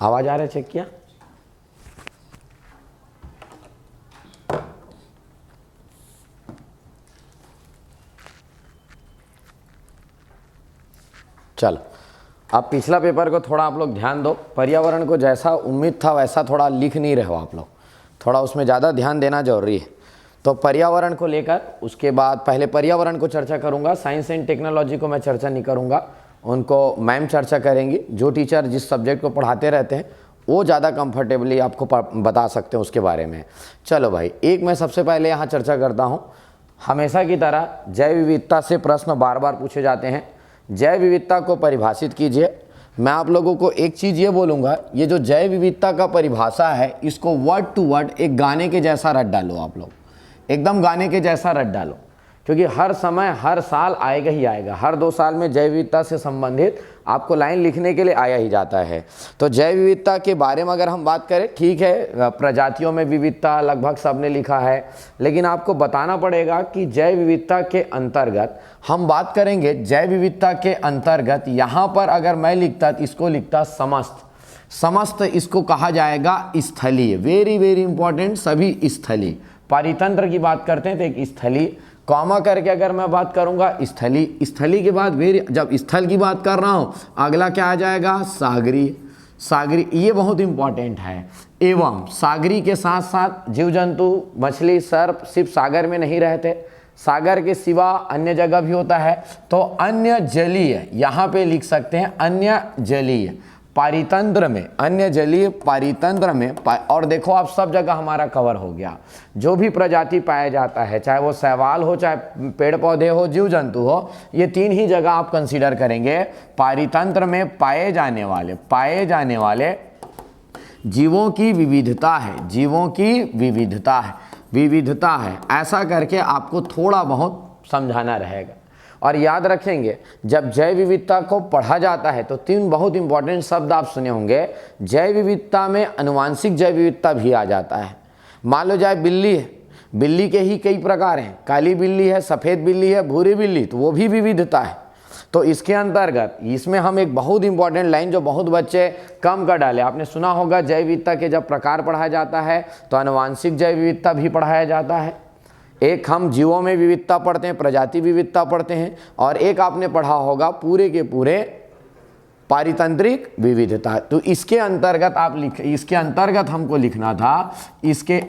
आवाज आ रहा है? चेक किया? चलो, अब पिछला पेपर को थोड़ा आप लोग ध्यान दो। पर्यावरण को जैसा उम्मीद था वैसा थोड़ा लिख नहीं रहे हो आप लोग, थोड़ा उसमें ज़्यादा ध्यान देना जरूरी है। तो पर्यावरण को लेकर उसके बाद पहले पर्यावरण को चर्चा करूंगा, साइंस एंड टेक्नोलॉजी को मैं चर्चा नहीं करूंगा, उनको मैम चर्चा करेंगी। जो टीचर जिस सब्जेक्ट को पढ़ाते रहते हैं वो ज़्यादा कंफर्टेबली आपको बता सकते हैं उसके बारे में। चलो भाई, एक मैं सबसे पहले यहाँ चर्चा करता हूँ। हमेशा की तरह जैव विविधता से प्रश्न बार बार पूछे जाते हैं। जैव विविधता को परिभाषित कीजिए। मैं आप लोगों को एक चीज़ ये बोलूँगा, ये जो जैव विविधता का परिभाषा है इसको वर्ड टू वर्ड एक गाने के जैसा रट डालो आप लोग, एकदम गाने के जैसा रट डालो, क्योंकि हर समय हर साल आएगा ही आएगा। हर 2 साल में जैव विविधता से संबंधित आपको लाइन लिखने के लिए आया ही जाता है। तो जैव विविधता के बारे में अगर हम बात करें, ठीक है प्रजातियों में विविधता लगभग सबने लिखा है, लेकिन आपको बताना पड़ेगा कि जैव विविधता के अंतर्गत हम बात करेंगे। जैव विविधता के अंतर्गत यहाँ पर अगर मैं लिखता तो इसको लिखता समस्त इसको कहा जाएगा स्थलीय। वेरी वेरी इंपॉर्टेंट, सभी स्थलीय। पारितंत्र की बात करते हैं तो एक स्थलीय, कॉमा करके अगर मैं बात करूंगा स्थलीय। स्थलीय के बाद जब स्थल की बात कर रहा हूं अगला क्या आ जाएगा? सागरी। ये बहुत इंपॉर्टेंट है। एवं सागरी के साथ साथ जीव जंतु, मछली, सर्प सिर्फ सागर में नहीं रहते, सागर के सिवा अन्य जगह भी होता है। तो अन्य जलीय यहाँ पे लिख सकते हैं, अन्य जलीय पारितंत्र में, अन्य जलीय पारितंत्र में। और देखो आप सब जगह हमारा कवर हो गया। जो भी प्रजाति पाया जाता है, चाहे वो शैवाल हो, चाहे पेड़ पौधे हो, जीव जंतु हो, ये 3 ही जगह आप कंसीडर करेंगे। पारितंत्र में पाए जाने वाले जीवों की विविधता है, विविधता है। ऐसा करके आपको थोड़ा बहुत समझाना रहेगा। और याद रखेंगे, जब जैव विविधता को पढ़ा जाता है तो 3 बहुत इंपॉर्टेंट शब्द आप सुने होंगे। जैव विविधता में अनुवांशिक जैव विविधता भी आ जाता है। मान लो जाए बिल्ली है, बिल्ली के ही कई प्रकार हैं, काली बिल्ली है, सफ़ेद बिल्ली है, भूरी बिल्ली, तो वो भी विविधता है। तो इसके अंतर्गत इसमें हम एक बहुत इंपॉर्टेंट लाइन जो बहुत बच्चे कम कर डाले, आपने सुना होगा, जैव विविधता के जब प्रकार पढ़ाया जाता है तो अनुवांशिक जैव विविधता भी पढ़ाया जाता है। एक हम जीवों में विविधता पढ़ते हैं, प्रजाति विविधता पढ़ते हैं, और एक आपने पढ़ा होगा पूरे के पूरे पारितंत्रिक विविधता। तो इसके अंतर्गत इसके अंतर्गत हमको लिखना था, इसके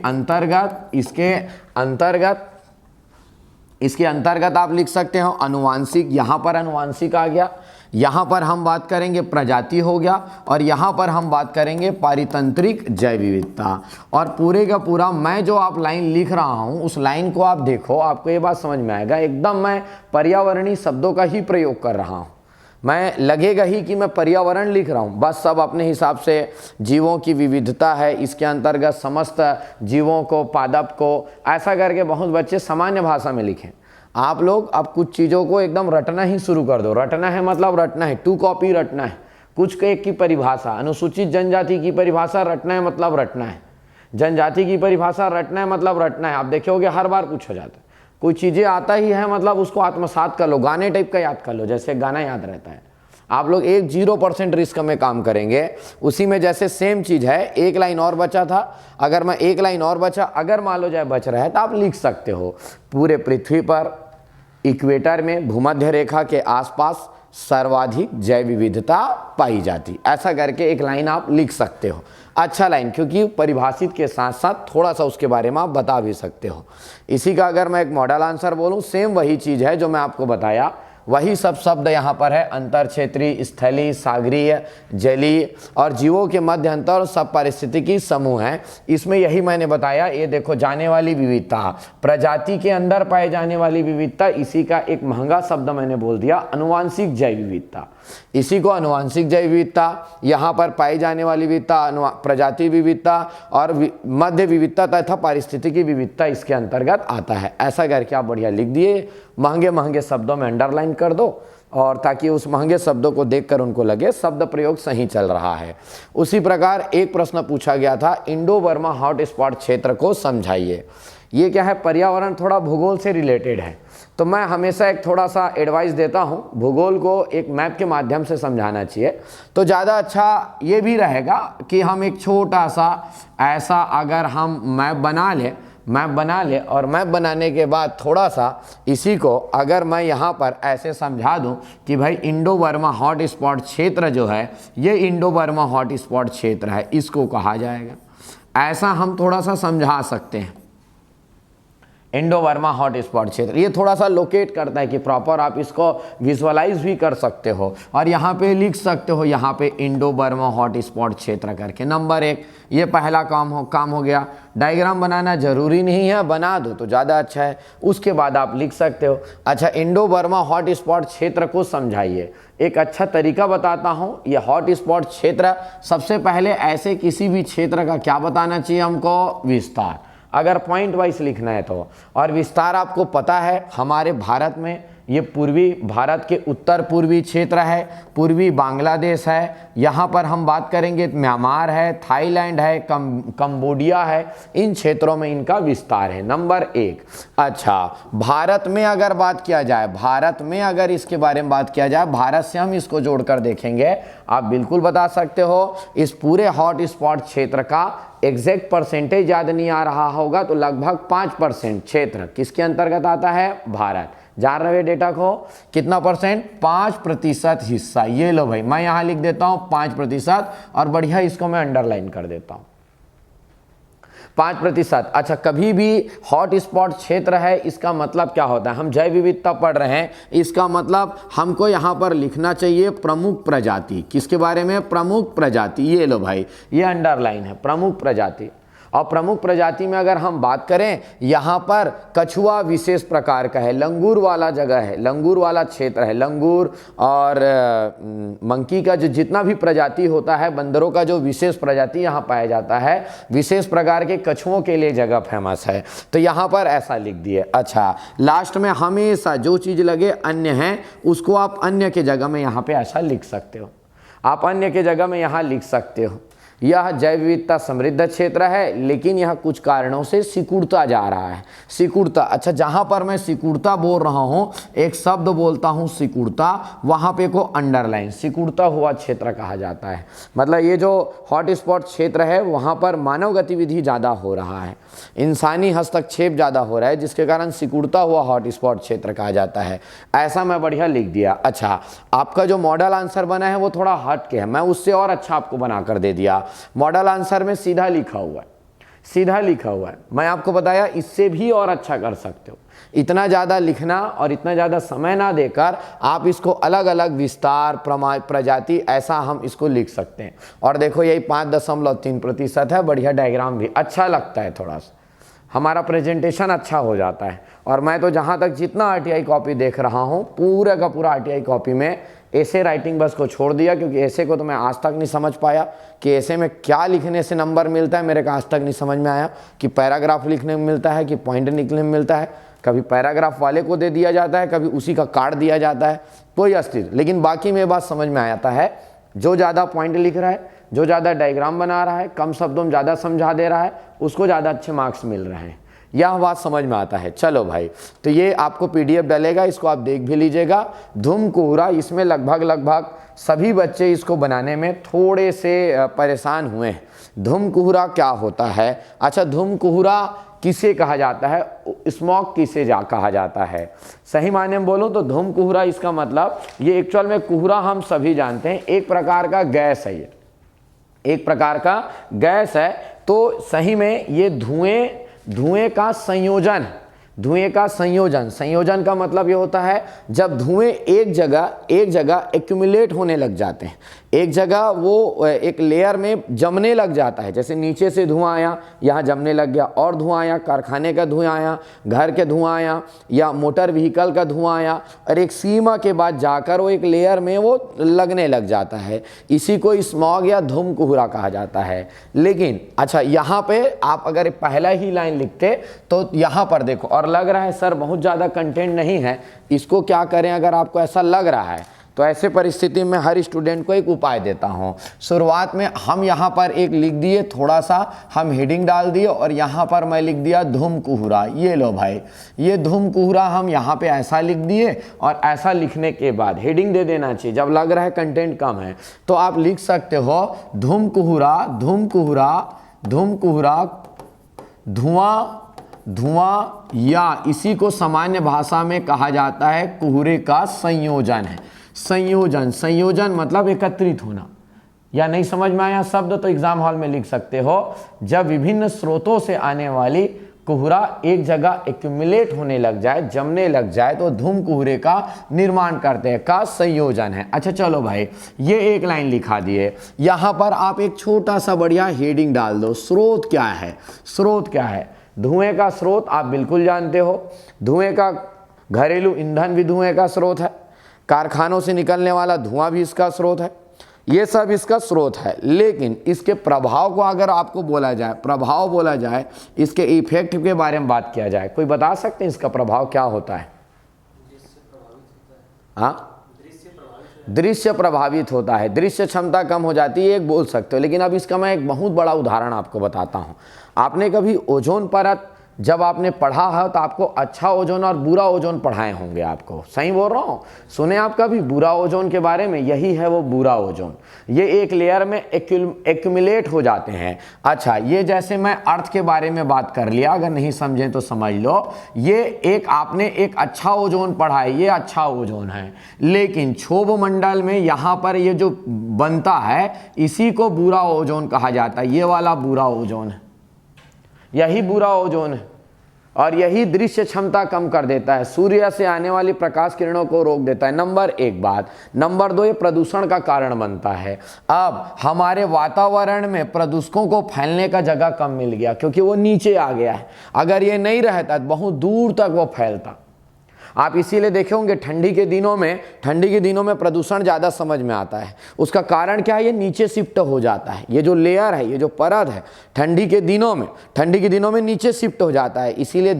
अंतर्गत आप लिख सकते हो अनुवांशिक। यहाँ पर अनुवांशिक आ गया, यहाँ पर हम बात करेंगे प्रजाति हो गया, और यहाँ पर हम बात करेंगे पारितंत्रिक जैव विविधता। और पूरे का पूरा मैं जो आप लाइन लिख रहा हूँ उस लाइन को आप देखो, आपको ये बात समझ में आएगा। एकदम मैं पर्यावरणीय शब्दों का ही प्रयोग कर रहा हूँ, मैं लगेगा ही कि मैं पर्यावरण लिख रहा हूँ, बस सब अपने हिसाब से। जीवों की विविधता है, इसके अंतर्गत समस्त जीवों को, पादप को, ऐसा करके बहुत बच्चे सामान्य भाषा में लिखें। आप लोग अब कुछ चीज़ों को एकदम रटना ही शुरू कर दो। रटना है मतलब रटना है, 2 कॉपी रटना है। कुछ एक की परिभाषा, अनुसूचित जनजाति की परिभाषा रटना है मतलब रटना है, जनजाति की परिभाषा रटना है मतलब रटना है। आप देखोगे हर बार कुछ हो जाता है, कोई चीज़ें आता ही है मतलब उसको आत्मसात कर लो, गाने टाइप का याद कर लो, जैसे गाना याद रहता है। आप लोग 0% रिस्क में काम करेंगे। उसी में जैसे सेम चीज़ है, एक लाइन और बचा था, अगर मैं एक लाइन और बचा, अगर मान लो जाए बच रहा है तो आप लिख सकते हो, पूरे पृथ्वी पर इक्वेटर में भूमध्य रेखा के आसपास सर्वाधिक जैव विविधता पाई जाती, ऐसा करके एक लाइन आप लिख सकते हो। अच्छा लाइन, क्योंकि परिभाषित के साथ साथ थोड़ा सा उसके बारे में आप बता भी सकते हो। इसी का अगर मैं एक मॉडल आंसर बोलूं, सेम वही चीज़ है जो मैं आपको बताया, वही सब शब्द यहाँ पर है। अंतर क्षेत्रीय, स्थलीय, सागरीय, जलीय और जीवों के मध्य अंतर सब पारिस्थितिकी समूह हैं। इसमें यही मैंने बताया, ये देखो जाने वाली विविधता, प्रजाति के अंदर पाए जाने वाली विविधता, इसी का एक महंगा शब्द मैंने बोल दिया, अनुवांशिक जैव विविधता। इसी को अनुवांशिक जैव विविधता, यहाँ पर पाई जाने वाली विविधता, प्रजाति विविधता और मध्य विविधता तथा पारिस्थितिकी विविधता इसके अंतर्गत आता है। ऐसा करके आप बढ़िया लिख दिए, महंगे महंगे शब्दों में अंडरलाइन कर दो, और ताकि उस महंगे शब्दों को देखकर उनको लगे शब्द प्रयोग सही चल रहा है। उसी प्रकार एक प्रश्न पूछा गया था, इंडो बर्मा हॉट स्पॉट क्षेत्र को समझाइए। ये क्या है, पर्यावरण थोड़ा भूगोल से रिलेटेड है। तो मैं हमेशा एक थोड़ा सा एडवाइस देता हूँ, भूगोल को एक मैप के माध्यम से समझाना चाहिए। तो ज़्यादा अच्छा ये भी रहेगा कि हम एक छोटा सा ऐसा अगर हम मैप बना लें और मैप बनाने के बाद थोड़ा सा इसी को अगर मैं यहाँ पर ऐसे समझा दूँ कि भाई इंडो बर्मा हॉट स्पॉट क्षेत्र जो है, ये इंडो बर्मा हॉट स्पॉट क्षेत्र है, इसको कहा जाएगा। ऐसा हम थोड़ा सा समझा सकते हैं, इंडो बर्मा हॉट स्पॉट क्षेत्र। ये थोड़ा सा लोकेट करता है कि प्रॉपर आप इसको विजुअलाइज भी कर सकते हो और यहाँ पे लिख सकते हो, यहाँ पे इंडो बर्मा हॉट स्पॉट क्षेत्र करके। नंबर 1 ये पहला काम हो गया। डायग्राम बनाना जरूरी नहीं है, बना दो तो ज़्यादा अच्छा है, उसके बाद आप लिख सकते हो। अच्छा, इंडो बर्मा हॉट स्पॉट क्षेत्र को समझाइए। एक अच्छा तरीका बताता हूँ, ये हॉट स्पॉट क्षेत्र, सबसे पहले ऐसे किसी भी क्षेत्र का क्या बताना चाहिए हमको, विस्तार, अगर पॉइंट वाइज लिखना है तो। और विस्तार आपको पता है हमारे भारत में ये पूर्वी भारत के उत्तर पूर्वी क्षेत्र है, पूर्वी बांग्लादेश है, यहाँ पर हम बात करेंगे म्यांमार है, थाईलैंड है, कंबोडिया है, इन क्षेत्रों में इनका विस्तार है। नंबर 1। अच्छा, भारत में अगर बात किया जाए, भारत में अगर इसके बारे में बात किया जाए, भारत से हम इसको जोड़कर देखेंगे, आप बिल्कुल बता सकते हो इस पूरे हॉट स्पॉट क्षेत्र का एग्जैक्ट परसेंटेज याद नहीं आ रहा होगा तो लगभग 5% क्षेत्र किसके अंतर्गत आता है, भारत। जान रहे डेटा को, कितना परसेंट, 5% हिस्सा। ये लो भाई, मैं यहां लिख देता हूं 5% और बढ़िया इसको मैं अंडरलाइन कर देता हूं 5%। अच्छा, कभी भी हॉट स्पॉट क्षेत्र है, इसका मतलब क्या होता है, हम जैव विविधता पढ़ रहे हैं, इसका मतलब हमको यहाँ पर लिखना चाहिए प्रमुख प्रजाति। किसके बारे में, प्रमुख प्रजाति। ये लो भाई, ये अंडरलाइन है, प्रमुख प्रजाति। और प्रमुख प्रजाति में अगर हम बात करें, यहाँ पर कछुआ विशेष प्रकार का है, लंगूर वाला जगह है, लंगूर वाला क्षेत्र है। लंगूर और मंकी का जो जितना भी प्रजाति होता है, बंदरों का जो विशेष प्रजाति यहाँ पाया जाता है, विशेष प्रकार के कछुओं के लिए जगह फेमस है। तो यहाँ पर ऐसा लिख दिए। अच्छा, लास्ट में हमेशा जो चीज़ लगे अन्य है, उसको आप अन्य के जगह में यहाँ पे ऐसा लिख सकते हो, आप अन्य के जगह में यहाँ लिख सकते हो। यह जैव विविधता समृद्ध क्षेत्र है, लेकिन यह कुछ कारणों से सिकुड़ता जा रहा है। सिकुड़ता, अच्छा, जहां पर मैं सिकुड़ता बोल रहा हूं, एक शब्द बोलता हूं सिकुड़ता, वहां पे को अंडरलाइन, सिकुड़ता हुआ क्षेत्र कहा जाता है। मतलब ये जो हॉट स्पॉट क्षेत्र है, वहां पर मानव गतिविधि ज़्यादा हो रहा है, इंसानी हस्तक्षेप ज़्यादा हो रहा है, जिसके कारण सिकुड़ता हुआ हॉट स्पॉट क्षेत्र कहा जाता है। ऐसा मैं बढ़िया लिख दिया। अच्छा, आपका जो मॉडल आंसर बना है वो थोड़ा हट के है, मैं उससे और अच्छा आपको बना कर दे दिया। मॉडल आंसर में सीधा लिखा हुआ है, सीधा लिखा हुआ है। मैं आपको बताया इससे भी और अच्छा कर सकते हो। इतना ज़्यादा लिखना और इतना ज़्यादा समय ना देकर आप इसको अलग अलग विस्तार, प्रजाति, ऐसा हम इसको लिख सकते हैं। और देखो यही 5.3% है। बढ़िया डायग्राम भी अच्छा लगता है, थोड़ा सा हमारा प्रेजेंटेशन अच्छा हो जाता है। और मैं तो जहाँ तक जितना आरटीआई कॉपी देख रहा हूँ, पूरा का पूरा आरटीआई कॉपी में ऐसे राइटिंग बस को छोड़ दिया, क्योंकि ऐसे को तो मैं आज तक नहीं समझ पाया कि ऐसे में क्या लिखने से नंबर मिलता है। मेरे को आज तक नहीं समझ में आया कि पैराग्राफ लिखने में मिलता है कि पॉइंट लिखने में मिलता है। कभी पैराग्राफ वाले को दे दिया जाता है, कभी उसी का कार्ड दिया जाता है, कोई अस्थिर। लेकिन बाकी में बात समझ में आता है, जो ज़्यादा पॉइंट लिख रहा है, जो ज़्यादा डायग्राम बना रहा है, कम शब्दों में ज़्यादा समझा दे रहा है, उसको ज़्यादा अच्छे मार्क्स मिल रहे हैं। यह बात समझ में आता है। चलो भाई, तो ये आपको पीडीएफ डलेगा, इसको आप देख भी लीजिएगा। धूम कोहरा, इसमें लगभग सभी बच्चे इसको बनाने में थोड़े से परेशान हुए हैं। धूम कोहरा क्या होता है? अच्छा, धूम कोहरा किसे कहा जाता है, स्मॉग किसे कहा जाता है? सही मायने में बोलो तो धूम कोहरा, इसका मतलब ये एक्चुअल में कोहरा हम सभी जानते हैं, एक प्रकार का गैस है, ये एक प्रकार का गैस है। तो सही में ये धुएं का संयोजन, धुएं का संयोजन का मतलब ये होता है जब धुएं एक जगह एक्यूमुलेट होने लग जाते हैं, एक जगह वो एक लेयर में जमने लग जाता है। जैसे नीचे से धुआं आया, यहाँ जमने लग गया, और धुआं आया, कारखाने का धुआं आया, घर के धुआं आया, या मोटर व्हीकल का धुआं आया, और एक सीमा के बाद जाकर वो एक लेयर में वो लगने लग जाता है। इसी को स्मॉग या धूम कोहरा कहा जाता है। लेकिन अच्छा, यहाँ पे आप अगर पहला ही लाइन लिखते तो यहाँ पर देखो, और लग रहा है सर बहुत ज़्यादा कंटेंट नहीं है, इसको क्या करें, अगर आपको ऐसा लग रहा है तो ऐसे परिस्थिति में हर स्टूडेंट को एक उपाय देता हूँ। शुरुआत में हम यहाँ पर एक लिख दिए, थोड़ा सा हम हेडिंग डाल दिए और यहाँ पर मैं लिख दिया धूम कुहरा। ये लो भाई, ये धूम कुहरा हम यहाँ पे ऐसा लिख दिए और ऐसा लिखने के बाद हेडिंग दे देना चाहिए। जब लग रहा है कंटेंट कम है तो आप लिख सकते हो धूम कुहरा, धूम कुहरा, धूम कुहरा, धुआं धुआं, या इसी को सामान्य भाषा में कहा जाता है कुहरे का संयोजन है। संयोजन, संयोजन मतलब एकत्रित होना। या नहीं समझ में आया शब्द तो एग्जाम हॉल में लिख सकते हो, जब विभिन्न स्रोतों से आने वाली कुहरा एक जगह एक्यूमुलेट होने लग जाए, जमने लग जाए, तो धूम कुहरे का निर्माण करते हैं, का संयोजन है। अच्छा चलो भाई, ये एक लाइन लिखा दिए, यहाँ पर आप एक छोटा सा बढ़िया हेडिंग डाल दो, स्रोत क्या है। स्रोत क्या है? धुएं का स्रोत आप बिल्कुल जानते हो, धुएं का घरेलू ईंधन भी धुएं का स्रोत है, कारखानों से निकलने वाला धुआं भी इसका स्रोत है, ये सब इसका स्रोत है। लेकिन इसके प्रभाव को अगर आपको बोला जाए, प्रभाव बोला जाए, इसके इफेक्ट के बारे में बात किया जाए, कोई बता सकते हैं इसका प्रभाव क्या होता है? हाँ, दृश्य प्रभावित होता है, दृश्य क्षमता कम हो जाती है, एक बोल सकते हो। लेकिन अब इसका मैं एक बहुत बड़ा उदाहरण आपको बताता हूँ। आपने कभी ओजोन परत जब आपने पढ़ा है तो आपको अच्छा ओजोन और बुरा ओजोन पढ़ाए होंगे, आपको सही बोल रहा हूँ? सुने आप कभी बुरा ओजोन के बारे में? यही है वो बुरा ओजोन, ये एक लेयर में एक्यूमुलेट हो जाते हैं। अच्छा, ये जैसे मैं अर्थ के बारे में बात कर लिया, अगर नहीं समझें तो समझ लो, ये एक आपने एक अच्छा ओजोन पढ़ा है, ये अच्छा ओजोन है, लेकिन क्षोभ मंडल में यहाँ पर ये जो बनता है इसी को बुरा ओजोन कहा जाता है। ये वाला बुरा ओजोन है, यही बुरा ओजोन है, और यही दृश्य क्षमता कम कर देता है, सूर्य से आने वाली प्रकाश किरणों को रोक देता है। नंबर एक बात। नंबर दो, ये प्रदूषण का कारण बनता है। अब हमारे वातावरण में प्रदूषकों को फैलने का जगह कम मिल गया, क्योंकि वो नीचे आ गया है। अगर ये नहीं रहता तो बहुत दूर तक वो फैलता। आप इसीलिए देखे होंगे ठंडी के दिनों में प्रदूषण ज़्यादा समझ में आता है। उसका कारण क्या है? ये नीचे शिफ्ट हो जाता है, ये जो लेयर है, ये जो परत है, ठंडी के दिनों में नीचे शिफ्ट हो जाता है। इसीलिए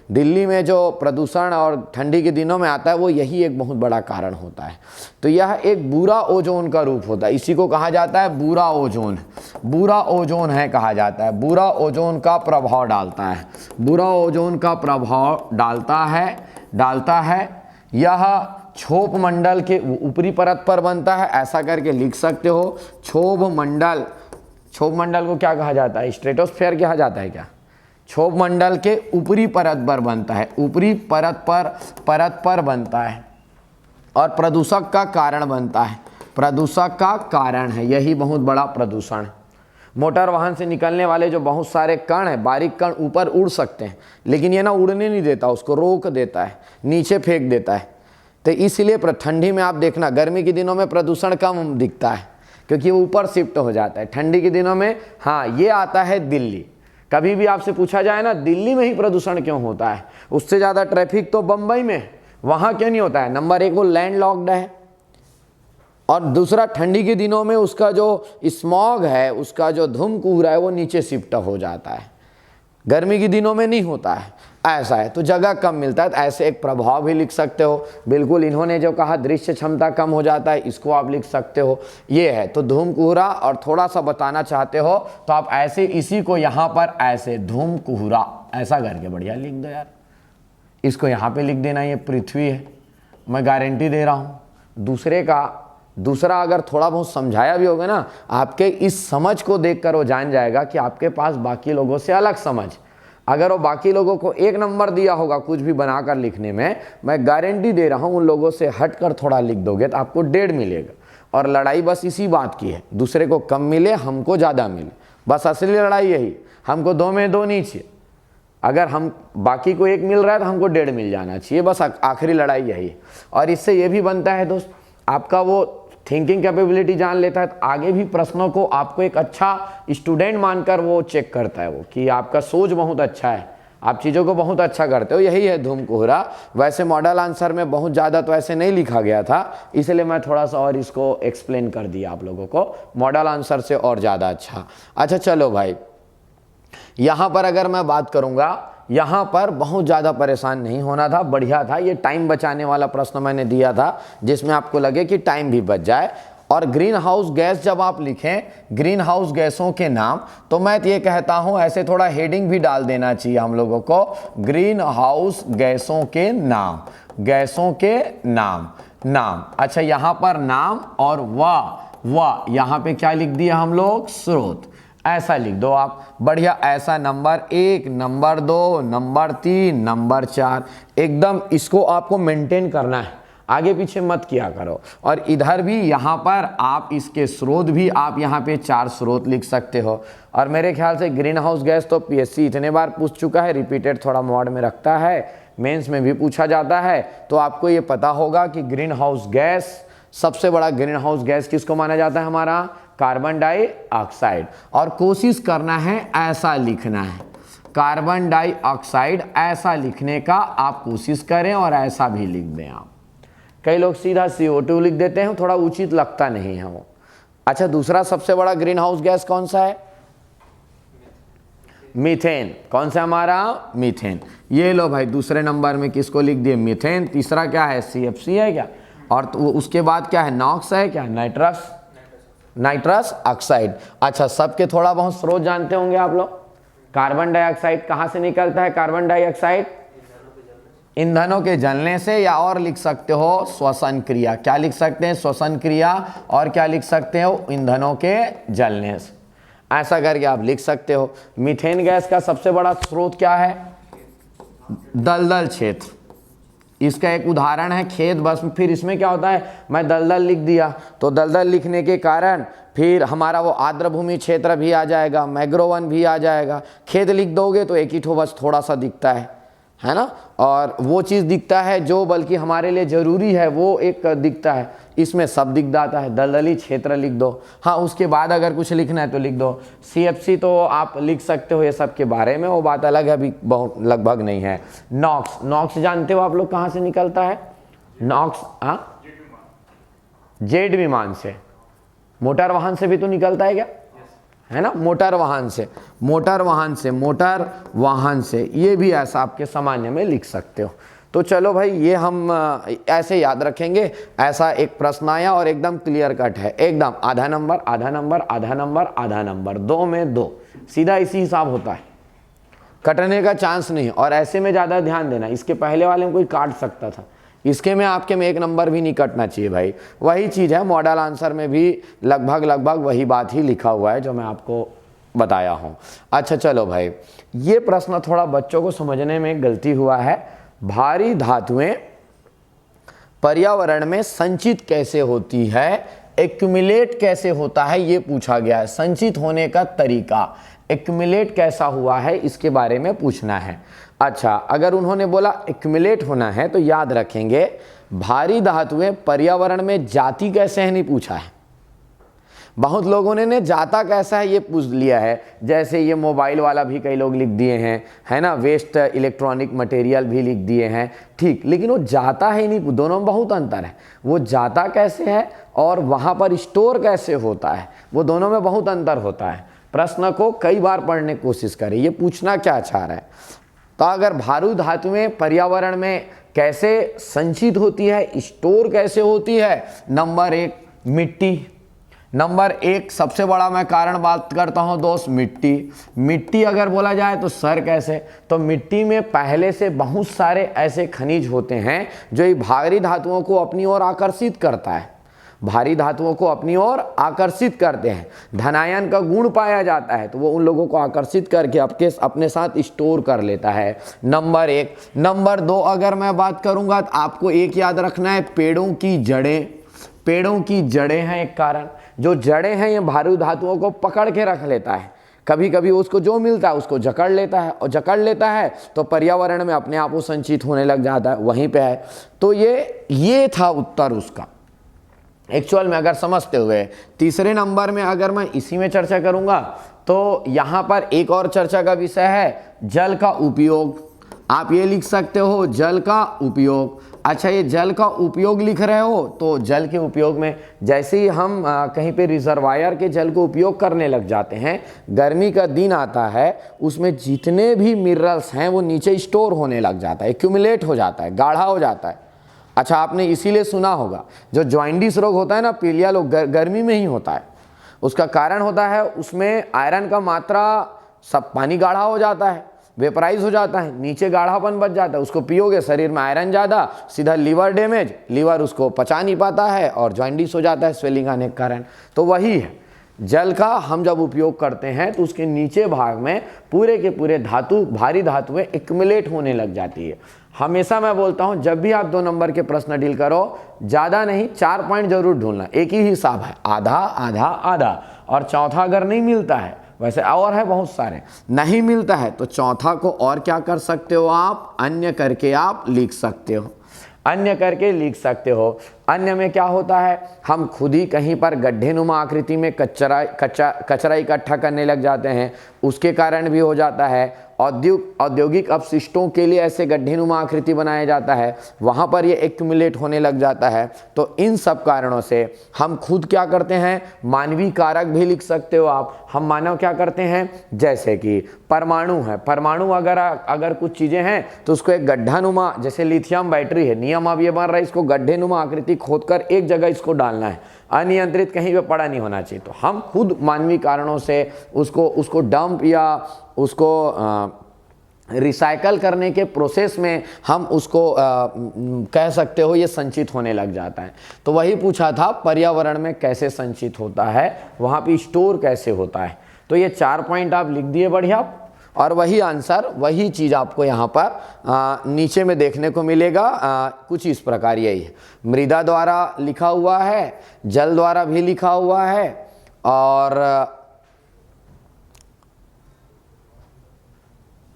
दिल्ली में जो प्रदूषण और ठंडी के दिनों में आता है, वो यही एक बहुत बड़ा कारण होता है। तो यह एक बुरा ओजोन का रूप होता है, इसी को कहा जाता है बुरा ओजोन। बुरा ओजोन है कहा जाता है, बुरा ओजोन का प्रभाव डालता है, बुरा ओजोन का प्रभाव डालता है। यह क्षोभ मंडल के ऊपरी परत पर बनता है, ऐसा करके लिख सकते हो। क्षोभ मंडल को क्या कहा जाता है? स्ट्रेटोस्फीयर कहा जाता है क्या? क्षोभ मंडल के ऊपरी परत पर बनता है, ऊपरी परत पर बनता है और प्रदूषक का कारण बनता है, प्रदूषक का कारण है। यही बहुत बड़ा प्रदूषण। मोटर वाहन से निकलने वाले जो बहुत सारे कण हैं, बारीक कण ऊपर उड़ सकते हैं, लेकिन ये ना उड़ने नहीं देता, उसको रोक देता है, नीचे फेंक देता है। तो इसलिए ठंडी में आप देखना, गर्मी के दिनों में प्रदूषण कम दिखता है, क्योंकि वो ऊपर शिफ्ट हो जाता है। ठंडी के दिनों में हाँ, ये आता है दिल्ली। कभी भी आपसे पूछा जाए ना, दिल्ली में ही प्रदूषण क्यों होता है, उससे ज़्यादा ट्रैफिक तो बम्बई में, वहाँ क्यों नहीं होता है? नंबर एक, वो लैंड लॉक्ड है, और दूसरा ठंडी के दिनों में उसका जो स्मॉग है, उसका जो धूम कुहरा है, वो नीचे शिफ्ट हो जाता है। गर्मी के दिनों में नहीं होता है, ऐसा है, तो जगह कम मिलता है। तो ऐसे एक प्रभाव भी लिख सकते हो। बिल्कुल इन्होंने जो कहा दृश्य क्षमता कम हो जाता है, इसको आप लिख सकते हो, ये है। तो धूम कुहरा, और थोड़ा सा बताना चाहते हो तो आप ऐसे इसी को यहाँ पर ऐसे धूम कुहरा ऐसा करके बढ़िया लिख दो यार। इसको यहाँ पे लिख देना, ये पृथ्वी है, मैं गारंटी दे रहा हूँ। दूसरा अगर थोड़ा बहुत समझाया भी होगा ना, आपके इस समझ को देखकर वो जान जाएगा कि आपके पास बाकी लोगों से अलग समझ। अगर वो बाकी लोगों को 1 नंबर दिया होगा कुछ भी बनाकर लिखने में, मैं गारंटी दे रहा हूँ उन लोगों से हटकर थोड़ा लिख दोगे तो आपको 1.5 मिलेगा। और लड़ाई बस इसी बात की है, दूसरे को कम मिले, हमको ज़्यादा मिले, बस असली लड़ाई यही। हमको 2 में 2 नहीं चाहिए, अगर हम बाकी को 1 मिल रहा है तो हमको 1.5 मिल जाना चाहिए, बस आखिरी लड़ाई यही। और इससे ये भी बनता है दोस्त, आपका वो थिंकिंग कैपेबिलिटी जान लेता है, तो आगे भी प्रश्नों को आपको एक अच्छा स्टूडेंट मानकर वो चेक करता है, वो कि आपका सोच बहुत अच्छा है, आप चीज़ों को बहुत अच्छा करते हो। यही है धूम कुहरा। वैसे मॉडल आंसर में बहुत ज़्यादा तो ऐसे नहीं लिखा गया था, इसलिए मैं थोड़ा सा और इसको एक्सप्लेन कर दिया आप लोगों को, मॉडल आंसर से और ज़्यादा अच्छा। अच्छा चलो भाई, यहाँ पर अगर मैं बात करूँगा यहाँ पर बहुत ज़्यादा परेशान नहीं होना था, बढ़िया था। ये टाइम बचाने वाला प्रश्न मैंने दिया था जिसमें आपको लगे कि टाइम भी बच जाए। और ग्रीन हाउस गैस जब आप लिखें, ग्रीन हाउस गैसों के नाम, तो मैं ये कहता हूं ऐसे थोड़ा हेडिंग भी डाल देना चाहिए हम लोगों को, ग्रीन हाउस गैसों के नाम, गैसों के नाम। अच्छा, यहां पर नाम और वाह यहां पे क्या लिख दिया हम लोग, स्रोत, ऐसा लिख दो आप, बढ़िया ऐसा। नंबर 1, नंबर 2, नंबर 3, नंबर 4, एकदम इसको आपको मेंटेन करना है, आगे पीछे मत किया करो। और इधर भी यहाँ पर आप इसके स्रोत भी आप यहाँ पे 4 स्रोत लिख सकते हो। और मेरे ख्याल से ग्रीन हाउस गैस तो पीएससी इतने बार पूछ चुका है, रिपीटेड थोड़ा मोड में रखता है, मेंस में भी पूछा जाता है, तो आपको ये पता होगा कि ग्रीन हाउस गैस, सबसे बड़ा ग्रीन हाउस गैस किसको माना जाता है, हमारा कार्बन डाइऑक्साइड। और कोशिश करना है ऐसा लिखना है, कार्बन डाइऑक्साइड ऐसा लिखने का आप कोशिश करें और ऐसा भी लिख दें आप। कई लोग सीधा CO2 लिख देते हैं, थोड़ा उचित लगता नहीं है वो। अच्छा, दूसरा सबसे बड़ा ग्रीन हाउस गैस कौन सा है, मीथेन। कौन सा हमारा, मीथेन। ये लो भाई, दूसरे नंबर में किसको लिख दिए, मीथेन। तीसरा क्या है, CFC है क्या, और तो उसके बाद क्या है, नॉक्स है क्या, नाइट्रस ऑक्साइड। अच्छा, सबके थोड़ा बहुत स्रोत जानते होंगे आप लोग। कार्बन डाइऑक्साइड कहाँ से निकलता है, कार्बन डाइऑक्साइड ईंधनों के जलने से, या और लिख सकते हो श्वसन क्रिया। क्या लिख सकते हैं, श्वसन क्रिया, और क्या लिख सकते हो, ईंधनों के जलने से। ऐसा करके आप लिख सकते हो। मीथेन गैस का सबसे बड़ा स्रोत क्या है, दलदल क्षेत्र। इसका एक उदाहरण है खेत। बस फिर इसमें क्या होता है, मैं दलदल लिख दिया तो दलदल लिखने के कारण फिर हमारा वो आर्द्र भूमि क्षेत्र भी आ जाएगा, मैग्रोवन भी आ जाएगा। खेत लिख दोगे तो एक ही ठो बस थोड़ा सा दिखता है ना, और वो चीज़ दिखता है जो बल्कि हमारे लिए ज़रूरी है वो एक दिखता है, इसमें सब दिख जाता है। दलदली क्षेत्र लिख दो। हाँ, उसके बाद अगर कुछ लिखना है तो लिख दो। CFC तो आप लिख सकते हो ये सब के बारे में, वो बात अलग है, अभी बहुत लगभग नहीं है। नॉक्स जानते हो आप लोग कहाँ से निकलता है, नॉक्स जेट विमान से, मोटर वाहन से भी तो निकलता है क्या, है ना, मोटर वाहन से ये भी ऐसा आपके सामान्य में लिख सकते हो। तो चलो भाई, ये हम ऐसे याद रखेंगे। ऐसा एक प्रश्न आया और एकदम क्लियर कट है, एकदम आधा नंबर आधा नंबर आधा नंबर आधा नंबर, 2 में 2, सीधा इसी हिसाब होता है, कटने का चांस नहीं। और ऐसे में ज़्यादा ध्यान देना, इसके पहले वाले में कोई काट सकता था, इसके में आपके में 1 नंबर भी नहीं कटना चाहिए भाई। वही चीज़ है, मॉडल आंसर में भी लगभग वही बात ही लिखा हुआ है जो मैं आपको बताया हूँ। अच्छा चलो भाई, ये प्रश्न थोड़ा बच्चों को समझने में गलती हुआ है। भारी धातुएं पर्यावरण में संचित कैसे होती है, एक्यूमुलेट कैसे होता है, ये पूछा गया है। संचित होने का तरीका, एक्यूमुलेट कैसा हुआ है, इसके बारे में पूछना है। अच्छा, अगर उन्होंने बोला एक्यूमुलेट होना है तो याद रखेंगे, भारी धातुएं पर्यावरण में जाती कैसे है नहीं पूछा है। बहुत लोगों ने जाता कैसा है ये पूछ लिया है, जैसे ये मोबाइल वाला भी कई लोग लिख दिए हैं, है ना, वेस्ट इलेक्ट्रॉनिक मटेरियल भी लिख दिए हैं, ठीक, लेकिन वो जाता है नहीं, दोनों में बहुत अंतर है। वो जाता कैसे है और वहाँ पर स्टोर कैसे होता है, वो दोनों में बहुत अंतर होता है। प्रश्न को कई बार पढ़ने की कोशिश करें, ये पूछना क्या चाह रहा है। तो अगर भारी धातुएं पर्यावरण में कैसे संचित होती है, स्टोर कैसे होती है, नंबर 1 मिट्टी। नंबर 1 सबसे बड़ा मैं कारण बात करता हूं दोस्त, मिट्टी अगर बोला जाए तो सर कैसे, तो मिट्टी में पहले से बहुत सारे ऐसे खनिज होते हैं जो ये भारी धातुओं को अपनी ओर आकर्षित करता है, भारी धातुओं को अपनी ओर आकर्षित करते हैं। धनायन का गुण पाया जाता है तो वो उन लोगों को आकर्षित करके अपने साथ स्टोर कर लेता है, नंबर 1। नंबर 2 अगर मैं बात करूंगा तो आपको एक याद रखना है, पेड़ों की जड़ें हैं एक कारण। जो जड़ें हैं ये भारी धातुओं को पकड़ के रख लेता है, कभी कभी उसको जो मिलता है उसको जकड़ लेता है, और जकड़ लेता है तो पर्यावरण में अपने आप वो संचित होने लग जाता है, वहीं पे है। तो ये था उत्तर उसका एक्चुअल में अगर समझते हुए। तीसरे नंबर में अगर मैं इसी में चर्चा करूंगा तो यहाँ पर एक और चर्चा का विषय है जल का उपयोग। आप ये लिख सकते हो जल का उपयोग। अच्छा, ये जल का उपयोग लिख रहे हो तो जल के उपयोग में जैसे ही हम कहीं पे रिजर्वायर के जल को उपयोग करने लग जाते हैं, गर्मी का दिन आता है, उसमें जितने भी मिनरल्स हैं वो नीचे स्टोर होने लग जाता है, एक्यूमुलेट हो जाता है, गाढ़ा हो जाता है। अच्छा, आपने इसीलिए सुना होगा जो जॉइंडिस रोग होता है ना, पीलिया लोग गर्मी में ही होता है। उसका कारण होता है उसमें आयरन का मात्रा, सब पानी गाढ़ा हो जाता है, वेपराइज हो जाता है, नीचे गाढ़ापन बच जाता है। उसको पियोगे, शरीर में आयरन ज़्यादा, सीधा लीवर डैमेज, लीवर उसको पचा नहीं पाता है और जॉइंडिस हो जाता है, स्वेलिंग आने के कारण। तो वही है, जल का हम जब उपयोग करते हैं तो उसके नीचे भाग में पूरे के पूरे धातु, भारी धातुएं एक्युमुलेट होने लग जाती है। हमेशा मैं बोलता हूं जब भी आप 2 नंबर के प्रश्न डील करो, ज़्यादा नहीं 4 पॉइंट जरूर ढूंढना। एक ही हिसाब है, आधा आधा आधा, और चौथा अगर नहीं मिलता है, वैसे और है बहुत सारे, नहीं मिलता है तो चौथा को और क्या कर सकते हो आप, अन्य करके आप लिख सकते हो, अन्य करके लिख सकते हो। अन्य में क्या होता है, हम खुद ही कहीं पर गड्ढेनुमा आकृति में कचरा इकट्ठा करने लग जाते हैं, उसके कारण भी हो जाता है। औद्योगिक अपशिष्टों के लिए ऐसे गड्ढेनुमा आकृति बनाया जाता है, वहाँ पर ये एक्यूमुलेट होने लग जाता है। तो इन सब कारणों से हम खुद क्या करते हैं, मानवीय कारक भी लिख सकते हो आप। हम मानव क्या करते हैं, जैसे कि परमाणु है, परमाणु अगर कुछ चीज़ें हैं तो उसको एक गड्ढानुमा, जैसे लिथियम बैटरी है, नियम अब ये बन रहा है इसको गड्ढेनुमा आकृति खोदकर एक जगह इसको डालना है, अनियंत्रित कहीं पे पड़ा नहीं होना चाहिए। तो हम खुद मानवीय कारणों से उसको डंप या उसको रिसाइकल करने के प्रोसेस में हम उसको कह सकते हो ये संचित होने लग जाता है। तो वही पूछा था पर्यावरण में कैसे संचित होता है, वहाँ पे स्टोर कैसे होता है। तो ये 4 पॉइंट आप लिख दिए बढ़िया, और वही आंसर, वही चीज़ आपको यहाँ पर नीचे में देखने को मिलेगा। कुछ इस प्रकार यही है, मृदा द्वारा लिखा हुआ है, जल द्वारा भी लिखा हुआ है, और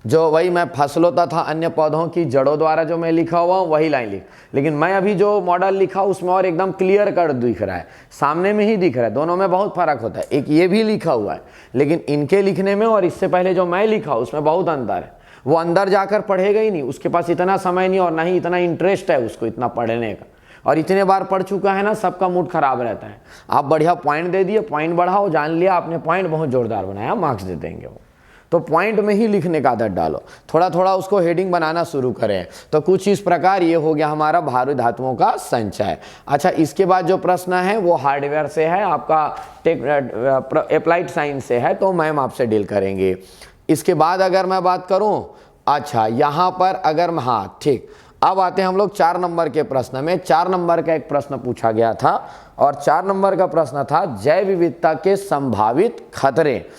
जो वही मैं फसलों तथा अन्य पौधों की जड़ों द्वारा जो मैं लिखा हुआ हूँ वही लाइन लिख, लेकिन मैं अभी जो मॉडल लिखा उसमें और एकदम क्लियर कट दिख रहा है, सामने में ही दिख रहा है। दोनों में बहुत फर्क होता है, एक ये भी लिखा हुआ है, लेकिन इनके लिखने में और इससे पहले जो मैं लिखा उसमें बहुत अंतर है। वो अंदर जाकर पढ़ेगा ही नहीं, उसके पास इतना समय नहीं और ना ही इतना इंटरेस्ट है उसको इतना पढ़ने का, और इतने बार पढ़ चुका है ना, सबका मूड खराब रहता है। आप बढ़िया पॉइंट दे दिए, पॉइंट बढ़ाओ, जान लिया आपने पॉइंट, बहुत जोरदार बनाया, मार्क्स दे देंगे वो। तो पॉइंट में ही लिखने का आदत डालो, थोड़ा थोड़ा उसको हेडिंग बनाना शुरू करें। तो कुछ इस प्रकार ये हो गया हमारा भारी धातुओं का संचय। अच्छा, इसके बाद जो प्रश्न है वो हार्डवेयर से है, आपका अप्लाइड साइंस से है, तो मैम आपसे डील करेंगे। इसके बाद अगर मैं बात करूं, अच्छा यहाँ पर अगर, हाँ ठीक, अब आते हैं हम लोग 4 नंबर के प्रश्न में। 4 नंबर का एक प्रश्न पूछा गया था, और 4 नंबर का प्रश्न था जैव विविधता के संभावित खतरे।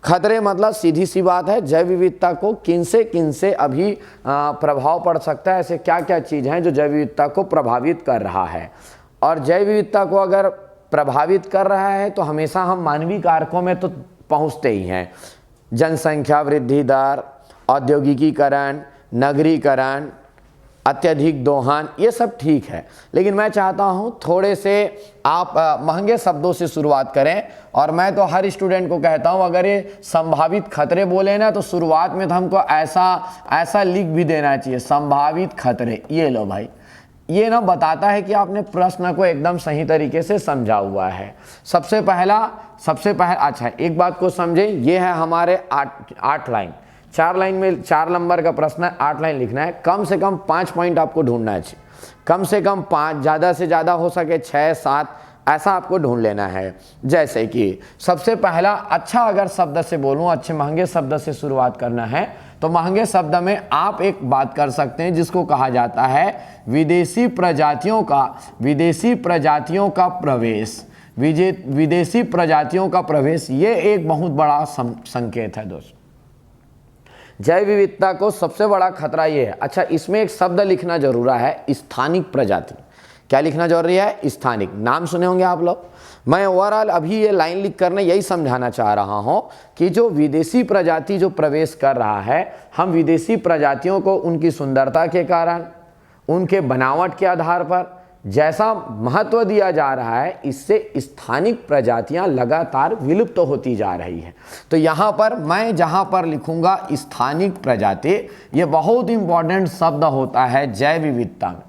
खतरे मतलब सीधी सी बात है, जैव विविधता को किन से अभी प्रभाव पड़ सकता है, ऐसे क्या क्या चीज़ हैं जो जैव विविधता को प्रभावित कर रहा है। और जैव विविधता को अगर प्रभावित कर रहा है तो हमेशा हम मानवीय कारकों में तो पहुंचते ही हैं, जनसंख्या वृद्धि दर, औद्योगिकीकरण, नगरीकरण, अत्यधिक दोहन, ये सब ठीक है, लेकिन मैं चाहता हूं थोड़े से आप महंगे शब्दों से शुरुआत करें। और मैं तो हर स्टूडेंट को कहता हूं अगर ये संभावित खतरे बोले ना तो शुरुआत में तो हमको ऐसा लिख भी देना चाहिए, संभावित खतरे। ये लो भाई, ये ना बताता है कि आपने प्रश्न को एकदम सही तरीके से समझा हुआ है। सबसे पहला अच्छा एक बात को समझें, ये है हमारे 8 लाइन, 4 लाइन में 4 नंबर का प्रश्न है, 8 लाइन लिखना है। कम से कम 5 पॉइंट आपको ढूंढना चाहिए, कम से कम 5, ज़्यादा से ज़्यादा हो सके 6 7, ऐसा आपको ढूंढ लेना है। जैसे कि सबसे पहला, अच्छा अगर शब्द से बोलूँ, अच्छे महंगे शब्द से शुरुआत करना है तो महंगे शब्द में आप एक बात कर सकते हैं जिसको कहा जाता है विदेशी प्रजातियों का प्रवेश। विदेशी प्रजातियों का प्रवेश, ये एक बहुत बड़ा संकेत है दोस्तों। जैव विविधता को सबसे बड़ा खतरा ये है। अच्छा, इसमें एक शब्द लिखना जरूरी है, स्थानिक प्रजाति। क्या लिखना जरूरी है? स्थानिक। नाम सुने होंगे आप लोग। मैं ओवरऑल अभी ये लाइन लिख करने यही समझाना चाह रहा हूं कि जो विदेशी प्रजाति जो प्रवेश कर रहा है, हम विदेशी प्रजातियों को उनकी सुंदरता के कारण, उनके बनावट के आधार पर जैसा महत्व दिया जा रहा है, इससे स्थानिक प्रजातियां लगातार विलुप्त होती जा रही है। तो यहाँ पर मैं जहाँ पर लिखूंगा स्थानिक प्रजाति, ये बहुत इंपॉर्टेंट शब्द होता है जैव विविधता में,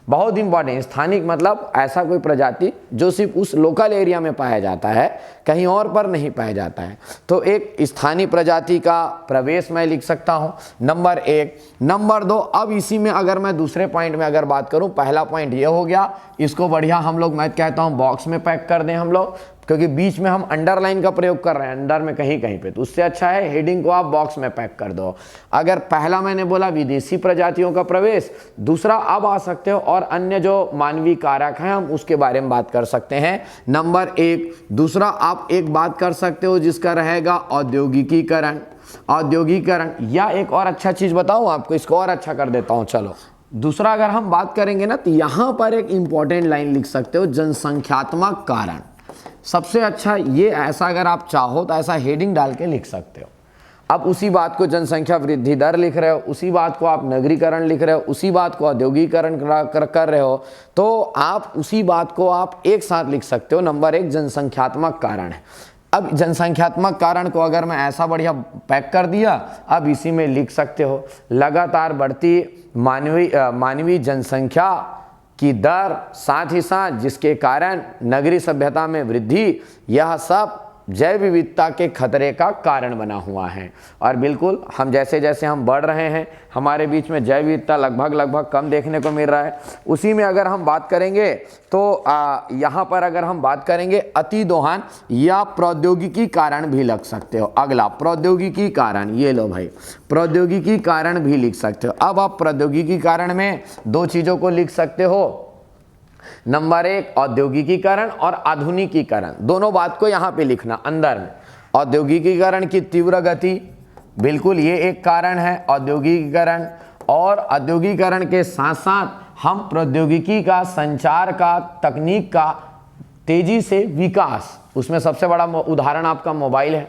बहुत इंपॉर्टेंट। स्थानिक मतलब ऐसा कोई प्रजाति जो सिर्फ उस लोकल एरिया में पाया जाता है, कहीं और पर नहीं पाया जाता है। तो एक स्थानीय प्रजाति का प्रवेश मैं लिख सकता हूं, नंबर 1। नंबर 2, अब इसी में अगर मैं दूसरे पॉइंट में अगर बात करूं, पहला पॉइंट ये हो गया, इसको बढ़िया हम लोग, मैं कहता हूं बॉक्स में पैक कर दें हम लोग, क्योंकि बीच में हम अंडरलाइन का प्रयोग कर रहे हैं, अंडर में कहीं कहीं पे, तो उससे अच्छा है हेडिंग को आप बॉक्स में पैक कर दो। अगर पहला मैंने बोला विदेशी प्रजातियों का प्रवेश, दूसरा अब आ सकते हो और अन्य जो मानवीय कारक हैं हम उसके बारे में बात कर सकते हैं, नंबर 1। दूसरा आप एक बात कर सकते हो जिसका रहेगा औद्योगिकीकरण, औद्योगिकीकरण। या एक और अच्छा चीज बताऊं आपको, इसको और अच्छा कर देता हूं, चलो दूसरा अगर हम बात करेंगे ना, तो यहां पर एक इंपॉर्टेंट लाइन लिख सकते हो, जनसंख्यात्मक कारण। सबसे अच्छा ये, ऐसा अगर आप चाहो तो ऐसा हेडिंग डाल के लिख सकते हो। अब उसी बात को जनसंख्या वृद्धि दर लिख रहे हो, उसी बात को आप नगरीकरण लिख रहे हो, उसी बात को औद्योगिकरण कर रहे हो, तो आप उसी बात को आप एक साथ लिख सकते हो। नंबर 1 जनसंख्यात्मक कारण है। अब जनसंख्यात्मक कारण को अगर मैं ऐसा बढ़िया पैक कर दिया, अब इसी में लिख सकते हो लगातार बढ़ती मानवीय जनसंख्या की दर, साथ ही साथ जिसके कारण नगरीय सभ्यता में वृद्धि, यह सब जैव विविधता के खतरे का कारण बना हुआ है। और बिल्कुल हम जैसे जैसे हम बढ़ रहे हैं, हमारे बीच में जैव विविधता लगभग कम देखने को मिल रहा है। उसी में अगर हम बात करेंगे तो यहाँ पर अगर हम बात करेंगे अतिदोहन या प्रौद्योगिकी कारण भी लग सकते हो। अगला प्रौद्योगिकी कारण, ये लो भाई, प्रौद्योगिकी कारण भी लिख सकते हो। अब आप प्रौद्योगिकी कारण में 2 चीज़ों को लिख सकते हो, नंबर 1 औद्योगिकीकरण और आधुनिकीकरण, दोनों बात को यहां पे लिखना अंदर में। औद्योगिकीकरण की तीव्र गति, बिल्कुल ये एक कारण है औद्योगिकीकरण, और औद्योगिकीकरण के साथ साथ हम प्रौद्योगिकी का, संचार का, तकनीक का तेजी से विकास, उसमें सबसे बड़ा उदाहरण आपका मोबाइल है,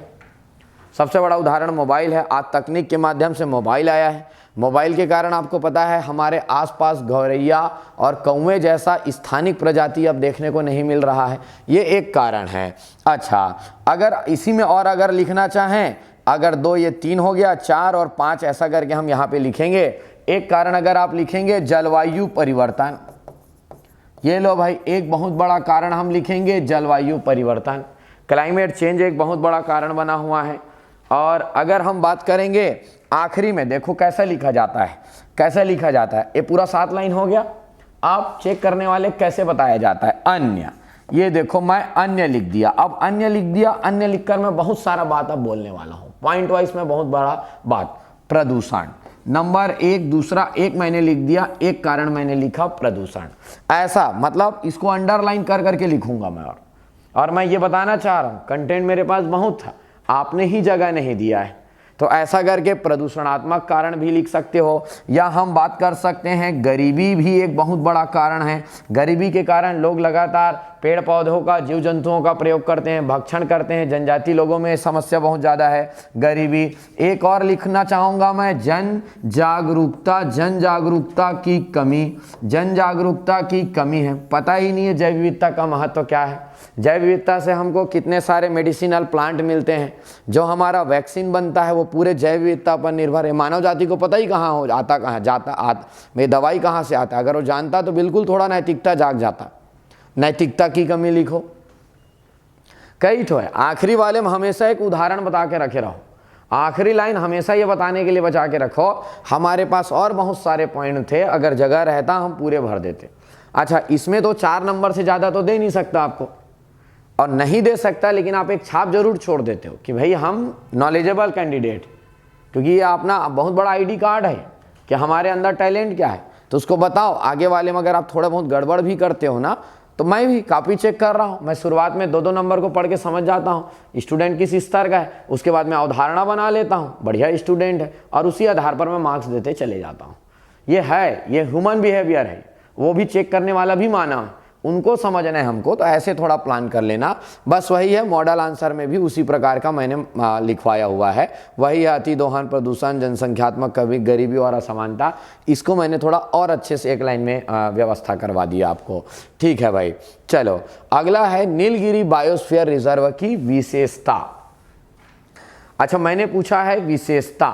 सबसे बड़ा उदाहरण मोबाइल है। आज तकनीक के माध्यम से मोबाइल आया है, मोबाइल के कारण आपको पता है हमारे आसपास गौरैया और कौवे जैसा स्थानिक प्रजाति अब देखने को नहीं मिल रहा है, ये एक कारण है। अच्छा, अगर इसी में और अगर लिखना चाहें, अगर 2 ये 3 हो गया, 4 और 5 ऐसा करके हम यहाँ पे लिखेंगे। एक कारण अगर आप लिखेंगे जलवायु परिवर्तन, ये लो भाई, एक बहुत बड़ा कारण हम लिखेंगे जलवायु परिवर्तन, क्लाइमेट चेंज एक बहुत बड़ा कारण बना हुआ है। और अगर हम बात करेंगे आखिरी में, देखो कैसे लिखा जाता है, कैसे लिखा जाता है, ये पूरा 7 लाइन हो गया। आप चेक करने वाले कैसे बताया जाता है, अन्य, ये देखो मैं अन्य लिख दिया। अब अन्य लिख दिया, अन्य लिखकर मैं बहुत सारा बात अब बोलने वाला हूं, पॉइंट वाइज में बहुत बड़ा बात। प्रदूषण नंबर 1, दूसरा एक मैंने लिख दिया, एक कारण मैंने लिखा प्रदूषण। ऐसा मतलब इसको अंडरलाइन कर करके लिखूंगा मैं। और मैं ये बताना चाह रहा हूं, कंटेंट मेरे पास बहुत था, आपने ही जगह नहीं दिया है, तो ऐसा करके प्रदूषणात्मक कारण भी लिख सकते हो। या हम बात कर सकते हैं गरीबी भी एक बहुत बड़ा कारण है। गरीबी के कारण लोग लगातार पेड़ पौधों का, जीव जंतुओं का प्रयोग करते हैं, भक्षण करते हैं। जनजाति लोगों में समस्या बहुत ज़्यादा है गरीबी। एक और लिखना चाहूँगा मैं, जन जागरूकता, जन जागरूकता की कमी, जन जागरूकता की कमी है। पता ही नहीं है जैव विविधता का महत्व क्या है। जैव विविधता से हमको कितने सारे मेडिसिनल प्लांट मिलते हैं, जो हमारा वैक्सीन बनता है वो पूरे जैव विविधता पर निर्भर है। मानव जाति को पता ही कहाँ हो आता, कहाँ जाता, मेरी दवाई कहाँ से आता है। अगर वो जानता तो बिल्कुल थोड़ा नैतिकता जाग जाता। नैतिकता की कमी लिखो, कई तो है। आखिरी वाले में हमेशा एक उदाहरण बता के रखे रहो, आखिरी लाइन हमेशा ये बताने के लिए बचा के रखो। हमारे पास और बहुत सारे पॉइंट थे, अगर जगह रहता हम पूरे भर देते। अच्छा, इसमें तो 4 नंबर से ज़्यादा तो दे नहीं सकता आपको, और नहीं दे सकता, लेकिन आप एक छाप जरूर छोड़ देते हो कि भाई हम नॉलेजेबल कैंडिडेट, क्योंकि ये अपना बहुत बड़ा आईडी कार्ड है कि हमारे अंदर टैलेंट क्या है। तो उसको बताओ। आगे वाले में अगर आप थोड़ा बहुत गड़बड़ भी करते हो ना, तो मैं भी कॉपी चेक कर रहा हूँ। मैं शुरुआत में 2-2 नंबर को पढ़ के समझ जाता हूँ स्टूडेंट किस स्तर का है, उसके बाद मैं अवधारणा बना लेता हूँ, बढ़िया स्टूडेंट है, और उसी आधार पर मैं मार्क्स देते चले जाता हूँ। ये है, ये ह्यूमन बिहेवियर है, वो भी चेक करने वाला भी माना। उनको समझना है हमको, तो ऐसे थोड़ा प्लान कर लेना। बस वही है, मॉडल आंसर में भी उसी प्रकार का मैंने लिखवाया हुआ है। वही है अति दोहन, प्रदूषण, जनसंख्यात्मक गरीबी और असमानता। इसको मैंने थोड़ा और अच्छे से एक लाइन में व्यवस्था करवा दिया आपको। ठीक है भाई, चलो अगला है नीलगिरी बायोस्फीयर रिजर्व की विशेषता। अच्छा, मैंने पूछा है विशेषता,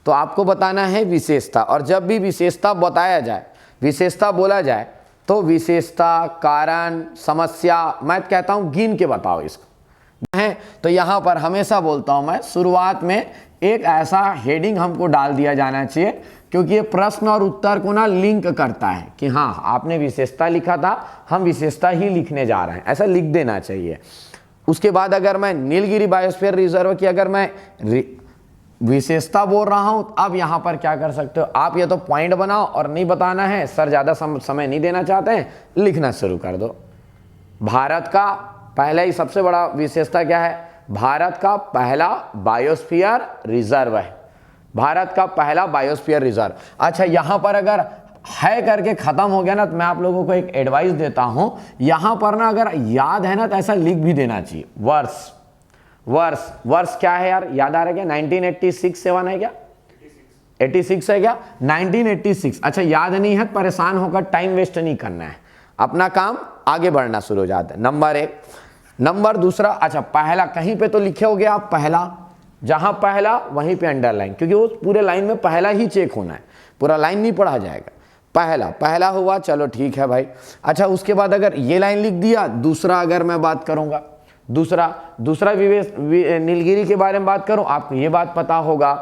तो आपको बताना है विशेषता। और जब भी विशेषता बताया जाए, विशेषता बोला जाए, तो विशेषता, कारण, समस्या, मैं कहता हूं गिन के बताओ इसको है। तो यहां पर हमेशा बोलता हूं मैं, शुरुआत में एक ऐसा हेडिंग हमको डाल दिया जाना चाहिए, क्योंकि ये प्रश्न और उत्तर को ना लिंक करता है कि हाँ आपने विशेषता लिखा था, हम विशेषता ही लिखने जा रहे हैं, ऐसा लिख देना चाहिए। उसके बाद अगर मैं नीलगिरी बायोस्फीयर रिजर्व की अगर मैं विशेषता बोल रहा हूं, अब यहां पर क्या कर सकते हो आप, ये तो पॉइंट बनाओ और नहीं बताना है, सर ज्यादा समय नहीं देना चाहते हैं, लिखना शुरू कर दो। भारत का पहला ही सबसे बड़ा विशेषता क्या है, भारत का पहला बायोस्फीयर रिजर्व है, भारत का पहला बायोस्फीयर रिजर्व। अच्छा, यहां पर अगर है करके खत्म हो गया ना, तो मैं आप लोगों को एक एडवाइस देता हूं, यहां पर ना अगर याद है ना तो ऐसा लिख भी देना चाहिए वर्ष। वर्ष क्या है यार, याद आ रहा है क्या, 1986 7 है क्या, 86 है क्या, 1986। अच्छा, याद नहीं है, परेशान होकर टाइम वेस्ट नहीं करना है, अपना काम आगे बढ़ना शुरू हो जाता है। नंबर 1। नंबर दूसरा, अच्छा पहला कहीं पे तो लिखे होगे आप पहला, जहां पहला वहीं पे अंडरलाइन, क्योंकि वो पूरे लाइन में पहला ही चेक होना है, पूरा लाइन नहीं पढ़ा जाएगा। पहला हुआ, चलो ठीक है भाई। अच्छा, उसके बाद अगर ये लाइन लिख दिया, दूसरा अगर मैं बात करूंगा, दूसरा नीलगिरी के बारे में बात करूं, आपको ये बात पता होगा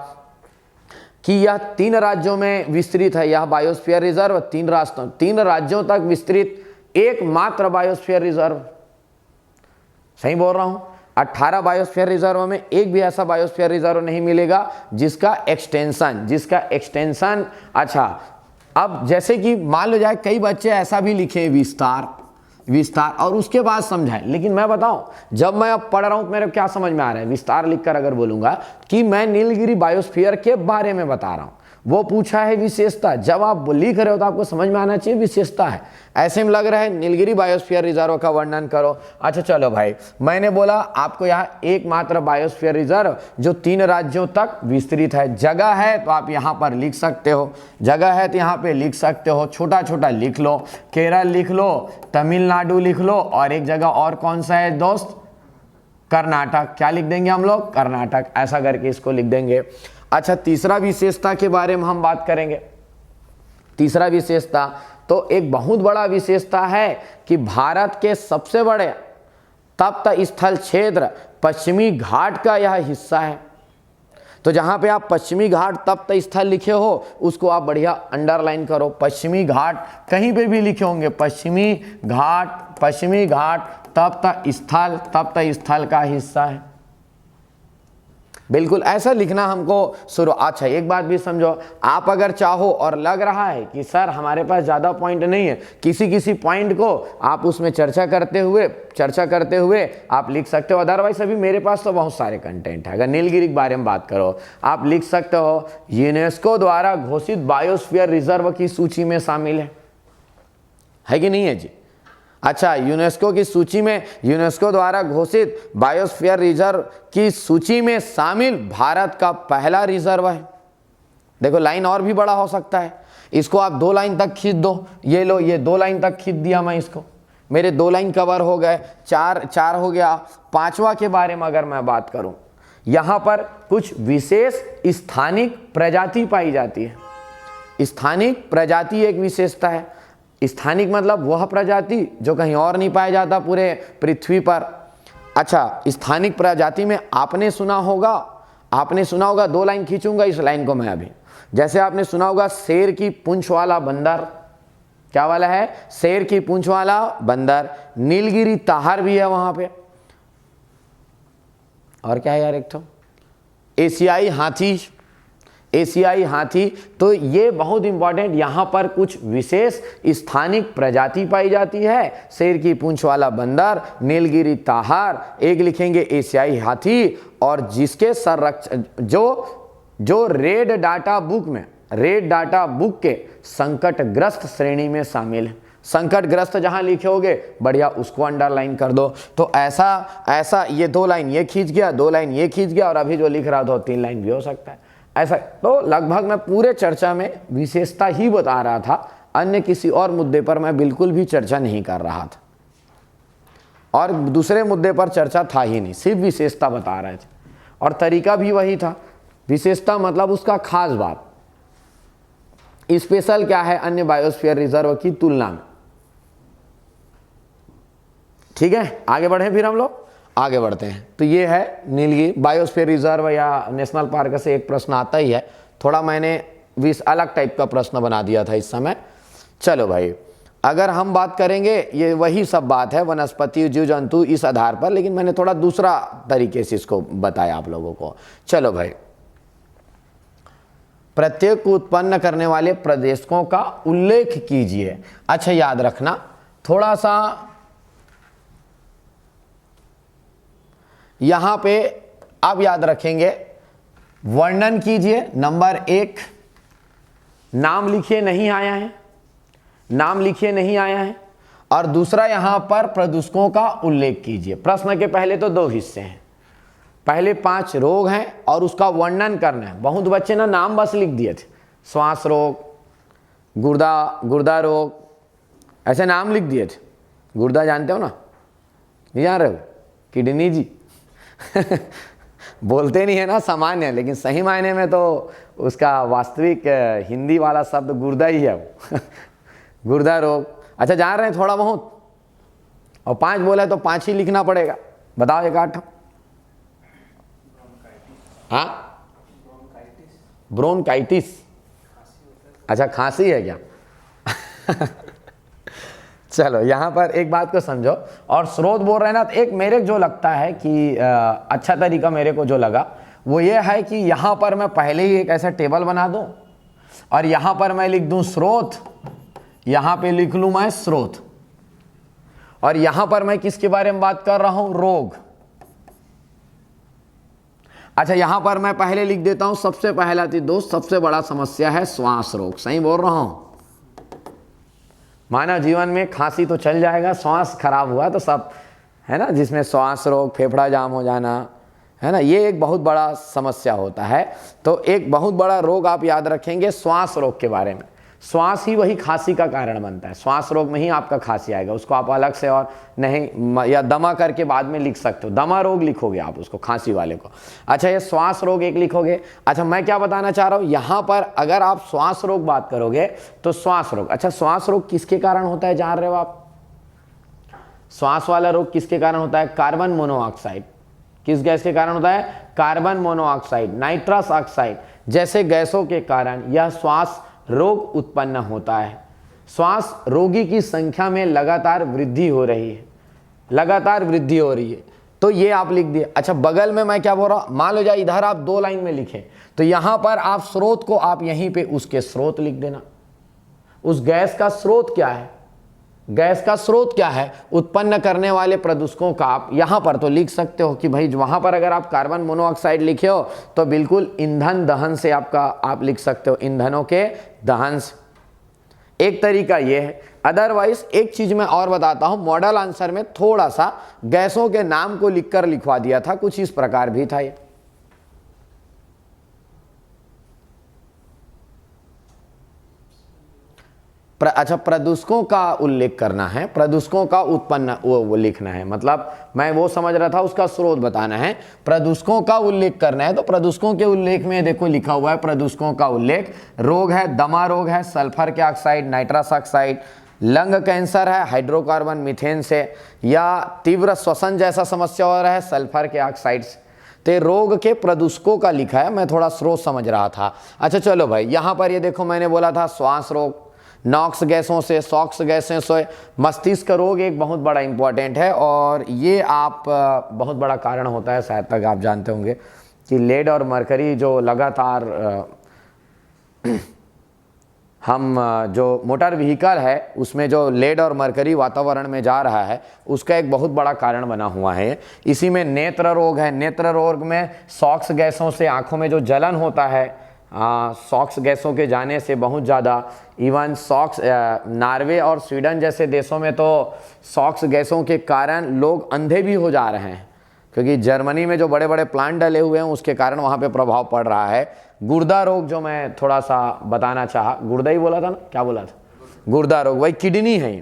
कि यह 3 राज्यों में विस्तृत है, यह बायोस्फीयर रिजर्व 3 राज्यों तक विस्तृत एकमात्र बायोस्फीयर रिजर्व। सही बोल रहा हूं, 18 बायोस्फीयर रिजर्व में एक भी ऐसा बायोस्फीयर रिजर्व नहीं मिलेगा जिसका एक्सटेंशन अच्छा, अब जैसे कि मान लो जाए कई बच्चे ऐसा भी लिखे विस्तार और उसके बाद समझाएं, लेकिन मैं बताऊं जब मैं अब पढ़ रहा हूं तो मेरे क्या समझ में आ रहा है, विस्तार लिखकर अगर बोलूंगा कि मैं नीलगिरी बायोस्फीयर के बारे में बता रहा हूं, वो पूछा है विशेषता, जब आप लिख रहे हो तो आपको समझ में आना चाहिए विशेषता है। ऐसे में लग रहा है नीलगिरी बायोस्फीयर रिजर्व का वर्णन करो। अच्छा चलो भाई, मैंने बोला आपको यहाँ एकमात्र बायोस्फीयर रिजर्व जो 3 राज्यों तक विस्तृत है। जगह है तो आप यहाँ पर लिख सकते हो, जगह है तो यहाँ पे लिख सकते हो, छोटा छोटा लिख लो, केरल लिख लो, तमिलनाडु लिख लो, और एक जगह और कौन सा है दोस्त, कर्नाटक। क्या लिख देंगे हम लोग, कर्नाटक, ऐसा करके इसको लिख देंगे। अच्छा, तीसरा विशेषता के बारे में हम बात करेंगे। तीसरा विशेषता तो एक बहुत बड़ा विशेषता है कि भारत के सबसे बड़े तप्त स्थल क्षेत्र पश्चिमी घाट का यह हिस्सा है। तो जहां पे आप पश्चिमी घाट तप्त स्थल लिखे हो उसको आप बढ़िया अंडरलाइन करो। पश्चिमी घाट कहीं पे भी लिखे होंगे, पश्चिमी घाट तप्त स्थल का हिस्सा है, बिल्कुल ऐसा लिखना हमको शुरू। अच्छा, एक बात भी समझो, आप अगर चाहो और लग रहा है कि सर हमारे पास ज़्यादा पॉइंट नहीं है, किसी पॉइंट को आप उसमें चर्चा करते हुए आप लिख सकते हो। अदरवाइज अभी मेरे पास तो बहुत सारे कंटेंट है। अगर नीलगिरी के बारे में बात करो, आप लिख सकते हो यूनेस्को द्वारा घोषित बायोस्फीयर रिजर्व की सूची में शामिल है कि नहीं है जी। अच्छा, यूनेस्को की सूची में, यूनेस्को द्वारा घोषित बायोस्फीयर रिजर्व की सूची में शामिल भारत का पहला रिजर्व है। देखो लाइन और भी बड़ा हो सकता है, इसको आप 2 लाइन तक खींच दो, ये लो, ये 2 लाइन तक खींच दिया मैं इसको, मेरे 2 लाइन कवर हो गए, 4 हो गया। 5वां के बारे में अगर मैं बात करूं, यहां पर कुछ विशेष स्थानिक प्रजाति पाई जाती है। स्थानिक प्रजाति एक विशेषता है। स्थानिक मतलब वह प्रजाति जो कहीं और नहीं पाया जाता पूरे पृथ्वी पर। अच्छा, स्थानिक प्रजाति में आपने सुना होगा 2 लाइन खींचूंगा इस लाइन को मैं अभी, जैसे आपने सुना होगा शेर की पूंछ वाला बंदर, क्या वाला है, शेर की पूंछ वाला बंदर। नीलगिरी ताहर भी है वहां पे, और क्या है यार, एक तो एशियाई हाथी। तो ये बहुत इंपॉर्टेंट, यहां पर कुछ विशेष स्थानिक प्रजाति पाई जाती है, शेर की पूंछ वाला बंदर, नीलगिरी ताहर, एक लिखेंगे एशियाई हाथी, और जिसके संरक्षण जो रेड डाटा बुक के संकटग्रस्त श्रेणी में शामिल है। संकटग्रस्त जहां लिखे होगे बढ़िया उसको अंडरलाइन कर दो। तो ऐसा ये 2 लाइन ये खींच गया, 2 लाइन ये खींच गया, और अभी जो लिख रहा था 3 लाइन भी हो सकता है ऐसा। तो लगभग मैं पूरे चर्चा में विशेषता ही बता रहा था, अन्य किसी और मुद्दे पर मैं बिल्कुल भी चर्चा नहीं कर रहा था, और दूसरे मुद्दे पर चर्चा था ही नहीं, सिर्फ विशेषता बता रहे थे। और तरीका भी वही था, विशेषता मतलब उसका खास बात, स्पेशल क्या है अन्य बायोस्फीयर रिजर्व की तुलना में। ठीक है, आगे बढ़े, फिर हम लोग आगे बढ़ते हैं। तो ये है नीलगिरी बायोस्फीयर रिजर्व या नेशनल पार्क से एक प्रश्न आता ही है, थोड़ा मैंने 20 अलग टाइप का प्रश्न बना दिया था इस समय। चलो भाई, अगर हम बात करेंगे, ये वही सब बात है वनस्पति जीव जंतु इस आधार पर, लेकिन मैंने थोड़ा दूसरा तरीके से इसको बताया आप लोगों को। चलो भाई, प्रत्येक को उत्पन्न करने वाले प्रदेशों का उल्लेख कीजिए। अच्छा याद रखना, थोड़ा सा यहां पे आप याद रखेंगे, वर्णन कीजिए। नंबर 1, नाम लिखिए नहीं आया है, नाम लिखिए नहीं आया है। और दूसरा यहां पर प्रदूषकों का उल्लेख कीजिए। प्रश्न के पहले तो 2 हिस्से हैं, पहले 5 रोग हैं और उसका वर्णन करना है। बहुत बच्चे ना नाम बस लिख दिए थे, श्वास रोग, गुर्दा रोग, ऐसे नाम लिख दिए थे। गुर्दा जानते हो ना, नहीं जान रहे हो? किडनी जी बोलते नहीं है ना, सामान्य है, लेकिन सही मायने में तो उसका वास्तविक हिंदी वाला शब्द गुर्दा ही है वो गुर्दा रोग। अच्छा जान रहे हैं थोड़ा बहुत, और 5 बोला तो 5 ही लिखना पड़ेगा। बताओ एक 8। हाँ, ब्रोंकाइटिस। अच्छा खांसी है क्या चलो यहाँ पर एक बात को समझो, और स्रोत बोल रहे हैं ना, तो एक मेरे जो लगता है कि अच्छा तरीका मेरे को जो लगा वो ये है कि यहाँ पर मैं पहले ही एक ऐसा टेबल बना दूं, और यहाँ पर मैं लिख दूं स्रोत, यहाँ पे लिख लूं मैं स्रोत, और यहाँ पर मैं किसके बारे में बात कर रहा हूं, रोग। अच्छा यहाँ पर मैं पहले लिख देता हूं, सबसे पहला थी दोस्त, सबसे बड़ा समस्या है श्वास रोग। सही बोल रहा हूं? मानव जीवन में खांसी तो चल जाएगा, श्वास खराब हुआ तो सब है ना, जिसमें श्वास रोग, फेफड़ा जाम हो जाना है ना, ये एक बहुत बड़ा समस्या होता है। तो एक बहुत बड़ा रोग आप याद रखेंगे श्वास रोग के बारे में। श्वास ही वही खांसी का कारण बनता है, श्वास रोग में ही आपका खांसी आएगा, उसको आप अलग से और नहीं, या दमा करके बाद में लिख सकते हो, दमा रोग लिखोगे आप उसको, खांसी वाले को। अच्छा ये श्वास रोग एक लिखोगे। अच्छा मैं क्या बताना चाह रहा हूँ, यहाँ पर अगर आप श्वास रोग बात करोगे तो श्वास रोग, अच्छा श्वास रोग किसके कारण होता है जान रहे हो आप? श्वास वाला रोग किसके कारण होता है? Carbon monoxide. किस गैस के कारण होता है? कार्बन मोनोऑक्साइड, नाइट्रस ऑक्साइड जैसे गैसों के कारण यह श्वास रोग उत्पन्न होता है। श्वास रोगी की संख्या में लगातार वृद्धि हो रही है, लगातार वृद्धि हो रही है, तो ये आप लिख दिए। अच्छा बगल में मैं क्या बोल रहा हूं, मान लो जाए इधर आप 2 लाइन में लिखें, तो यहां पर आप स्रोत को आप यहीं पे उसके स्रोत लिख देना। उस गैस का स्रोत क्या है, गैस का स्रोत क्या है, उत्पन्न करने वाले प्रदूषकों का आप यहां पर तो लिख सकते हो कि भाई वहां पर अगर आप कार्बन मोनोऑक्साइड लिखे हो तो बिल्कुल ईंधन दहन से आपका आप लिख सकते हो, ईंधनों के दहन से। एक तरीका ये है। अदरवाइज एक चीज मैं और बताता हूं, मॉडल आंसर में थोड़ा सा गैसों के नाम को लिखकर लिखवा दिया था, कुछ इस प्रकार भी था ये। अच्छा प्रदूषकों का उल्लेख करना है, प्रदूषकों का उत्पन्न वो लिखना है, मतलब मैं वो समझ रहा था उसका स्रोत बताना है। प्रदूषकों का उल्लेख करना है तो प्रदूषकों के उल्लेख में देखो लिखा हुआ है प्रदूषकों का उल्लेख। रोग है, दमा रोग है, सल्फर के oxide, nitrous oxide, lung cancer है हाइड्रोकार्बन मीथेन से, या तीव्र श्वसन जैसा समस्या हो रहा है सल्फर के ऑक्साइड से। तो रोग के प्रदूषकों का लिखा है, मैं थोड़ा स्रोत समझ रहा था। अच्छा चलो भाई, यहाँ पर ये देखो मैंने बोला था श्वास रोग, नॉक्स गैसों से, सॉक्स गैसों से, मस्तिष्क रोग एक बहुत बड़ा इंपॉर्टेंट है, और ये आप बहुत बड़ा कारण होता है, शायद तक आप जानते होंगे कि लेड और मरकरी जो लगातार हम जो मोटर व्हीकल है उसमें जो लेड और मरकरी वातावरण में जा रहा है उसका एक बहुत बड़ा कारण बना हुआ है। इसी में नेत्र रोग है, नेत्र रोग में सॉक्स गैसों से आंखों में जो जलन होता है सॉक्स गैसों के जाने से बहुत ज़्यादा, इवन सॉक्स नॉर्वे और स्वीडन जैसे देशों में तो सॉक्स गैसों के कारण लोग अंधे भी हो जा रहे हैं, क्योंकि जर्मनी में जो बड़े बड़े प्लांट डले हुए हैं उसके कारण वहाँ पे प्रभाव पड़ रहा है। गुर्दा रोग जो मैं थोड़ा सा बताना चाहा, गुर्दा ही बोला था ना, क्या बोला था, गुर्दा रोग, वही किडनी है।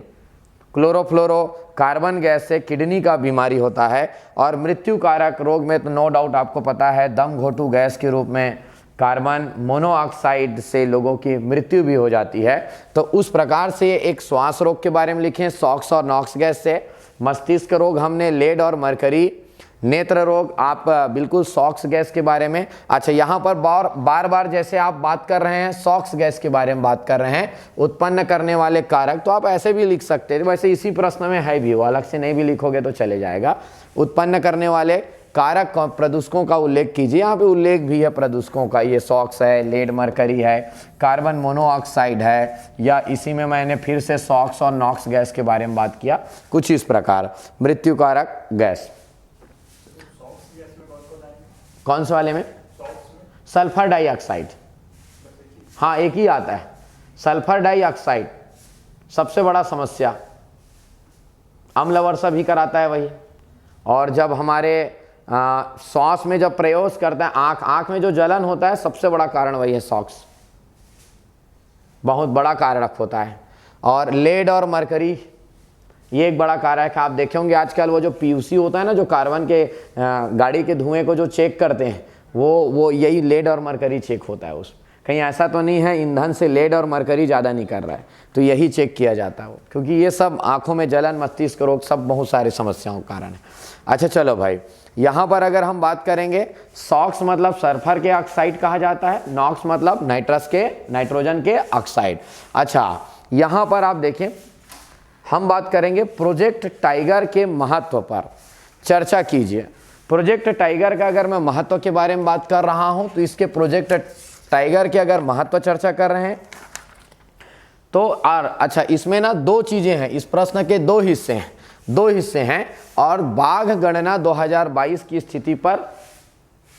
क्लोरोफ्लोरो कार्बन गैस से किडनी का बीमारी होता है। और मृत्यु कारक रोग में तो नो डाउट आपको पता है, दम घोटू गैस के रूप में कार्बन मोनोऑक्साइड से लोगों की मृत्यु भी हो जाती है। तो उस प्रकार से एक श्वास रोग के बारे में लिखे, सॉक्स और नॉक्स गैस से। मस्तिष्क रोग हमने लेड और मरकरी। नेत्र रोग आप बिल्कुल सॉक्स गैस के बारे में। अच्छा, यहाँ पर बार बार जैसे आप बात कर रहे हैं सॉक्स गैस के बारे में बात कर रहे हैं, उत्पन्न करने वाले कारक, तो आप ऐसे भी लिख सकते हैं, वैसे इसी प्रश्न में है भी, वो अलग से नहीं भी लिखोगे तो चले जाएगा। उत्पन्न करने वाले कारक प्रदूषकों का उल्लेख कीजिए, यहाँ पे उल्लेख भी है प्रदूषकों का, ये सॉक्स है, लेड मरकरी है, कार्बन मोनोऑक्साइड है, या इसी में मैंने फिर से सॉक्स और नॉक्स गैस के बारे में बात किया कुछ इस प्रकार। मृत्यु कारक गैस कौन से वाले में? सल्फर डाइऑक्साइड, हाँ एक ही आता है, सल्फर डाइऑक्साइड सबसे बड़ा समस्या, अम्ल वर्षा भी कराता है वही। और जब हमारे श्वास में जब प्रयोग करते हैं, आँख में जो जलन होता है, सबसे बड़ा कारण वही है, सॉक्स बहुत बड़ा कारक होता है। और लेड और मरकरी ये एक बड़ा कारक है। आप देखे होंगे आजकल वो जो पीयूसी होता है ना, जो कार्बन के गाड़ी के धुएं को जो चेक करते हैं, वो यही लेड और मरकरी चेक होता है। उस कहीं ऐसा तो नहीं है ईंधन से लेड और मरकरी ज़्यादा नहीं कर रहा है, तो यही चेक किया जाता है वो, क्योंकि ये सब आँखों में जलन, मस्तिष्क रोग, सब बहुत सारे समस्याओं के कारण है। अच्छा चलो भाई, यहाँ पर अगर हम बात करेंगे, सॉक्स मतलब सल्फर के ऑक्साइड कहा जाता है, नॉक्स मतलब नाइट्रोजन के ऑक्साइड। अच्छा, यहाँ पर आप देखें, हम बात करेंगे प्रोजेक्ट टाइगर के महत्व पर चर्चा कीजिए। प्रोजेक्ट टाइगर का अगर मैं महत्व के बारे में बात कर रहा हूं, तो इसके प्रोजेक्ट टाइगर के अगर महत्व चर्चा कर रहे हैं तो अच्छा, इसमें ना दो चीजें हैं, इस प्रश्न के दो हिस्से हैं और बाघ गणना 2022 की स्थिति पर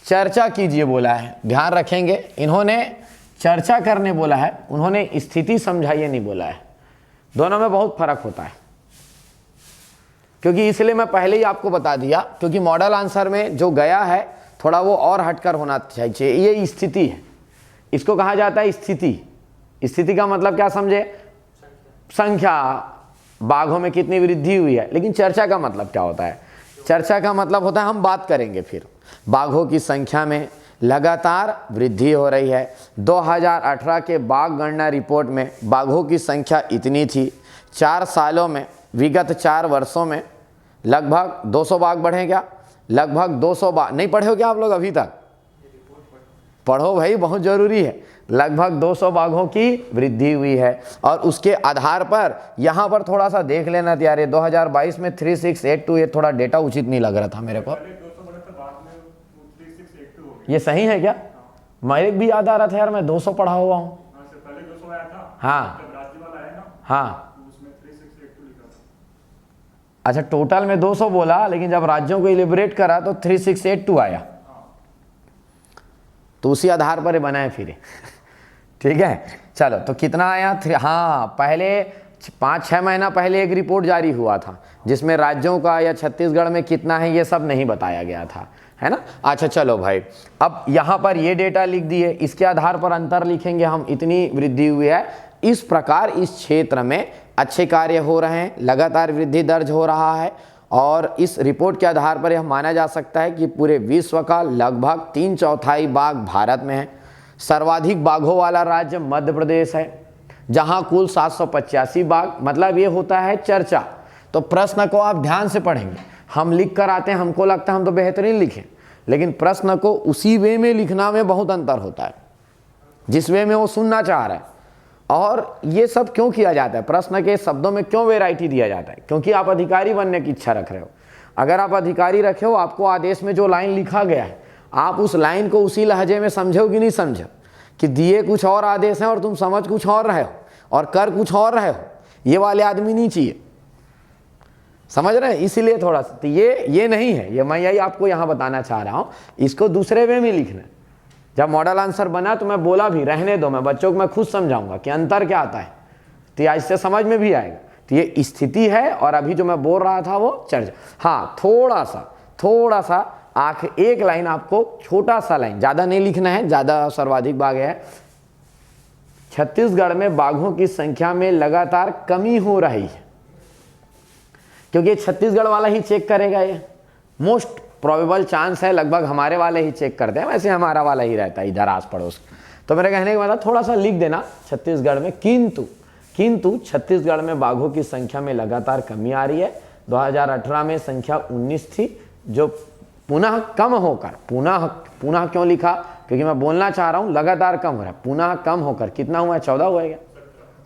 चर्चा कीजिए बोला है। ध्यान रखेंगे, इन्होंने चर्चा करने बोला है, उन्होंने स्थिति समझाइए नहीं बोला है। दोनों में बहुत फर्क होता है, क्योंकि इसलिए मैं पहले ही आपको बता दिया, क्योंकि मॉडल आंसर में जो गया है थोड़ा वो और हटकर होना चाहिए। ये स्थिति है, इसको कहा जाता है स्थिति। स्थिति का मतलब क्या समझे? संख्या, बाघों में कितनी वृद्धि हुई है। लेकिन चर्चा का मतलब क्या होता है? चर्चा का मतलब होता है हम बात करेंगे फिर बाघों की संख्या में लगातार वृद्धि हो रही है। 2018 के बाघ गणना रिपोर्ट में बाघों की संख्या इतनी थी, 4 सालों में, विगत 4 वर्षों में लगभग 200 बाघ बढ़े। क्या लगभग 200 बाघ नहीं पढ़े हो क्या आप लोग अभी तक? पढ़ो भाई, बहुत ज़रूरी है। लगभग 200 बाघों की वृद्धि हुई है। और उसके आधार पर यहाँ पर थोड़ा सा देख लेना यार, 2022 में 3682, ये थोड़ा डेटा उचित नहीं लग रहा था मेरे को। ये सही है क्या? मेरे भी याद आ रहा था यार, मैं 200 पढ़ा हुआ हूँ। हाँ हाँ, अच्छा टोटल में 200 बोला, लेकिन जब राज्यों को इलिबरेट करा तो 3682 आया, तो उसी आधार पर बना है फिर। ठीक है, चलो तो कितना आया? हाँ, पहले 5-6 महीना पहले एक रिपोर्ट जारी हुआ था जिसमें राज्यों का या छत्तीसगढ़ में कितना है ये सब नहीं बताया गया था, है ना। अच्छा चलो भाई, अब यहाँ पर ये डेटा लिख दिए, इसके आधार पर अंतर लिखेंगे हम, इतनी वृद्धि हुई है। इस प्रकार इस क्षेत्र में अच्छे कार्य हो रहे हैं, लगातार वृद्धि दर्ज हो रहा है। और इस रिपोर्ट के आधार पर यह माना जा सकता है कि पूरे विश्व का लगभग 3/4 बाघ भारत में है। सर्वाधिक बाघों वाला राज्य मध्य प्रदेश है, जहां कुल 785 बाघ। मतलब ये होता है चर्चा। तो प्रश्न को आप ध्यान से पढ़ेंगे, हम लिख कर आते हैं, हमको लगता है हम तो बेहतरीन लिखें, लेकिन प्रश्न को उसी वे में लिखना में बहुत अंतर होता है जिस वे में वो सुनना चाह रहा है। और ये सब क्यों किया जाता है? प्रश्न के शब्दों में क्यों वैरायटी दिया जाता है? क्योंकि आप अधिकारी बनने की इच्छा रख रहे हो। अगर आप अधिकारी रखे हो, आपको आदेश में जो लाइन लिखा गया है, आप उस लाइन को उसी लहजे में समझो कि नहीं समझो, कि दिए कुछ और आदेश हैं और तुम समझ कुछ और रहे हो और कर कुछ और रहे हो। ये वाले आदमी नहीं चाहिए, समझ रहे हैं? इसीलिए थोड़ा सा ये नहीं है, ये मैं यही आपको यहाँ बताना चाह रहा हूँ। इसको दूसरे वे में लिखना, जब मॉडल आंसर बना तो मैं बोला भी रहने दो, मैं बच्चों को मैं खुद समझाऊंगा कि अंतर क्या आता है, तो या इससे समझ में भी आएगा। तो ये स्थिति है और अभी जो मैं बोल रहा था वो चर्चा। हाँ, थोड़ा सा आंख, एक लाइन आपको, छोटा सा लाइन, ज्यादा नहीं लिखना है, ज्यादा सर्वाधिक बाघ है। छत्तीसगढ़ में बाघों की संख्या में लगातार कमी हो रही है, क्योंकि छत्तीसगढ़ वाला ही चेक करेगा, ये मोस्ट प्रोबेबल चांस है, लगभग हमारे वाले ही चेक करते हैं, वैसे हमारा वाला ही रहता है इधर आस पड़ोस। तो मेरे कहने का मतलब थोड़ा सा लिख देना छत्तीसगढ़ में, किंतु छत्तीसगढ़ में बाघों की संख्या में लगातार कमी आ रही है। 2018 में संख्या 19 थी, जो पुनः कम होकर, पुनः क्यों लिखा, क्योंकि मैं बोलना चाह रहा हूं लगातार कम हो रहा है, पुनः कम होकर कितना हुआ है, 14 हुआ है,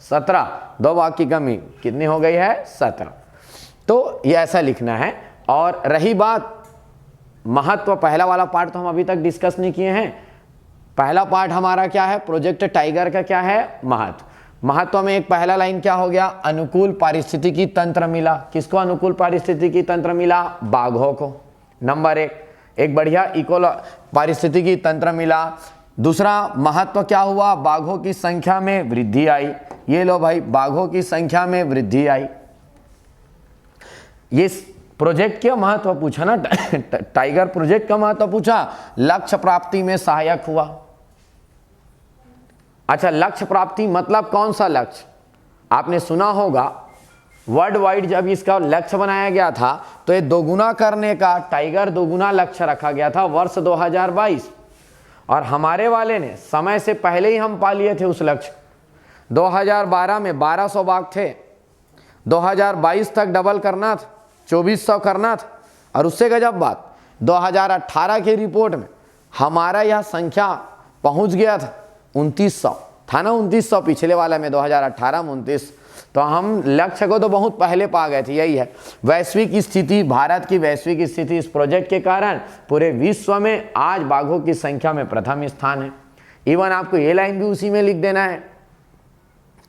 17, 2 बाघ की कमी कितनी हो गई है, 17। तो ये ऐसा लिखना है। और रही बात महत्व, पहला वाला पार्ट तो हम अभी तक डिस्कस नहीं किए हैं। पहला पार्ट हमारा क्या है, प्रोजेक्ट टाइगर का क्या है, महत्व में एक पहला लाइन क्या हो गया, अनुकूल पारिस्थितिकी तंत्र मिला। किसको अनुकूल पारिस्थितिकी तंत्र मिला, बाघों को। नंबर एक बढ़िया पारिस्थितिकी तंत्र मिला। दूसरा महत्व क्या हुआ, बाघों की संख्या में वृद्धि आई। ये लो भाई, बाघों की संख्या में वृद्धि आई। ये प्रोजेक्ट क्या महत्व पूछा ना, टाइगर प्रोजेक्ट का महत्व पूछा, लक्ष्य प्राप्ति में सहायक हुआ। अच्छा, लक्ष्य प्राप्ति मतलब कौन सा लक्ष्य, आपने सुना होगा वर्ल्ड वाइड जब इसका लक्ष्य बनाया गया था तो ये दोगुना करने का, टाइगर दोगुना लक्ष्य रखा गया था वर्ष 2022, और हमारे वाले ने समय से पहले ही हम पा लिए थे उस लक्ष्य। 2012 में 1200 बाघ थे, 2022 तक डबल करना था, 2400 करना था। और उससे गजब बात, 2018 की रिपोर्ट में हमारा यह संख्या पहुंच गया था 2900 था ना, 2900 पिछले वाला में 2018 में 29। तो हम लक्ष्य को तो बहुत पहले पा गए थे। यही है वैश्विक स्थिति, भारत की वैश्विक स्थिति इस प्रोजेक्ट के कारण पूरे विश्व में आज बाघों की संख्या में प्रथम स्थान है। इवन आपको ये लाइन भी उसी में लिख देना है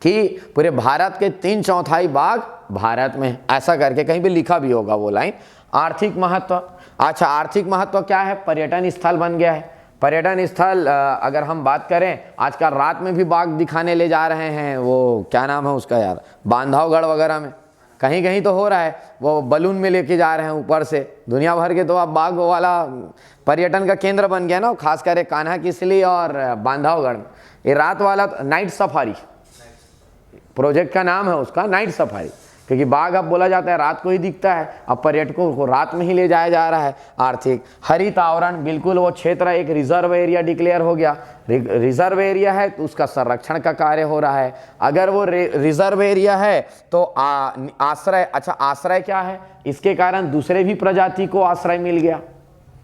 कि पूरे भारत के 3/4 बाघ भारत में, ऐसा करके कहीं भी लिखा भी होगा वो लाइन। आर्थिक महत्व, अच्छा आर्थिक महत्व क्या है, पर्यटन स्थल बन गया है। पर्यटन स्थल अगर हम बात करें, आजकल रात में भी बाघ दिखाने ले जा रहे हैं, वो क्या नाम है उसका यार, बांधवगढ़ वगैरह में, कहीं कहीं तो हो रहा है, वो बलून में लेके जा रहे हैं ऊपर से। दुनिया भर के तो अब बाघ वाला पर्यटन का केंद्र बन गया ना, खास करके कान्हा किसली और बांधवगढ़ में। ये रात वाला नाइट सफारी प्रोजेक्ट का नाम है उसका, नाइट सफारी, क्योंकि बाघ अब बोला जाता है रात को ही दिखता है, अब पर्यटकों को रात में ही ले जाया जा रहा है। आर्थिक, हरित आवरण, बिल्कुल वो क्षेत्र एक रिजर्व एरिया डिक्लेयर हो गया। रिजर्व एरिया है तो उसका संरक्षण का कार्य हो रहा है। अगर वो रिजर्व एरिया है तो आश्रय, अच्छा आश्रय क्या है, इसके कारण दूसरे भी प्रजाति को आश्रय मिल गया।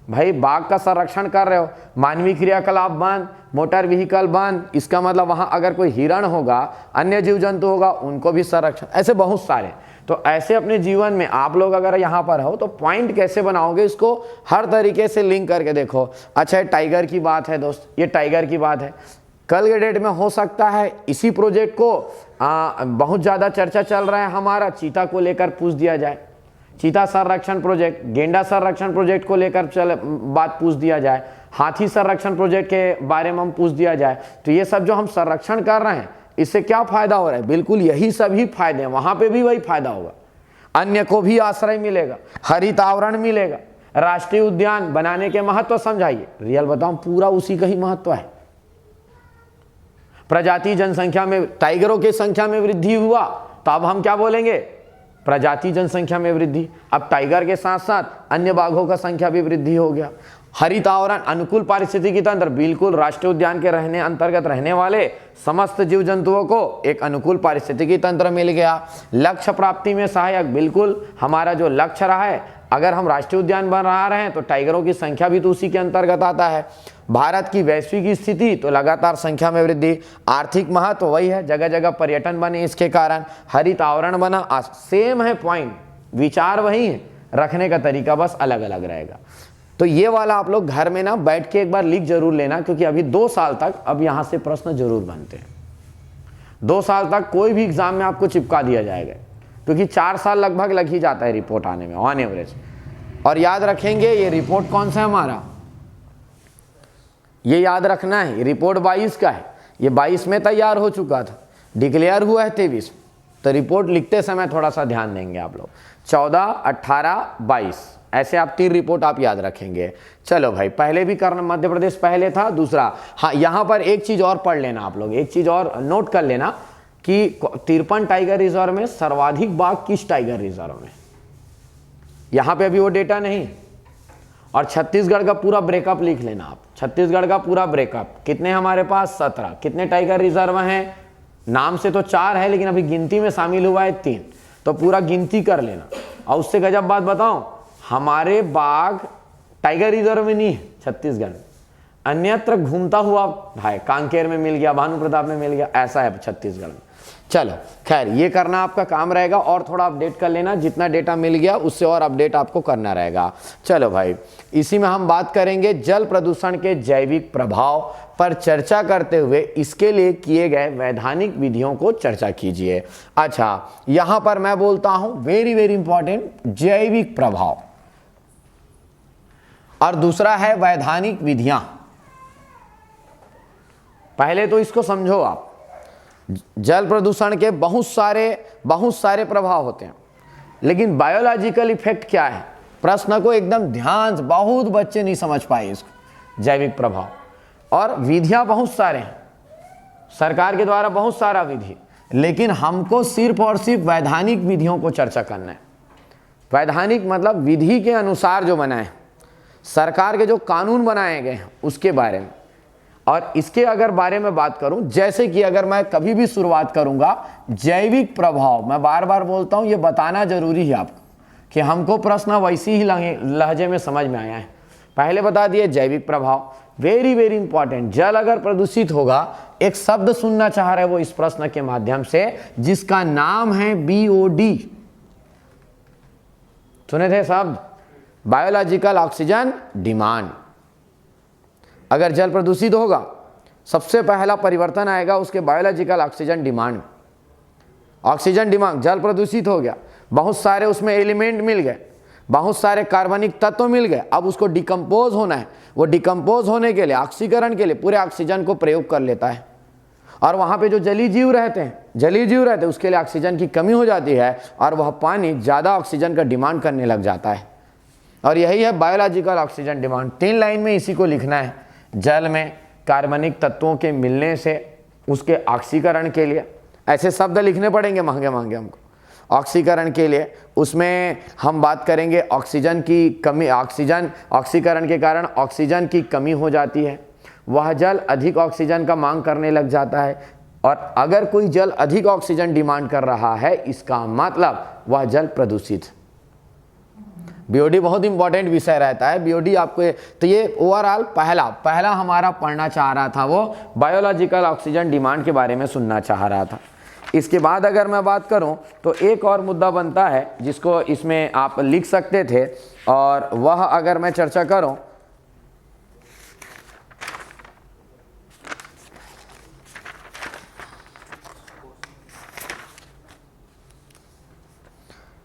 भाई बाघ का संरक्षण कर रहे हो, मानवीय क्रियाकलाप बंद, मोटर व्हीकल बंद, इसका मतलब वहां अगर कोई हिरण होगा, अन्य जीव जंतु होगा, उनको भी संरक्षण, ऐसे बहुत सारे। तो ऐसे अपने जीवन में आप लोग अगर यहाँ पर हो तो पॉइंट कैसे बनाओगे, इसको हर तरीके से लिंक करके देखो। अच्छा ये टाइगर की बात है दोस्त, ये टाइगर की बात है। कल के डेट में हो सकता है इसी प्रोजेक्ट को बहुत ज़्यादा चर्चा चल रहा है हमारा, चीता को लेकर पूछ दिया जाए, चीता संरक्षण प्रोजेक्ट, गेंडा संरक्षण प्रोजेक्ट को लेकर बात पूछ दिया जाए, हाथी संरक्षण प्रोजेक्ट के बारे में हम पूछ दिया जाए। तो ये सब जो हम संरक्षण कर रहे हैं इससे क्या फायदा हो रहा है, बिल्कुल यही सभी फायदे हैं, वहां पे भी वही फायदा होगा, अन्य को भी आश्रय मिलेगा, हरित आवरण मिलेगा। राष्ट्रीय उद्यान बनाने के महत्व समझाइए, रियल बताऊं पूरा उसी का ही महत्व है। प्रजाति जनसंख्या में, टाइगरों की संख्या में वृद्धि हुआ तो अब हम क्या बोलेंगे, प्रजाति जनसंख्या में वृद्धि। अब टाइगर के साथ साथ अन्य बाघों का संख्या भी वृद्धि हो गया। हरित आवरण, अनुकूल पारिस्थितिकी तंत्र, बिल्कुल राष्ट्रीय उद्यान के रहने अंतर्गत रहने वाले समस्त जीव जंतुओं को एक अनुकूल पारिस्थितिकी तंत्र मिल गया। लक्ष्य प्राप्ति में सहायक, बिल्कुल हमारा जो लक्ष्य रहा है, अगर हम राष्ट्रीय उद्यान बन रहा रहे हैं तो टाइगरों की संख्या भी तो उसी के अंतर्गत आता है। भारत की वैश्विक स्थिति तो लगातार संख्या में वृद्धि। आर्थिक महत्व वही है, जगह जगह पर्यटन बने इसके कारण, हरित आवरण बना, सेम है पॉइंट, विचार वही है, रखने का तरीका बस अलग अलग रहेगा। तो ये वाला आप लोग घर में ना बैठ के एक बार लिख जरूर लेना, क्योंकि अभी 2 साल तक अब यहां से प्रश्न जरूर बनते हैं। 2 साल तक कोई भी एग्जाम में आपको चिपका दिया जाएगा, क्योंकि 4 साल लगभग लग ही जाता है रिपोर्ट आने में ऑन एवरेज। और याद रखेंगे ये रिपोर्ट कौन सा है हमारा, ये याद रखना है। रिपोर्ट 22 का है, ये 22 में तैयार हो चुका था, डिक्लेयर हुआ है 23। तो रिपोर्ट लिखते समय थोड़ा सा ध्यान देंगे आप लोग। 14, 18, 22 ऐसे आप 3 रिपोर्ट आप याद रखेंगे। चलो भाई, पहले भी करना, मध्य प्रदेश पहले था। दूसरा, हाँ यहाँ पर एक चीज़ और पढ़ लेना आप लोग, एक चीज़ और नोट कर लेना कि 53 टाइगर रिजर्व में सर्वाधिक बाघ किस टाइगर रिजर्व में। यहाँ पे अभी वो डेटा नहीं। और छत्तीसगढ़ का पूरा ब्रेकअप लिख लेना आप, छत्तीसगढ़ का पूरा ब्रेकअप। कितने हमारे पास? 17। कितने टाइगर रिजर्व हैं? नाम से तो 4 है, लेकिन अभी गिनती में शामिल हुआ है 3। तो पूरा गिनती कर लेना। और उससे गजब बात बताऊं, हमारे बाघ टाइगर रिजर्व में नहीं है छत्तीसगढ़ में, अन्यत्र घूमता हुआ है। कांकेर में मिल गया, भानु प्रताप में मिल गया, ऐसा है छत्तीसगढ़ में। चलो खैर, ये करना आपका काम रहेगा। और थोड़ा अपडेट कर लेना, जितना डेटा मिल गया उससे और अपडेट आपको करना रहेगा। चलो भाई, इसी में हम बात करेंगे जल प्रदूषण के जैविक प्रभाव पर चर्चा करते हुए इसके लिए किए गए वैधानिक विधियों को चर्चा कीजिए। अच्छा, यहां पर मैं बोलता हूं वेरी वेरी इंपॉर्टेंट, जैविक प्रभाव, और दूसरा है वैधानिक विधियां। पहले तो इसको समझो आप। जल प्रदूषण के बहुत सारे प्रभाव होते हैं, लेकिन बायोलॉजिकल इफेक्ट क्या है? प्रश्न को एकदम ध्यान से, बहुत बच्चे नहीं समझ पाए इसको। जैविक प्रभाव और विधियां बहुत सारे हैं, सरकार के द्वारा बहुत सारा विधि, लेकिन हमको सिर्फ और सिर्फ वैधानिक विधियों को चर्चा करना है। वैधानिक मतलब विधि के अनुसार जो बनाए, सरकार के जो कानून बनाए गए हैं उसके बारे में। और इसके अगर बारे में बात करूं, जैसे कि अगर मैं कभी भी शुरुआत करूंगा जैविक प्रभाव, मैं बार बार बोलता हूं, ये बताना जरूरी है आपको कि हमको प्रश्न वैसी ही लहजे में समझ में आया है। पहले बता दिए जैविक प्रभाव, वेरी वेरी इंपॉर्टेंट। जल अगर प्रदूषित होगा, एक शब्द सुनना चाह रहे वो इस प्रश्न के माध्यम से, जिसका नाम है BOD। सुने थे शब्द? Biological oxygen demand. अगर जल प्रदूषित होगा, सबसे पहला परिवर्तन आएगा उसके biological oxygen demand. Oxygen demand, जल प्रदूषित हो गया, बहुत सारे उसमें एलिमेंट मिल गए, बहुत सारे कार्बनिक तत्व मिल गए, अब उसको डिकम्पोज होना है। वो डिकम्पोज होने के लिए, ऑक्सीकरण के लिए पूरे ऑक्सीजन को प्रयोग कर लेता है। और वहाँ पे जो जलीय जीव रहते हैं उसके लिए ऑक्सीजन की कमी हो जाती है, और वह पानी ज़्यादा ऑक्सीजन का डिमांड करने लग जाता है। और यही है बायोलॉजिकल ऑक्सीजन डिमांड। 3 लाइन में इसी को लिखना है। जल में कार्बनिक तत्वों के मिलने से उसके ऑक्सीकरण के लिए, ऐसे शब्द लिखने पड़ेंगे महंगे हमको। ऑक्सीकरण के लिए उसमें हम बात करेंगे ऑक्सीजन की कमी, ऑक्सीकरण के कारण ऑक्सीजन की कमी हो जाती है, वह जल अधिक ऑक्सीजन का मांग करने लग जाता है। और अगर कोई जल अधिक ऑक्सीजन डिमांड कर रहा है, इसका मतलब वह जल प्रदूषित। BOD बहुत इंपॉर्टेंट विषय रहता है। BOD आपको, तो ये ओवरऑल पहला हमारा पढ़ना चाह रहा था, वो बायोलॉजिकल ऑक्सीजन डिमांड के बारे में सुनना चाह रहा था। इसके बाद अगर मैं बात करूं तो एक और मुद्दा बनता है जिसको इसमें आप लिख सकते थे, और वह अगर मैं चर्चा करूं,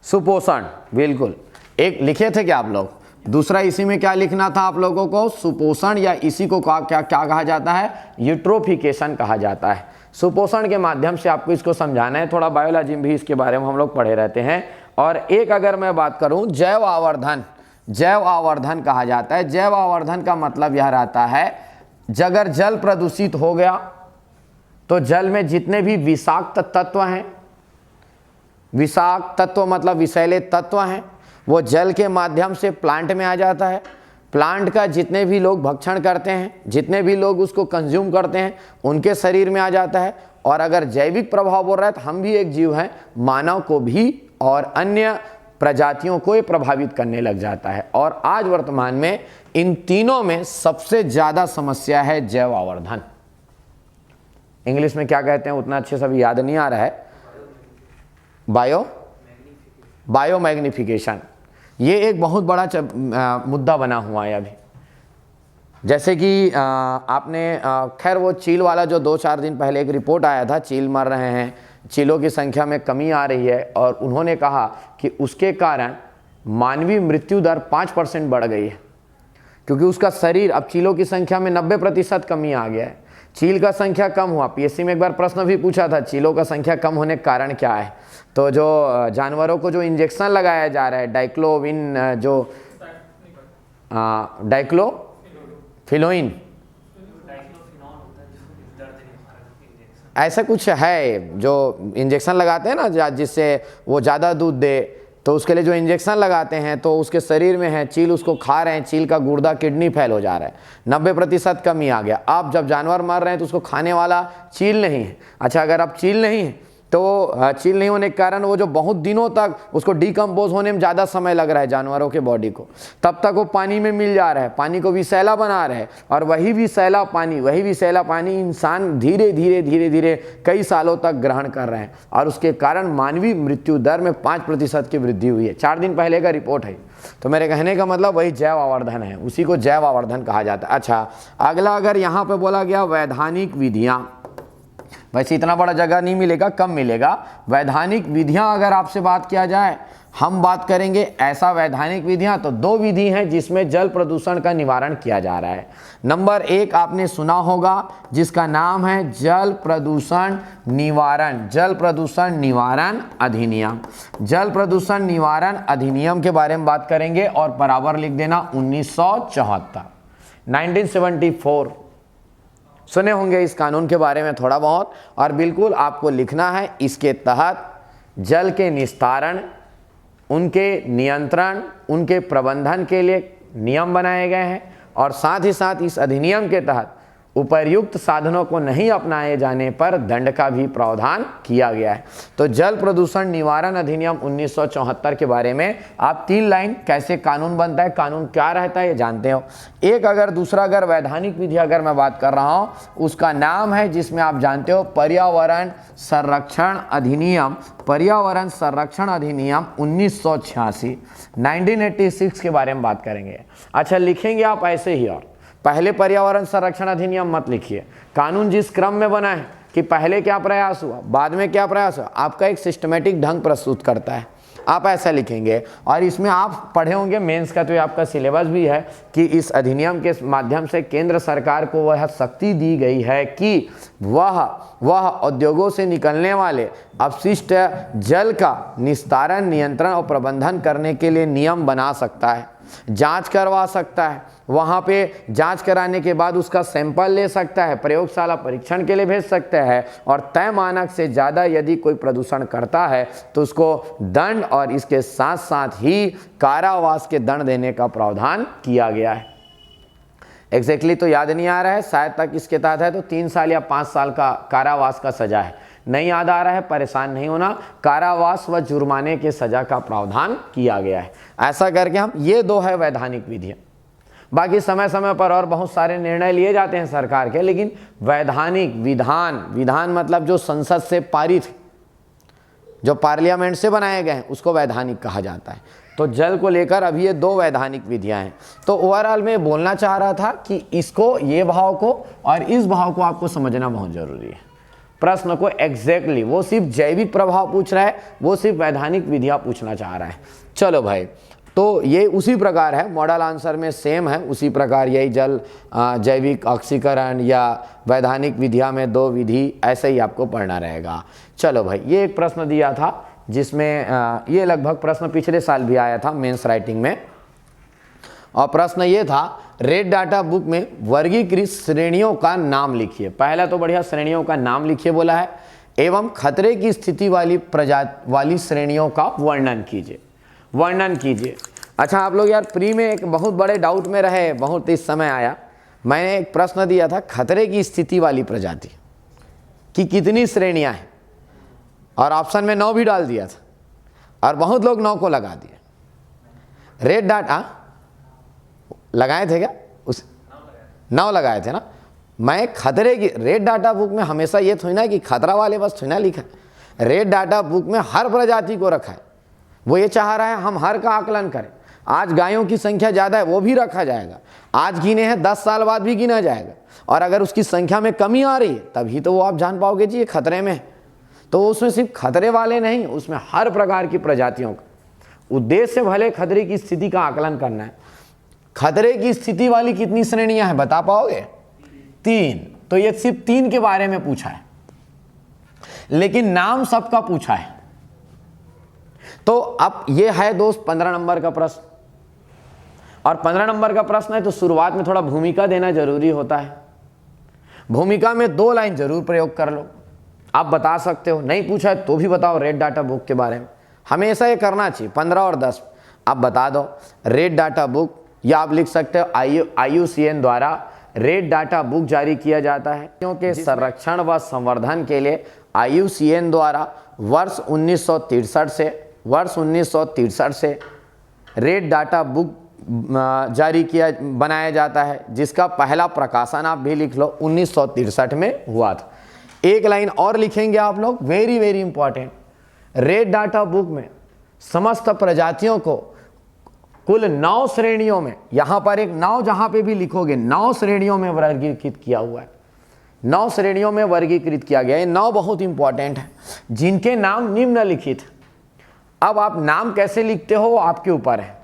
सुपोषण। बिल्कुल, एक लिखे थे क्या आप लोग? दूसरा इसी में क्या लिखना था आप लोगों को? सुपोषण, या इसी को क्या कहा जाता है? यूट्रोफिकेशन कहा जाता है। सुपोषण के माध्यम से आपको इसको समझाना है। थोड़ा बायोलॉजी में भी इसके बारे में हम लोग पढ़े रहते हैं। और एक अगर मैं बात करूं, जैव आवर्धन कहा जाता है। जैव आवर्धन का मतलब यह रहता है, अगर जल प्रदूषित हो गया तो जल में जितने भी विषाक्त तत्व हैं, विषाक्त तत्व मतलब विषैले तत्व हैं, वो जल के माध्यम से प्लांट में आ जाता है। प्लांट का जितने भी लोग भक्षण करते हैं, जितने भी लोग उसको कंज्यूम करते हैं, उनके शरीर में आ जाता है। और अगर जैविक प्रभाव बोल रहा है तो हम भी एक जीव हैं, मानव को भी और अन्य प्रजातियों को ये प्रभावित करने लग जाता है। और आज वर्तमान में इन तीनों में सबसे ज़्यादा समस्या है जैव आवर्धन। इंग्लिश में क्या कहते हैं उतना अच्छे से अभी याद नहीं आ रहा है। बायोमैग्निफिकेशन, ये एक बहुत बड़ा मुद्दा बना हुआ है अभी। जैसे कि आपने खैर वो चील वाला जो 2-4 दिन पहले एक रिपोर्ट आया था, चील मर रहे हैं, चीलों की संख्या में कमी आ रही है, और उन्होंने कहा कि उसके कारण मानवीय मृत्यु दर 5% बढ़ गई है। क्योंकि उसका शरीर, अब चीलों की संख्या में 90% कमी आ गया है, चील का संख्या कम हुआ। पीएससी में एक बार प्रश्न भी पूछा था, चीलों का संख्या कम होने का कारण क्या है। तो जो जानवरों को जो इंजेक्शन लगाया जा रहा है डाइक्लोविन, जो डाइक्लोफिलोइन ऐसा कुछ है, जो इंजेक्शन लगाते हैं ना जिससे वो ज़्यादा दूध दे, तो उसके लिए जो इंजेक्शन लगाते हैं तो उसके शरीर में है, चील उसको खा रहे हैं, चील का गुर्दा किडनी फेल हो जा रहा है, 90% कमी आ गया। अब जब जानवर मर रहे हैं तो उसको खाने वाला चील नहीं है। अच्छा, अगर अब चील नहीं है तो चील नहीं होने के कारण वो जो बहुत दिनों तक उसको डिकम्पोज होने में ज़्यादा समय लग रहा है जानवरों के बॉडी को, तब तक वो पानी में मिल जा रहा है, पानी को विषैला बना रहे हैं, और वही विषैला पानी इंसान धीरे धीरे धीरे धीरे कई सालों तक ग्रहण कर रहे हैं, और उसके कारण मानवीय मृत्यु दर में 5% की वृद्धि हुई है। 4 दिन पहले का रिपोर्ट है। तो मेरे कहने का मतलब वही जैव आवर्धन है, उसी को जैव आवर्धन कहा जाता है। अच्छा, अगला अगर यहाँ पे बोला गया वैधानिक विधियाँ, वैसे इतना बड़ा जगह नहीं मिलेगा, कम मिलेगा। वैधानिक विधियां अगर आपसे बात किया जाए, हम बात करेंगे ऐसा वैधानिक विधियां, तो 2 विधि हैं जिसमें जल प्रदूषण का निवारण किया जा रहा है। नंबर 1 आपने सुना होगा जिसका नाम है जल प्रदूषण निवारण अधिनियम। जल प्रदूषण निवारण अधिनियम के बारे में बात करेंगे, और बराबर लिख देना 1974, 1974। सुने होंगे इस कानून के बारे में थोड़ा बहुत, और बिल्कुल आपको लिखना है। इसके तहत जल के निस्तारण, उनके नियंत्रण, उनके प्रबंधन के लिए नियम बनाए गए हैं, और साथ ही साथ इस अधिनियम के तहत उपर्युक्त साधनों को नहीं अपनाए जाने पर दंड का भी प्रावधान किया गया है। तो जल प्रदूषण निवारण अधिनियम 1974 के बारे में आप 3 लाइन कैसे कानून बनता है, कानून क्या रहता है, ये जानते हो। दूसरा अगर वैधानिक विधि अगर मैं बात कर रहा हूँ, उसका नाम है जिसमें आप जानते हो पर्यावरण संरक्षण अधिनियम 1986, 1986 के बारे में बात करेंगे। अच्छा, लिखेंगे आप ऐसे ही, और पहले पर्यावरण संरक्षण अधिनियम मत लिखिए। कानून जिस क्रम में बना है कि पहले क्या प्रयास हुआ, बाद में क्या प्रयास हुआ, आपका एक सिस्टमेटिक ढंग प्रस्तुत करता है, आप ऐसा लिखेंगे। और इसमें आप पढ़े होंगे मेंस का, तो ये आपका सिलेबस भी है कि इस अधिनियम के माध्यम से केंद्र सरकार को वह शक्ति दी गई है कि वह उद्योगों से निकलने वाले अपशिष्ट जल का निस्तारण, नियंत्रण और प्रबंधन करने के लिए नियम बना सकता है, जांच करवा सकता है, वहाँ पे जांच कराने के बाद उसका सैंपल ले सकता है, प्रयोगशाला परीक्षण के लिए भेज सकता है, और तय मानक से ज़्यादा यदि कोई प्रदूषण करता है तो उसको दंड और इसके साथ साथ ही कारावास के दंड देने का प्रावधान किया गया है। एग्जैक्टली तो याद नहीं आ रहा है, शायद तक इसके तहत है तो 3 साल या 5 साल का कारावास का सजा है। नहीं याद आ रहा है, परेशान नहीं होना, कारावास व जुर्माने के सजा का प्रावधान किया गया है। ऐसा करके हम ये 2 है वैधानिक विधियां। बाकी समय समय पर और बहुत सारे निर्णय लिए जाते हैं सरकार के, लेकिन वैधानिक विधान मतलब जो संसद से पारित, जो पार्लियामेंट से बनाए गए हैं, उसको वैधानिक कहा जाता है। तो जल को लेकर अभी ये 2 वैधानिक विधियां हैं। तो ओवरऑल में बोलना चाह रहा था कि इसको, ये भाव को और इस भाव को आपको समझना बहुत जरूरी है। प्रश्न को एग्जैक्टली वो सिर्फ जैविक प्रभाव पूछ रहा है, वो सिर्फ वैधानिक विधियां पूछना चाह रहा है। चलो भाई, तो ये उसी प्रकार है, मॉडल आंसर में सेम है, उसी प्रकार यही जल जैविक ऑक्सीकरण या वैधानिक विधियां में 2 विधि ऐसे ही आपको पढ़ना रहेगा। चलो भाई, ये एक प्रश्न दिया था जिसमें ये लगभग प्रश्न पिछले साल भी आया था मेंस राइटिंग में, और प्रश्न ये था रेड डाटा बुक में वर्गीकृत श्रेणियों का नाम लिखिए। पहला तो बढ़िया श्रेणियों का नाम लिखिए बोला है, एवं खतरे की स्थिति वाली श्रेणियों का वर्णन कीजिए। अच्छा, आप लोग यार प्री में एक बहुत बड़े डाउट में रहे, बहुत इस समय आया। मैंने एक प्रश्न दिया था खतरे की स्थिति वाली प्रजाति की कितनी श्रेणियां हैं, और ऑप्शन में 9 भी डाल दिया था, और बहुत लोग 9 को लगा दिए। रेड डाटा लगाए थे क्या? 9 लगाए थे ना। मैं खतरे की रेड डाटा बुक में हमेशा ये थोड़ी ना कि खतरा वाले बस थोड़ी ना लिखा है, रेड डाटा बुक में हर प्रजाति को रखा है। वो ये चाह रहा है हम हर का आकलन करें। आज गायों की संख्या ज़्यादा है, वो भी रखा जाएगा। आज गिने हैं, 10 साल बाद भी गिना जाएगा, और अगर उसकी संख्या में कमी आ रही है तभी तो वो आप जान पाओगे जी ये खतरे में है। तो उसमें सिर्फ खतरे वाले नहीं, उसमें हर प्रकार की प्रजातियों का उद्देश्य भले खतरे की स्थिति का आकलन करना है। खतरे की स्थिति वाली कितनी श्रेणियां हैं बता पाओगे? 3। तो ये सिर्फ 3 के बारे में पूछा है, लेकिन नाम सबका पूछा है। तो अब ये है दोस्त 15 नंबर का प्रश्न, और 15 नंबर का प्रश्न है तो शुरुआत में थोड़ा भूमिका देना जरूरी होता है। भूमिका में 2 लाइन जरूर प्रयोग कर लो। आप बता सकते हो, नहीं पूछा है तो भी बताओ रेड डाटा बुक के बारे में। हमेशा ये करना चाहिए। 15 और 10 आप बता दो रेड डाटा बुक, या आप लिख सकते हो IUCN द्वारा रेड डाटा बुक जारी किया जाता है, क्योंकि संरक्षण व संवर्धन के लिए IUCN द्वारा वर्ष 1963 से रेड डाटा बुक बनाया जाता है, जिसका पहला प्रकाशन आप भी लिख लो 1963 में हुआ था। एक लाइन और लिखेंगे आप लोग, very very important. Red data book में समस्त प्रजातियों को कुल 9 श्रेणियों में, यहां पर एक 9 जहां पे भी लिखोगे 9 श्रेणियों में वर्गीकृत किया हुआ है। 9 श्रेणियों में वर्गीकृत किया गया है। 9 बहुत इंपॉर्टेंट है, जिनके नाम निम्नलिखित। अब आप नाम कैसे लिखते हो आपके ऊपर है,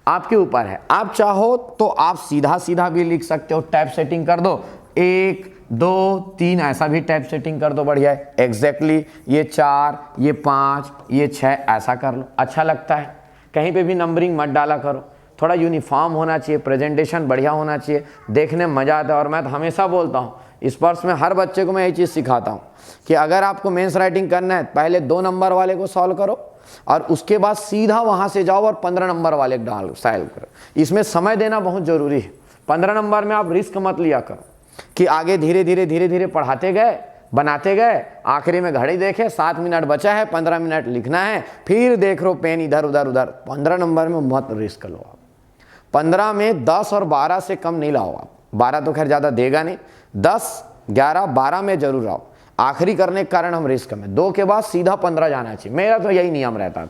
आपके ऊपर है। आप चाहो तो आप सीधा सीधा भी लिख सकते हो, टैब सेटिंग कर दो 1 2 3 ऐसा भी टैब सेटिंग कर दो, बढ़िया है। एग्जैक्टली ये 4 ये 5 ये 6 ऐसा कर लो, अच्छा लगता है। कहीं पे भी नंबरिंग मत डाला करो, थोड़ा यूनिफॉर्म होना चाहिए, प्रेजेंटेशन बढ़िया होना चाहिए, देखने में मजा आता है। और मैं तो हमेशा बोलता हूँ इस वर्ष में हर बच्चे को मैं यही चीज़ सिखाता हूँ कि अगर आपको मेंस राइटिंग करना है पहले 2 नंबर वाले को सॉल्व करो और उसके बाद सीधा वहाँ से जाओ और 15 नंबर वाले सॉल्व करो। इसमें समय देना बहुत ज़रूरी है। 15 नंबर में आप रिस्क मत लिया करो कि आगे धीरे धीरे पढ़ाते गए, बनाते गए, आखिरी में घड़ी देखे 7 मिनट बचा है, 15 मिनट लिखना है, फिर देख रो पेन इधर उधर। 15 नंबर में मत रिस्क लो आप। 15 में 10 और 12 से कम नहीं लाओ आप। 12 तो खैर ज़्यादा देगा नहीं, 10 11 12 में जरूर आओ। आखिरी करने के कारण हम रिस्क में 2 के बाद सीधा 15 जाना चाहिए। मेरा तो यही नियम रहता था,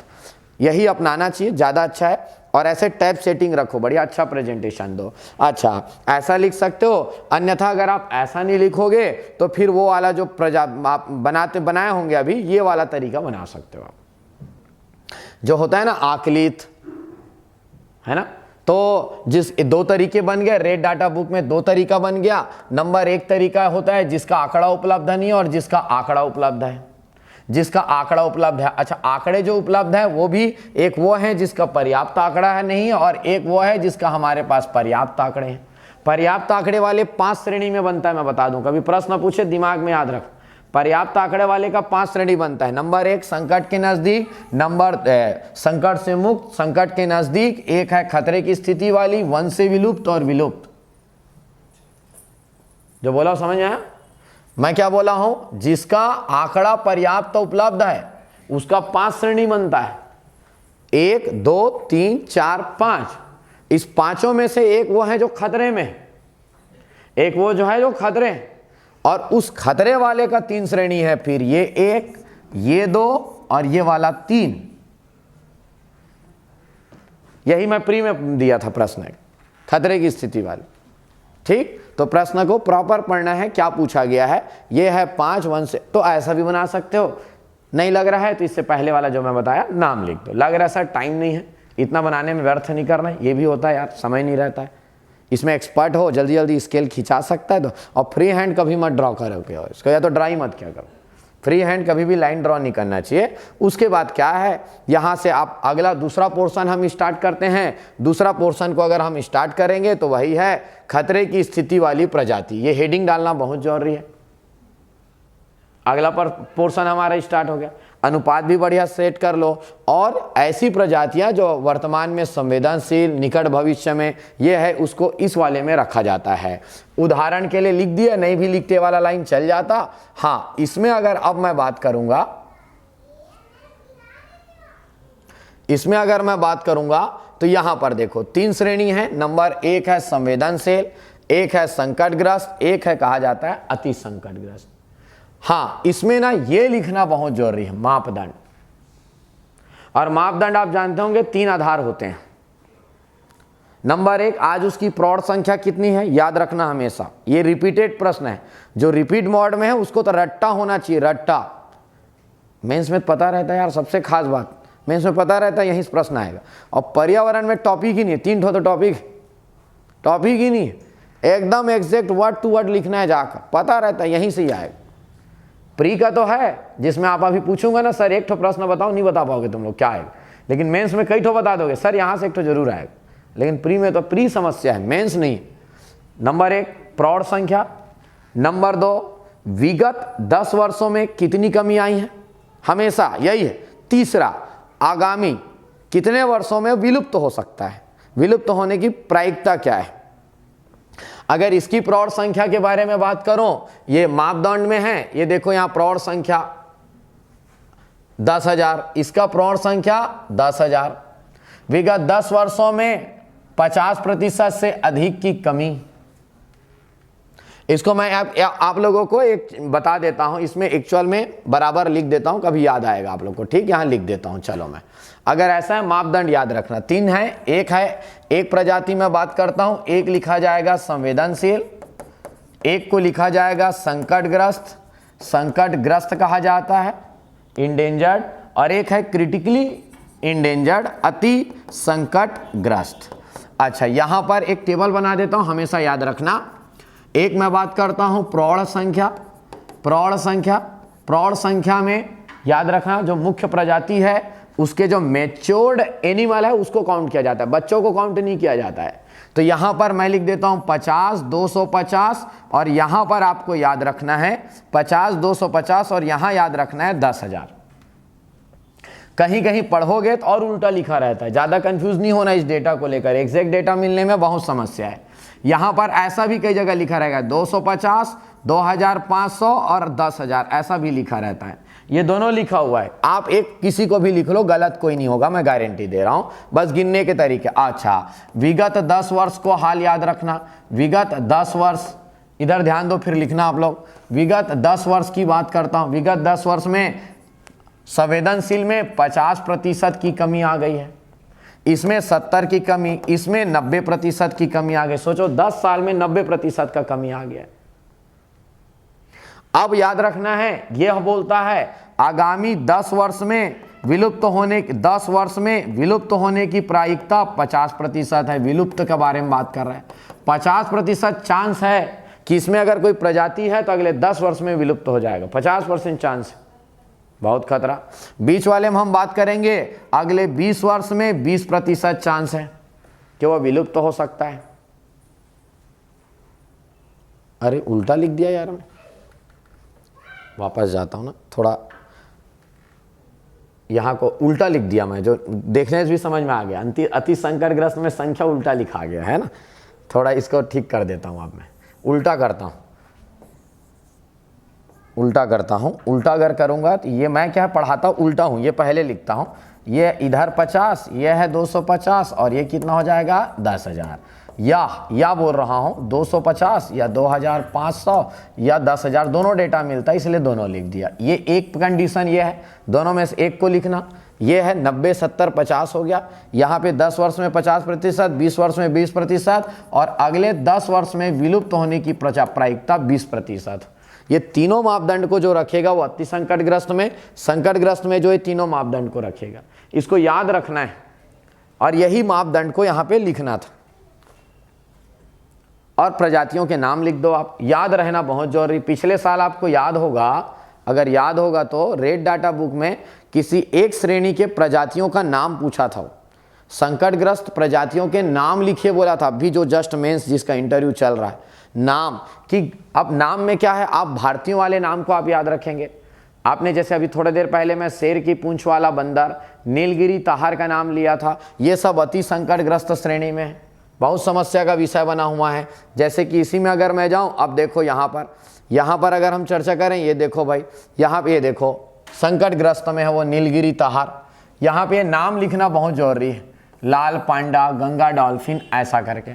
यही अपनाना चाहिए, ज़्यादा अच्छा है। और ऐसे टैब सेटिंग रखो, बढ़िया अच्छा प्रेजेंटेशन दो। अच्छा ऐसा लिख सकते हो, अन्यथा अगर आप ऐसा नहीं लिखोगे तो फिर वो वाला जो आप बनाए होंगे अभी, ये वाला तरीका बना सकते हो आप, जो होता है ना आकलित, है ना। तो जिस 2 तरीके बन गए रेड डाटा बुक में, 2 तरीका बन गया। नंबर 1 तरीका होता है जिसका आंकड़ा उपलब्ध नहीं है और जिसका आंकड़ा उपलब्ध है, जिसका आंकड़ा उपलब्ध है। अच्छा आंकड़े जो उपलब्ध है वो भी एक वो है जिसका पर्याप्त आंकड़ा है नहीं, और एक वो है जिसका हमारे पास पर्याप्त आंकड़े हैं। पर्याप्त आंकड़े वाले 5 श्रेणी में बनता है, मैं बता दूं, कभी प्रश्न पूछे दिमाग में याद रख। पर्याप्त आंकड़े वाले का 5 श्रेणी बनता है। नंबर 1 संकट के नजदीक, नंबर संकट से मुक्त, संकट के नजदीक, एक है खतरे की स्थिति वाली, वंश से विलुप्त और विलुप्त। जो बोला समझ आया मैं क्या बोला हूं? जिसका आंकड़ा पर्याप्त उपलब्ध है उसका 5 श्रेणी बनता है, 1 2 3 4 5। इस 5 में से एक वो है जो खतरे में, एक वो जो है जो खतरे, और उस खतरे वाले का 3 श्रेणी है। फिर ये 1 ये 2 और ये वाला 3। यही मैं प्री में दिया था प्रश्न, खतरे की स्थिति वाली। ठीक, तो प्रश्न को प्रॉपर पढ़ना है, क्या पूछा गया है। ये है 5 1 से, तो ऐसा भी बना सकते हो। नहीं लग रहा है तो इससे पहले वाला जो मैं बताया नाम लिख दो। लग रहा है सर टाइम नहीं है, इतना बनाने में व्यर्थ नहीं करना है, ये भी होता है यार, समय नहीं रहता है। इसमें एक्सपर्ट हो, जल्दी जल्दी स्केल खिंचा सकता है तो। और फ्री हैंड कभी मत ड्रॉ करोगे इसको, या तो ड्राई मत क्या करो। फ्री हैंड कभी भी लाइन ड्रॉ नहीं करना चाहिए। उसके बाद क्या है, यहाँ से आप अगला दूसरा पोर्शन हम स्टार्ट करते हैं। दूसरा पोर्शन को अगर हम स्टार्ट करेंगे तो वही है खतरे की स्थिति वाली प्रजाति। ये हेडिंग डालना बहुत जरूरी है। अगला पोर्शन हमारा स्टार्ट हो गया। अनुपात भी बढ़िया सेट कर लो, और ऐसी प्रजातियां जो वर्तमान में संवेदनशील, निकट भविष्य में ये है, उसको इस वाले में रखा जाता है। उदाहरण के लिए लिख दिया, नहीं भी लिखते वाला लाइन चल जाता। हाँ, इसमें अगर अब मैं बात करूंगा, इसमें अगर मैं बात करूंगा तो यहां पर देखो 3 श्रेणी है। नंबर 1 है संवेदनशील, 1 है संकटग्रस्त, 1 है कहा जाता है अति संकटग्रस्त। हाँ, इसमें ना ये लिखना बहुत जरूरी है, मापदंड। और मापदंड आप जानते होंगे 3 आधार होते हैं। नंबर 1, आज उसकी प्रौढ़ संख्या कितनी है, याद रखना हमेशा। ये रिपीटेड प्रश्न है, जो रिपीट मोड में है उसको तो रट्टा होना चाहिए, रट्टा। मेंस में पता रहता है यार, सबसे खास बात मेंस में पता रहता है, यही प्रश्न आएगा। और पर्यावरण में टॉपिक ही नहीं है, 3 ठो तो टॉपिक, टॉपिक ही नहीं है, एकदम एग्जैक्ट वर्ड टू वर्ड लिखना है, जाकर पता रहता है यहीं से ही आएगा। प्री का तो है जिसमें आप अभी पूछूंगा ना सर एक ठो प्रश्न बताओ, नहीं बता पाओगे तुम लोग क्या आएगा, लेकिन मेंस में कई ठो बता दोगे सर यहाँ से एक ठो जरूर आएगा, लेकिन प्री में तो प्री समस्या है, मेंस नहीं। नंबर 1 प्रौढ़ संख्या, नंबर 2 विगत 10 वर्षों में कितनी कमी आई है, हमेशा यही है। तीसरा आगामी कितने वर्षों में विलुप्त हो सकता है, विलुप्त होने की प्रायिकता क्या है। अगर इसकी प्रौढ़ संख्या के बारे में बात करूं, ये मापदंड में है, ये देखो यहां प्रौढ़ संख्या 10,000, इसका प्रौढ़ संख्या 10,000, विगत 10 वर्षों में 50% से अधिक की कमी। इसको मैं आप लोगों को एक बता देता हूं, इसमें एक्चुअल में बराबर लिख देता हूं, कभी याद आएगा आप लोग को, ठीक, यहां लिख देता हूं। चलो मैं, अगर ऐसा है मापदंड याद रखना, 3 है, एक प्रजाति में बात करता हूं, एक लिखा जाएगा संवेदनशील, एक को लिखा जाएगा संकटग्रस्त, संकटग्रस्त कहा जाता है, इंडेंजर्ड, और एक है क्रिटिकली इंडेंजर्ड, अति संकटग्रस्त। अच्छा, यहां पर एक टेबल बना देता हूं, हमेशा याद रखना। एक मैं बात करता हूं प्रौढ़ संख्या, प्रौढ़ संख्या, प्रौढ़ संख्या में याद रखना जो मुख्य प्रजाति है उसके जो मैच्योर्ड एनिमल है उसको काउंट किया जाता है, बच्चों को काउंट नहीं किया जाता है। तो यहां पर मैं लिख देता हूं 50, 250, और यहां पर आपको याद रखना है 50, 250, और यहां याद रखना है 10,000। कहीं कहीं पढ़ोगे तो और उल्टा लिखा रहता है, ज्यादा कंफ्यूज नहीं होना इस डेटा को लेकर, एग्जैक्ट डेटा मिलने में बहुत समस्या है। यहां पर ऐसा भी कई जगह लिखा रहेगा 250, 2500 और 10,000, ऐसा भी लिखा रहता है, ये दोनों लिखा हुआ है। आप एक किसी को भी लिख लो, गलत कोई नहीं होगा, मैं गारंटी दे रहा हूं, बस गिनने के तरीके। अच्छा, विगत 10 वर्ष को हाल याद रखना, विगत 10 वर्ष, इधर ध्यान दो, फिर लिखना आप लोग। विगत 10 वर्ष की बात करता हूं, विगत 10 वर्ष में संवेदनशील में 50% की कमी आ गई है, इसमें 70 की कमी, इसमें 90% की कमी आ गई। सोचो 10 साल में 90% का कमी आ गया। अब याद रखना है, यह बोलता है आगामी 10 वर्ष में विलुप्त होने, 10 वर्ष में विलुप्त होने की प्रायिकता 50% है। विलुप्त के बारे में बात कर रहे हैं, 50% चांस है कि इसमें अगर कोई प्रजाति है तो अगले 10 वर्ष में विलुप्त हो जाएगा, 50% चांस है, बहुत खतरा। बीच वाले में हम बात करेंगे अगले 20 वर्ष में 20% चांस है कि वह विलुप्त हो सकता है। अरे उल्टा लिख दिया यार, मैं वापस जाता हूं ना, थोड़ा यहां को उल्टा लिख दिया मैं, जो देखने से भी समझ में आ गया, अति संकटग्रस्त में संख्या उल्टा लिखा गया है ना, थोड़ा इसको ठीक कर देता हूं। अब मैं उल्टा करता हूं, उल्टा करता हूं, उल्टा अगर करूंगा तो ये मैं क्या पढ़ाता हूं, उल्टा हूं, ये पहले लिखता हूं, ये इधर 50, ये है 250, और ये कितना हो जाएगा 10,000, या बोल रहा हूं 250 या 2,500 या 10,000, दोनों डेटा मिलता है इसलिए दोनों लिख दिया। ये एक कंडीशन ये है, दोनों में से एक को लिखना। ये है 90, 70, 50 हो गया, यहाँ पे 10 वर्ष में 50%, 20 वर्ष में 20%, और अगले 10 वर्ष में विलुप्त होने की प्रायिकता 20%। ये तीनों मापदंड को जो रखेगा वो अति संकटग्रस्त में, संकटग्रस्त में जो ये तीनों मापदंड को रखेगा, इसको याद रखना है, और यही मापदंड को यहाँ पे लिखना था। और प्रजातियों के नाम लिख दो आप, याद रहना बहुत जरूरी। पिछले साल आपको याद होगा, अगर याद होगा तो रेड डाटा बुक में किसी एक श्रेणी के प्रजातियों का नाम पूछा था, संकटग्रस्त प्रजातियों के नाम लिखिए बोला था, अभी जो जस्ट मेंस जिसका इंटरव्यू चल रहा है, नाम कि अब नाम में क्या है, आप भारतीयों वाले नाम को आप याद रखेंगे। आपने जैसे अभी थोड़ी देर पहले मैं शेर की पूंछ वाला बंदर, नीलगिरी ताहार का नाम लिया था, ये सब अति संकटग्रस्त श्रेणी में है, बहुत समस्या का विषय बना हुआ है। जैसे कि इसी में अगर मैं जाऊं, अब देखो यहाँ पर अगर हम चर्चा करें, ये देखो भाई, यहाँ पे ये देखो संकटग्रस्त में है वो नीलगिरी ताहार, यहाँ पे नाम लिखना बहुत जरूरी है, लाल पांडा, गंगा डॉल्फिन, ऐसा करके।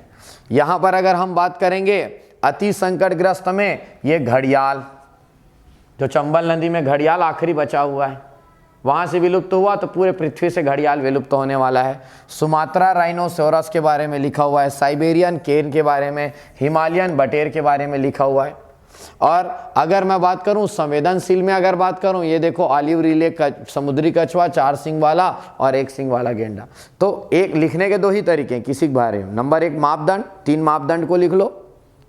यहाँ पर अगर हम बात करेंगे अति संकटग्रस्त में, ये घड़ियाल, जो चंबल नदी में घड़ियाल आखिरी बचा हुआ है, वहां से विलुप्त हुआ तो पूरे पृथ्वी से घड़ियाल विलुप्त होने वाला है। सुमात्रा राइनोसेरस के बारे में लिखा हुआ है, साइबेरियन केन के बारे में, हिमालयन बटेर के बारे में लिखा हुआ है। और अगर मैं बात करूं संवेदनशील में, अगर बात करूं, ये देखो ऑलिव रिले समुद्री कछुआ, 4 सींग वाला और 1 सींग वाला गेंडा। तो एक लिखने के 2 ही तरीके हैं किसी के बारे में। नंबर 1 मापदंड, 3 मापदंड को लिख लो,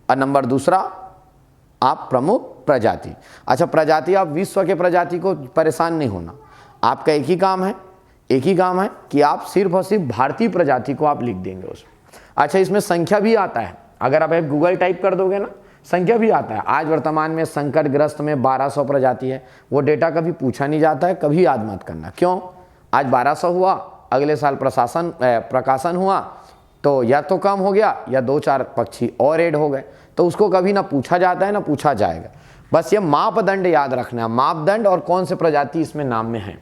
और नंबर दूसरा आप प्रमुख प्रजाति। अच्छा, प्रजाति, आप विश्व के प्रजाति को परेशान नहीं होना, आपका एक ही काम है कि आप सिर्फ और सिर्फ भारतीय प्रजाति को आप लिख देंगे उसमें। अच्छा, इसमें संख्या भी आता है, अगर आप एक गूगल टाइप कर दोगे ना, संख्या भी आता है। आज वर्तमान में संकटग्रस्त में 1200 प्रजाति है, वो डेटा कभी पूछा नहीं जाता है, कभी याद मत करना। क्यों? आज 1200 हुआ, अगले साल प्रकाशन हुआ तो या तो कम हो गया या 2-4 पक्षी और ऐड हो गए, तो उसको कभी ना पूछा जाता है ना पूछा जाएगा। बस ये मापदंड याद रखना है, मापदंड और कौन से प्रजाति इसमें नाम में है।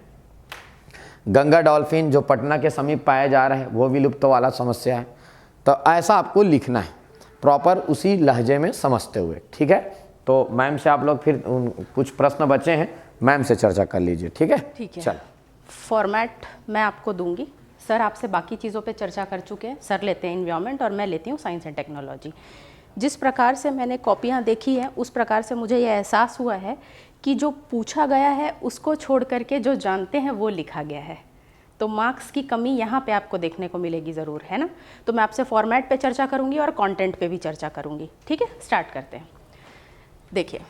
गंगा डॉल्फिन जो पटना के समीप पाया जा रहा है वो विलुप्त वाला समस्या है, तो ऐसा आपको लिखना है प्रॉपर उसी लहजे में समझते हुए, ठीक है। तो मैम से आप लोग फिर कुछ प्रश्न बचे हैं, मैम से चर्चा कर लीजिए, ठीक है। ठीक है, चल फॉर्मेट मैं आपको दूंगी। सर आपसे बाकी चीज़ों पे चर्चा कर चुके हैं, सर लेते हैं एनवायरनमेंट और मैं लेती हूँ साइंस एंड टेक्नोलॉजी। जिस प्रकार से मैंने कॉपियाँ देखी हैं उस प्रकार से मुझे ये एहसास हुआ है कि जो पूछा गया है उसको छोड़ करके जो जानते हैं वो लिखा गया है, तो मार्क्स की कमी यहाँ पे आपको देखने को मिलेगी ज़रूर, है ना। तो मैं आपसे फॉर्मेट पे चर्चा करूँगी और कंटेंट पे भी चर्चा करूँगी, ठीक है। स्टार्ट करते हैं। देखिए,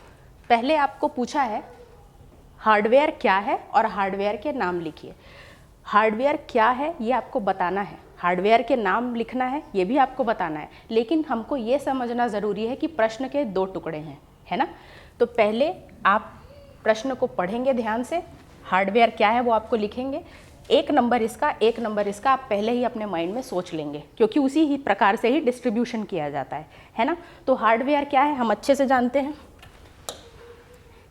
पहले आपको पूछा है हार्डवेयर क्या है और हार्डवेयर के नाम लिखिए। हार्डवेयर क्या है ये आपको बताना है, हार्डवेयर के नाम लिखना है ये भी आपको बताना है, लेकिन हमको ये समझना ज़रूरी है कि प्रश्न के 2 टुकड़े हैं, है ना। तो पहले आप प्रश्न को पढ़ेंगे ध्यान से, हार्डवेयर क्या है वो आपको लिखेंगे, 1 नंबर इसका 1 नंबर इसका आप पहले ही अपने माइंड में सोच लेंगे, क्योंकि उसी ही प्रकार से ही डिस्ट्रीब्यूशन किया जाता है ना। तो हार्डवेयर क्या है हम अच्छे से जानते हैं।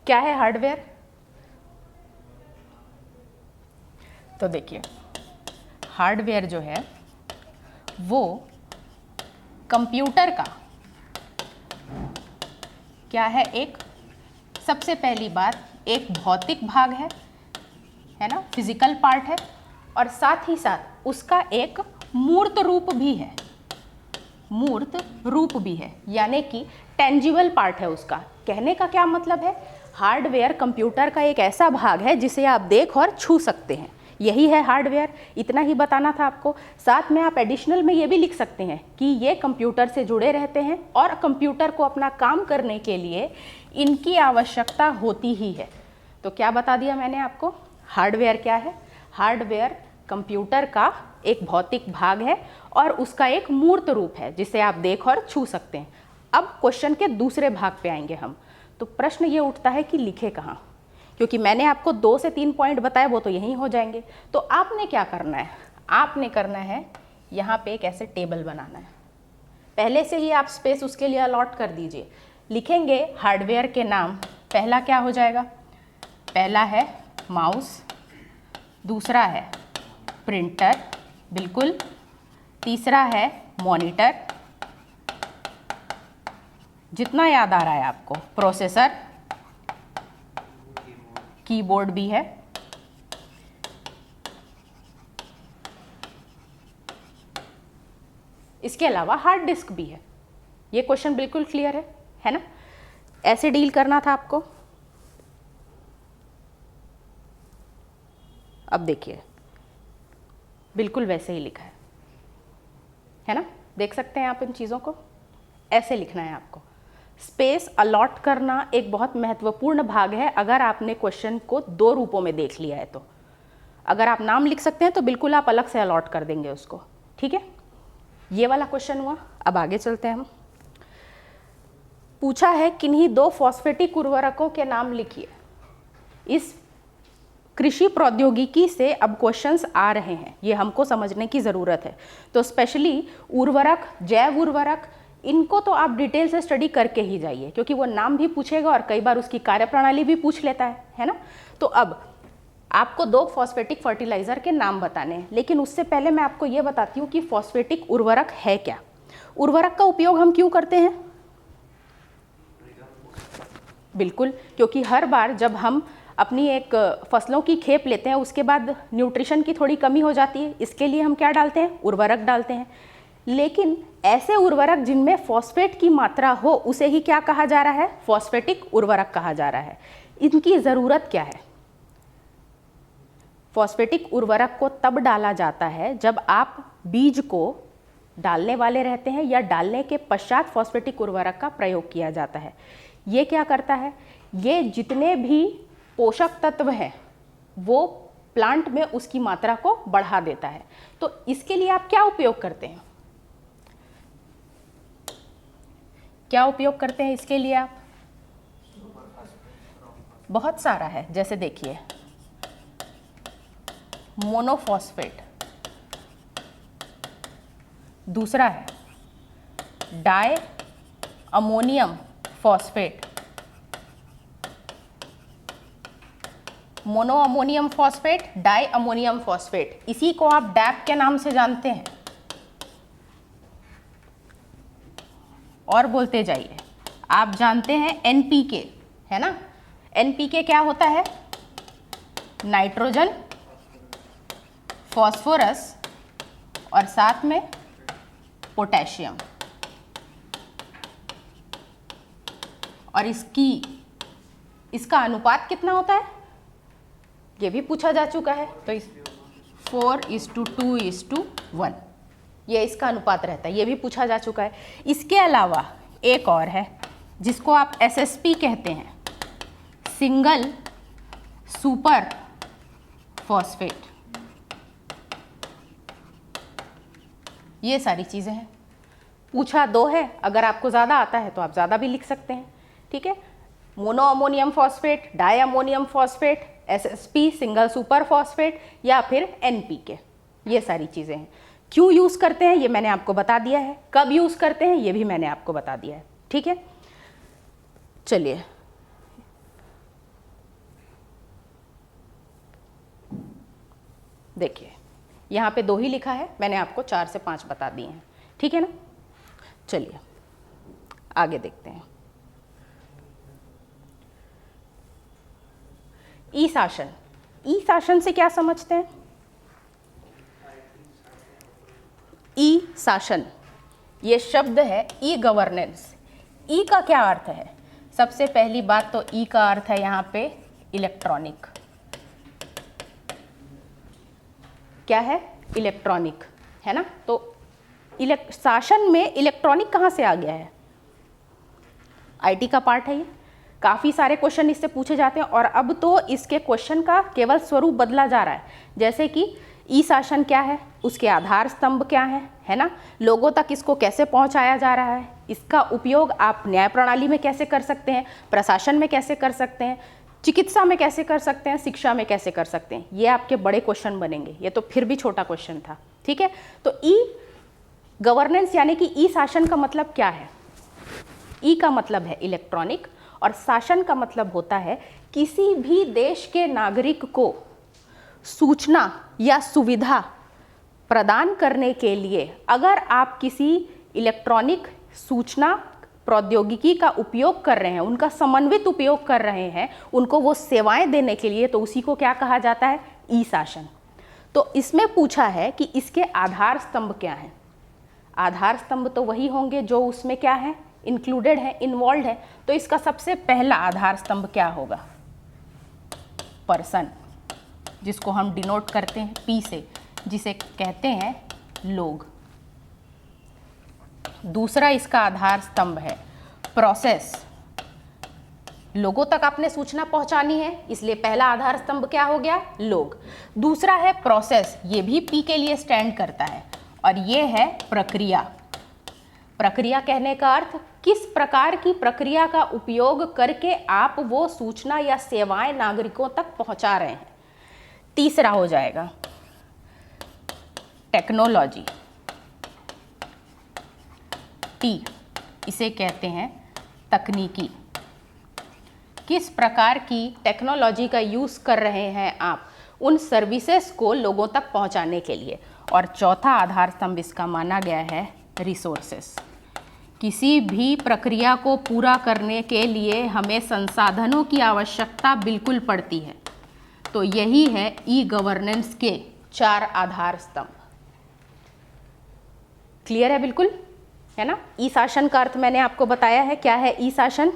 क्या है हार्डवेयर? तो देखिए, हार्डवेयर जो है वो कंप्यूटर का क्या है, एक सबसे पहली बात एक भौतिक भाग है ना, फिजिकल पार्ट है, और साथ ही साथ उसका एक मूर्त रूप भी है, मूर्त रूप भी है, यानी कि टेंजिबल पार्ट है उसका। कहने का क्या मतलब है, हार्डवेयर कंप्यूटर का एक ऐसा भाग है जिसे आप देख और छू सकते हैं, यही है हार्डवेयर। इतना ही बताना था आपको। साथ में आप एडिशनल में ये भी लिख सकते हैं कि ये कंप्यूटर से जुड़े रहते हैं और कंप्यूटर को अपना काम करने के लिए इनकी आवश्यकता होती ही है। तो क्या बता दिया मैंने आपको, हार्डवेयर क्या है? हार्डवेयर कंप्यूटर का एक भौतिक भाग है और उसका एक मूर्त रूप है जिसे आप देख और छू सकते हैं। अब क्वेश्चन के दूसरे भाग पे आएंगे हम। तो प्रश्न ये उठता है कि लिखे कहाँ, क्योंकि मैंने आपको 2 से 3 पॉइंट बताए, वो तो यहीं हो जाएंगे। तो आपने क्या करना है, आपने करना है यहाँ पे एक ऐसे टेबल बनाना है, पहले से ही आप स्पेस उसके लिए अलॉट कर दीजिए। लिखेंगे हार्डवेयर के नाम, पहला क्या हो जाएगा, पहला है माउस, दूसरा है प्रिंटर, बिल्कुल, तीसरा है मॉनिटर, जितना याद आ रहा है आपको, प्रोसेसर, कीबोर्ड भी है, इसके अलावा हार्ड डिस्क भी है। ये क्वेश्चन बिल्कुल क्लियर है ना। ऐसे डील करना था आपको। अब देखिए, बिल्कुल वैसे ही लिखा है ना, देख सकते हैं आप इन चीज़ों को, ऐसे लिखना है आपको। स्पेस अलॉट करना एक बहुत महत्वपूर्ण भाग है अगर आपने क्वेश्चन को 2 रूपों में देख लिया है। तो अगर आप नाम लिख सकते हैं तो बिल्कुल आप अलग से अलॉट कर देंगे उसको, ठीक है। ये वाला क्वेश्चन हुआ। अब आगे चलते हैं हम। पूछा है किन्हीं 2 फॉस्फेटिक उर्वरकों के नाम लिखिए। इस कृषि प्रौद्योगिकी से अब क्वेश्चंस आ रहे हैं, ये हमको समझने की ज़रूरत है। तो स्पेशली उर्वरक, जैव उर्वरक, इनको तो आप डिटेल से स्टडी करके ही जाइए, क्योंकि वो नाम भी पूछेगा और कई बार उसकी कार्यप्रणाली भी पूछ लेता है ना। तो अब आपको 2 फॉस्फेटिक फर्टिलाइज़र के नाम बताने हैं, लेकिन उससे पहले मैं आपको ये बताती हूँ कि फॉस्फेटिक उर्वरक है क्या। उर्वरक का उपयोग हम क्यों करते हैं? बिल्कुल, क्योंकि हर बार जब हम अपनी एक फसलों की खेप लेते हैं उसके बाद न्यूट्रिशन की थोड़ी कमी हो जाती है, इसके लिए हम क्या डालते हैं, उर्वरक डालते हैं। लेकिन ऐसे उर्वरक जिनमें फॉस्फेट की मात्रा हो उसे ही क्या कहा जा रहा है, फॉस्फेटिक उर्वरक कहा जा रहा है। इनकी ज़रूरत क्या है? फॉस्फेटिक उर्वरक को तब डाला जाता है जब आप बीज को डालने वाले रहते हैं या डालने के पश्चात फॉस्फेटिक उर्वरक का प्रयोग किया जाता है। ये क्या करता है? ये जितने भी पोषक तत्व हैं वो प्लांट में उसकी मात्रा को बढ़ा देता है। तो इसके लिए आप क्या उपयोग करते हैं? क्या उपयोग करते हैं इसके लिए आप? बहुत सारा है, जैसे देखिए मोनोफॉस्फेट, दूसरा है di ammonium phosphate, mono ammonium phosphate, di ammonium phosphate, इसी को आप डैप के नाम से जानते हैं। और बोलते जाइए। आप जानते हैं एनपीके, है ना? एनपीके क्या होता है? नाइट्रोजन, फॉस्फोरस और साथ में पोटेशियम। और इसका अनुपात कितना होता है ये भी पूछा जा चुका है। तो 4:2:1 ये इसका अनुपात रहता है, ये भी पूछा जा चुका है। इसके अलावा एक और है जिसको आप एसएसपी कहते हैं, सिंगल सुपर फॉस्फेट। ये सारी चीज़ें हैं। पूछा 2 है, अगर आपको ज़्यादा आता है तो आप ज़्यादा भी लिख सकते हैं। ठीक है, mono ammonium phosphate, di ammonium phosphate, SSP single super phosphate या फिर एनपीके, ये सारी चीज़ें हैं। क्यों यूज़ करते हैं ये मैंने आपको बता दिया है, कब यूज़ करते हैं ये भी मैंने आपको बता दिया है। ठीक है, चलिए देखिए, यहाँ पे 2 ही लिखा है, मैंने आपको 4 से 5 बता दिए हैं। ठीक है ना? चलिए आगे देखते हैं। ई शासन, ई शासन से क्या समझते हैं? ई शासन ये शब्द है ई गवर्नेंस। ई का क्या अर्थ है? सबसे पहली बात तो ई का अर्थ है यहाँ पे इलेक्ट्रॉनिक। क्या है? इलेक्ट्रॉनिक, है ना? तो शासन में इलेक्ट्रॉनिक कहाँ से आ गया है? आईटी का पार्ट है ये। काफ़ी सारे क्वेश्चन इससे पूछे जाते हैं और अब तो इसके क्वेश्चन का केवल स्वरूप बदला जा रहा है। जैसे कि ई शासन क्या है, उसके आधार स्तंभ क्या है ना? लोगों तक इसको कैसे पहुंचाया जा रहा है, इसका उपयोग आप न्याय प्रणाली में कैसे कर सकते हैं, प्रशासन में कैसे कर सकते हैं, चिकित्सा में कैसे कर सकते हैं, शिक्षा में कैसे कर सकते हैं, ये आपके बड़े क्वेश्चन बनेंगे। ये तो फिर भी छोटा क्वेश्चन था। ठीक है, तो ई गवर्नेंस यानी कि ई शासन का मतलब क्या है? ई का मतलब है इलेक्ट्रॉनिक और शासन का मतलब होता है किसी भी देश के नागरिक को सूचना या सुविधा प्रदान करने के लिए अगर आप किसी इलेक्ट्रॉनिक सूचना प्रौद्योगिकी का उपयोग कर रहे हैं, उनका समन्वित उपयोग कर रहे हैं, उनको वो सेवाएं देने के लिए, तो उसी को क्या कहा जाता है? ई शासन। तो इसमें पूछा है कि इसके आधार स्तंभ क्या हैं? आधार स्तंभ तो वही होंगे जो उसमें क्या है? इंक्लूडेड है, इन्वॉल्व है। तो इसका सबसे पहला आधार स्तंभ क्या होगा? पर्सन, जिसको हम डिनोट करते हैं पी से, जिसे कहते हैं लोग। दूसरा इसका आधार स्तंभ है प्रोसेस, लोगों तक आपने सूचना पहुंचानी है, इसलिए पहला आधार स्तंभ क्या हो गया? लोग। दूसरा है प्रोसेस, ये भी पी के लिए स्टैंड करता है, और ये है प्रक्रिया। प्रक्रिया कहने का अर्थ किस प्रकार की प्रक्रिया का उपयोग करके आप वो सूचना या सेवाएं नागरिकों तक पहुंचा रहे हैं। तीसरा हो जाएगा टेक्नोलॉजी, टी, इसे कहते हैं तकनीकी। किस प्रकार की टेक्नोलॉजी का यूज़ कर रहे हैं आप उन सर्विसेज को लोगों तक पहुंचाने के लिए। और चौथा आधार स्तंभ इसका माना गया है रिसोर्सेस। किसी भी प्रक्रिया को पूरा करने के लिए हमें संसाधनों की आवश्यकता बिल्कुल पड़ती है। तो यही है ई गवर्नेंस के 4 आधार स्तंभ। क्लियर है बिल्कुल, है ना। ई शासन का अर्थ मैंने आपको बताया है, क्या है ई शासन।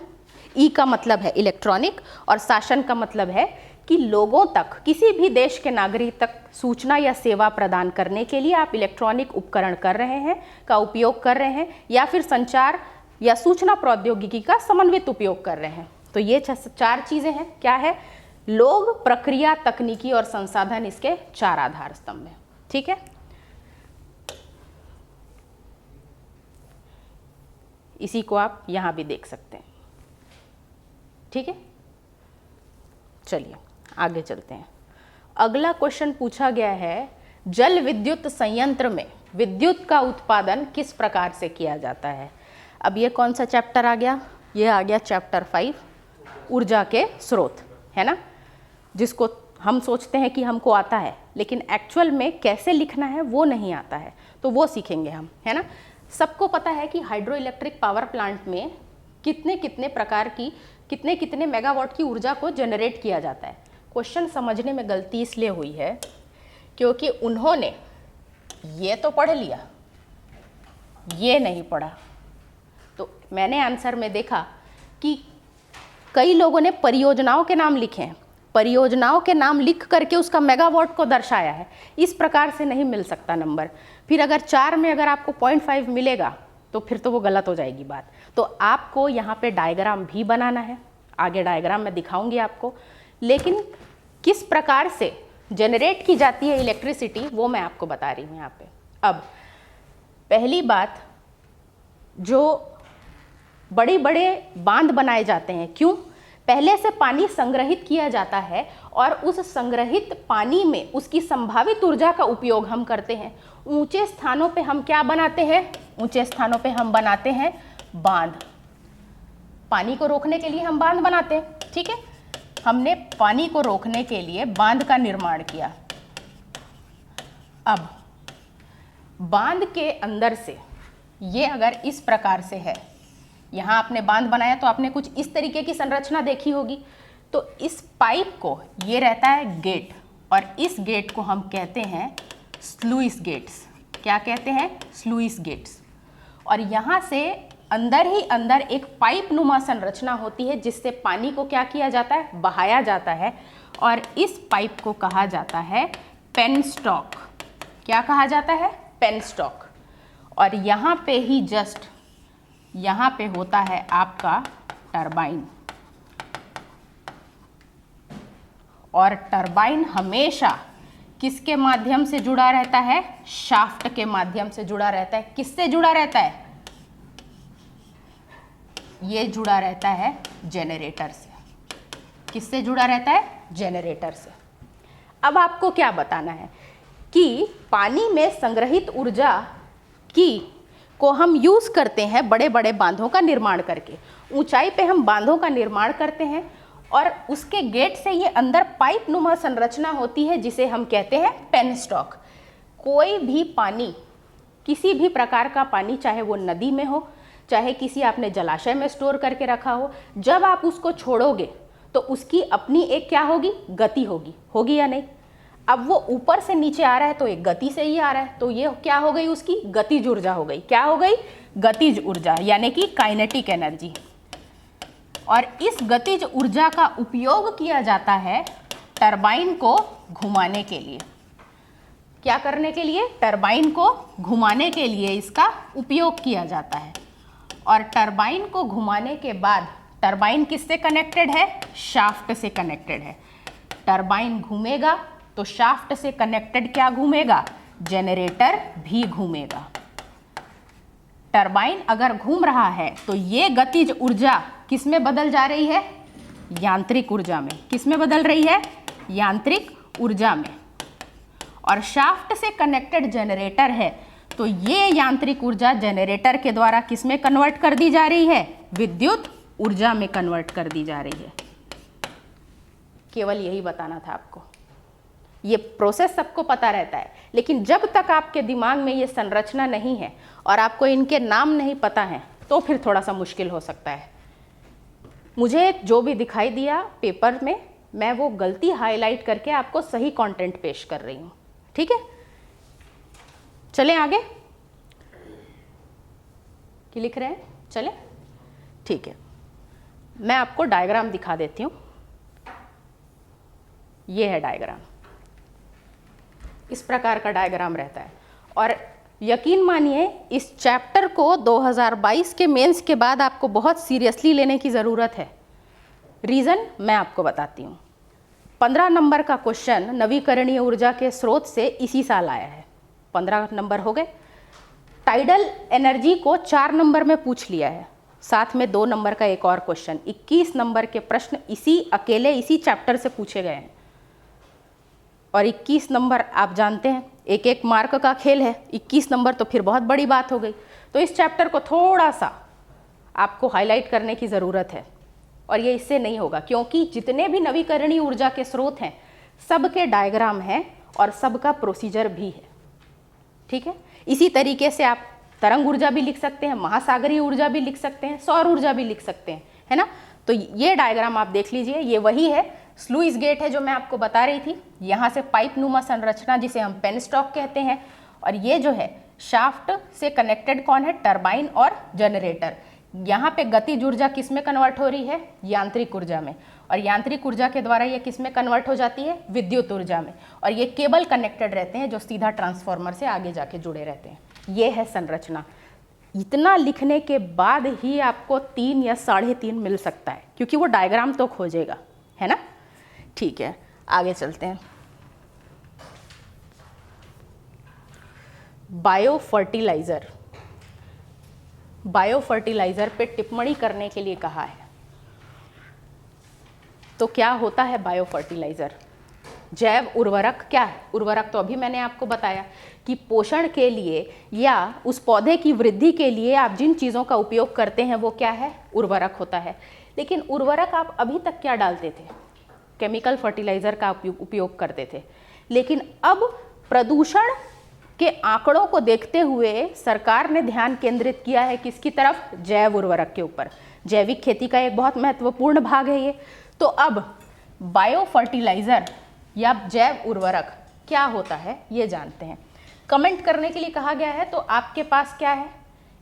ई का मतलब है इलेक्ट्रॉनिक और शासन का मतलब है कि लोगों तक, किसी भी देश के नागरिक तक सूचना या सेवा प्रदान करने के लिए आप इलेक्ट्रॉनिक उपकरण कर रहे हैं, का उपयोग कर रहे हैं, या फिर संचार या सूचना प्रौद्योगिकी का समन्वित उपयोग कर रहे हैं। तो ये 4 चीज़ें हैं। क्या है? लोग, प्रक्रिया, तकनीकी और संसाधन, इसके 4 आधार स्तंभ हैं। ठीक है, इसी को आप यहाँ भी देख सकते हैं। ठीक है, चलिए आगे चलते हैं। अगला क्वेश्चन पूछा गया है, जल विद्युत संयंत्र में विद्युत का उत्पादन किस प्रकार से किया जाता है। अब ये कौन सा चैप्टर आ गया? ये आ गया चैप्टर 5, ऊर्जा के स्रोत, है ना, जिसको हम सोचते हैं कि हमको आता है, लेकिन एक्चुअल में कैसे लिखना है वो नहीं आता है, तो वो सीखेंगे हम, है ना। सबको पता है कि हाइड्रो इलेक्ट्रिक पावर प्लांट में कितने कितने प्रकार की, कितने कितने मेगावाट की ऊर्जा को जनरेट किया जाता है। क्वेश्चन समझने में गलती इसलिए हुई है क्योंकि उन्होंने ये तो पढ़ लिया, ये नहीं पढ़ा। तो मैंने आंसर में देखा कि कई लोगों ने परियोजनाओं के नाम लिखे हैं, परियोजनाओं के नाम लिख करके उसका मेगावाट को दर्शाया है। इस प्रकार से नहीं मिल सकता नंबर। फिर अगर 4 में अगर आपको 0.5 मिलेगा तो फिर तो वो गलत हो जाएगी बात। तो आपको यहाँ पे डायग्राम भी बनाना है, आगे डायग्राम मैं दिखाऊंगी आपको, लेकिन किस प्रकार से जनरेट की जाती है इलेक्ट्रिसिटी वो मैं आपको बता रही हूँ यहाँ पे। अब पहली बात, जो बड़े बड़े बांध बनाए जाते हैं, क्यों? पहले से पानी संग्रहित किया जाता है और उस संग्रहित पानी में उसकी संभावित ऊर्जा का उपयोग हम करते हैं। ऊंचे स्थानों पे हम क्या बनाते हैं? ऊंचे स्थानों पे हम बनाते हैं बांध। पानी को रोकने के लिए हम बांध बनाते हैं, ठीक है। हमने पानी को रोकने के लिए बांध का निर्माण किया। अब बांध के अंदर से ये अगर इस प्रकार से है, यहाँ आपने बांध बनाया तो आपने कुछ इस तरीके की संरचना देखी होगी। तो इस पाइप को, ये रहता है गेट, और इस गेट को हम कहते हैं स्लुइस गेट्स। क्या कहते हैं? Sluice gates. और यहाँ से अंदर ही अंदर एक पाइप नुमा संरचना होती है जिससे पानी को क्या किया जाता है? बहाया जाता है। और इस पाइप को कहा जाता है पेनस्टॉक। क्या कहा जाता है? पेनस्टॉक। और यहाँ पे ही जस्ट यहाँ पे होता है आपका टरबाइन। और टरबाइन हमेशा किसके माध्यम से जुड़ा रहता है? शाफ्ट के माध्यम से जुड़ा रहता है। किससे जुड़ा रहता है? ये जुड़ा रहता है जनरेटर से। किससे जुड़ा रहता है? जनरेटर से। अब आपको क्या बताना है कि पानी में संग्रहित ऊर्जा को हम यूज करते हैं बड़े बड़े बांधों का निर्माण करके। ऊंचाई पे हम बांधों का निर्माण करते हैं और उसके गेट से ये अंदर पाइप नुमा संरचना होती है जिसे हम कहते हैं पेनस्टॉक। कोई भी पानी, किसी भी प्रकार का पानी, चाहे वो नदी में हो, चाहे किसी आपने जलाशय में स्टोर करके रखा हो, जब आप उसको छोड़ोगे तो उसकी अपनी एक क्या होगी? गति होगी। होगी या नहीं? अब वो ऊपर से नीचे आ रहा है तो एक गति से ही आ रहा है, तो ये क्या हो गई? उसकी गतिज ऊर्जा हो गई। क्या हो गई? गतिज ऊर्जा, यानी कि काइनेटिक एनर्जी। और इस गतिज ऊर्जा का उपयोग किया जाता है टरबाइन को घुमाने के लिए। क्या करने के लिए? टरबाइन को घुमाने के लिए इसका उपयोग किया जाता है। और टरबाइन को घुमाने के बाद, टरबाइन किससे कनेक्टेड है? शाफ्ट से कनेक्टेड है। टरबाइन घूमेगा तो शाफ्ट से कनेक्टेड क्या घूमेगा? जनरेटर भी घूमेगा। टरबाइन अगर घूम रहा है तो ये गतिज ऊर्जा किस में बदल जा रही है? यांत्रिक ऊर्जा में। किस में बदल रही है? यांत्रिक ऊर्जा में। और शाफ्ट से कनेक्टेड जनरेटर है तो ये यांत्रिक ऊर्जा जनरेटर के द्वारा किस में कन्वर्ट कर दी जा रही है? विद्युत ऊर्जा में कन्वर्ट कर दी जा रही है। केवल यही बताना था आपको। ये प्रोसेस सबको पता रहता है, लेकिन जब तक आपके दिमाग में ये संरचना नहीं है और आपको इनके नाम नहीं पता है तो फिर थोड़ा सा मुश्किल हो सकता है। मुझे जो भी दिखाई दिया पेपर में, मैं वो गलती हाईलाइट करके आपको सही कंटेंट पेश कर रही हूँ। ठीक है, चलें आगे। कि लिख रहे हैं? चले, ठीक है, मैं आपको डायग्राम दिखा देती हूँ। ये है डायग्राम, इस प्रकार का डायग्राम रहता है। और यकीन मानिए इस चैप्टर को 2022 के मेंस के बाद आपको बहुत सीरियसली लेने की ज़रूरत है। रीज़न मैं आपको बताती हूँ। 15 नंबर का क्वेश्चन नवीकरणीय ऊर्जा के स्रोत से इसी साल आया है, 15 नंबर हो गए। टाइडल एनर्जी को 4 नंबर में पूछ लिया है, साथ में 2 नंबर का एक और क्वेश्चन। 21 नंबर के प्रश्न इसी चैप्टर से पूछे गए हैं। और 21 नंबर आप जानते हैं एक एक मार्क का खेल है, 21 नंबर तो फिर बहुत बड़ी बात हो गई। तो इस चैप्टर को थोड़ा सा आपको हाईलाइट करने की ज़रूरत है, और ये इससे नहीं होगा क्योंकि जितने भी नवीकरणीय ऊर्जा के स्रोत हैं सबके डायग्राम हैं और सबका प्रोसीजर भी है, ठीक है। इसी तरीके से आप तरंग ऊर्जा भी लिख सकते हैं, महासागरीय ऊर्जा भी लिख सकते हैं, सौर ऊर्जा भी लिख सकते हैं, है ना। तो ये डायग्राम आप देख लीजिए, ये वही है, स्लुइस गेट है जो मैं आपको बता रही थी। यहाँ से पाइप नुमा संरचना जिसे हम पेन स्टॉक कहते हैं, और ये जो है शाफ्ट से कनेक्टेड कौन है? टरबाइन और जनरेटर। यहाँ पे गतिज ऊर्जा किस में कन्वर्ट हो रही है? यांत्रिक ऊर्जा में। और यांत्रिक ऊर्जा के द्वारा ये किस में कन्वर्ट हो जाती है? विद्युत ऊर्जा में। और ये केबल कनेक्टेड रहते हैं जो सीधा ट्रांसफार्मर से आगे जाके जुड़े रहते हैं। ये है संरचना। इतना लिखने के बाद ही आपको 3 या 3.5 मिल सकता है, क्योंकि वो डायग्राम तो खोजेगा, है ना। ठीक है, आगे चलते हैं। बायो फर्टिलाइजर, बायो फर्टिलाइजर पे टिप्पणी करने के लिए कहा है। तो क्या होता है बायो फर्टिलाइजर? जैव उर्वरक क्या है? उर्वरक तो अभी मैंने आपको बताया कि पोषण के लिए या उस पौधे की वृद्धि के लिए आप जिन चीज़ों का उपयोग करते हैं वो क्या है? उर्वरक होता है। लेकिन उर्वरक आप अभी तक क्या डालते थे? केमिकल फर्टिलाइजर का उपयोग करते थे। लेकिन अब प्रदूषण के आंकड़ों को देखते हुए सरकार ने ध्यान केंद्रित किया है किसकी तरफ? जैव उर्वरक के ऊपर। जैविक खेती का एक बहुत महत्वपूर्ण भाग है ये। तो अब बायो फर्टिलाइजर या जैव उर्वरक क्या होता है ये जानते हैं। कमेंट करने के लिए कहा गया है, तो आपके पास क्या है?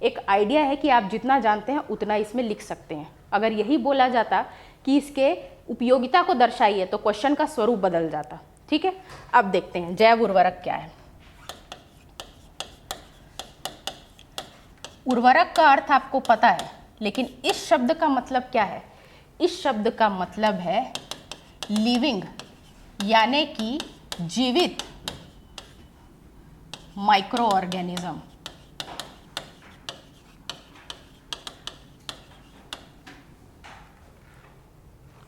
एक आइडिया है कि आप जितना जानते हैं उतना इसमें लिख सकते हैं। अगर यही बोला जाता कि इसके उपयोगिता को दर्शाइए तो क्वेश्चन का स्वरूप बदल जाता, ठीक है। अब देखते हैं जैव उर्वरक क्या है। उर्वरक का अर्थ आपको पता है, लेकिन इस शब्द का मतलब क्या है? इस शब्द का मतलब है लिविंग, यानी कि जीवित माइक्रो ऑर्गेनिज्म।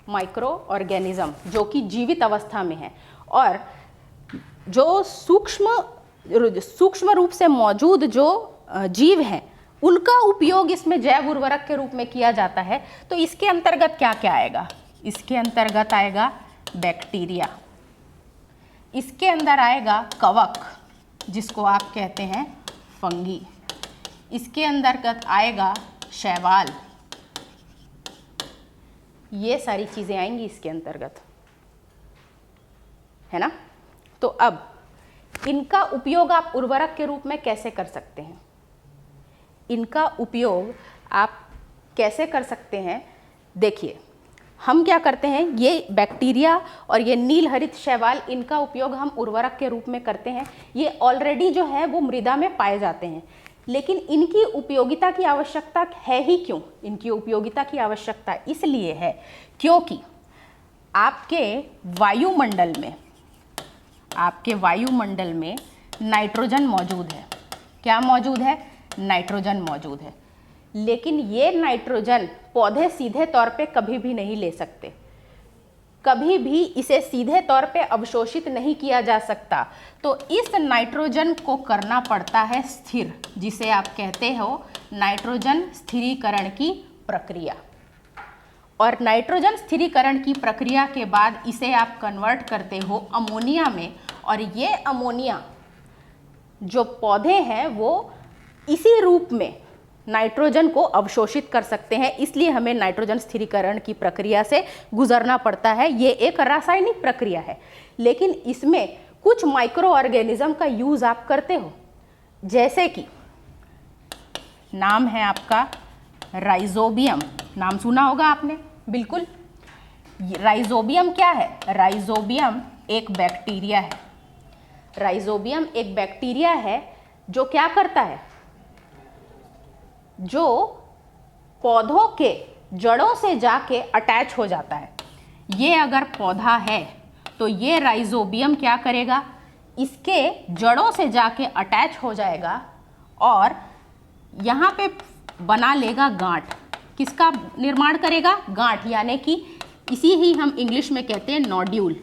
माइक्रो ऑर्गेनिज्म जो कि जीवित अवस्था में है और जो सूक्ष्म रूप से मौजूद जो जीव हैं उनका उपयोग इसमें जैव उर्वरक के रूप में किया जाता है। तो इसके अंतर्गत क्या क्या आएगा? इसके अंतर्गत आएगा बैक्टीरिया, इसके अंदर आएगा कवक जिसको आप कहते हैं फंगी, इसके अंतर्गत आएगा शैवाल, ये सारी चीज़ें आएंगी इसके अंतर्गत, है ना। तो अब इनका उपयोग आप उर्वरक के रूप में कैसे कर सकते हैं? इनका उपयोग आप कैसे कर सकते हैं? देखिए, हम क्या करते हैं, ये बैक्टीरिया और ये नील हरित शैवाल, इनका उपयोग हम उर्वरक के रूप में करते हैं। ये ऑलरेडी जो है वो मृदा में पाए जाते हैं, लेकिन इनकी उपयोगिता की आवश्यकता है ही क्यों? इनकी उपयोगिता की आवश्यकता इसलिए है क्योंकि आपके वायुमंडल में नाइट्रोजन मौजूद है। क्या मौजूद है? नाइट्रोजन मौजूद है। लेकिन ये नाइट्रोजन पौधे सीधे तौर पे कभी भी नहीं ले सकते, कभी भी इसे सीधे तौर पे अवशोषित नहीं किया जा सकता। तो इस नाइट्रोजन को करना पड़ता है स्थिर, जिसे आप कहते हो नाइट्रोजन स्थिरीकरण की प्रक्रिया। और नाइट्रोजन स्थिरीकरण की प्रक्रिया के बाद इसे आप कन्वर्ट करते हो अमोनिया में, और ये अमोनिया जो पौधे हैं वो इसी रूप में नाइट्रोजन को अवशोषित कर सकते हैं। इसलिए हमें नाइट्रोजन स्थिरीकरण की प्रक्रिया से गुजरना पड़ता है। ये एक रासायनिक प्रक्रिया है, लेकिन इसमें कुछ माइक्रो ऑर्गेनिज्म का यूज आप करते हो, जैसे कि नाम है आपका राइजोबियम। नाम सुना होगा आपने, बिल्कुल। राइजोबियम क्या है? राइजोबियम एक बैक्टीरिया है। राइजोबियम एक बैक्टीरिया है जो क्या करता है? जो पौधों के जड़ों से जाके अटैच हो जाता है। ये अगर पौधा है तो ये राइजोबियम क्या करेगा? इसके जड़ों से जाके अटैच हो जाएगा और यहाँ पे बना लेगा गांठ। किसका निर्माण करेगा? गांठ, यानी कि इसी ही हम इंग्लिश में कहते हैं नोड्यूल।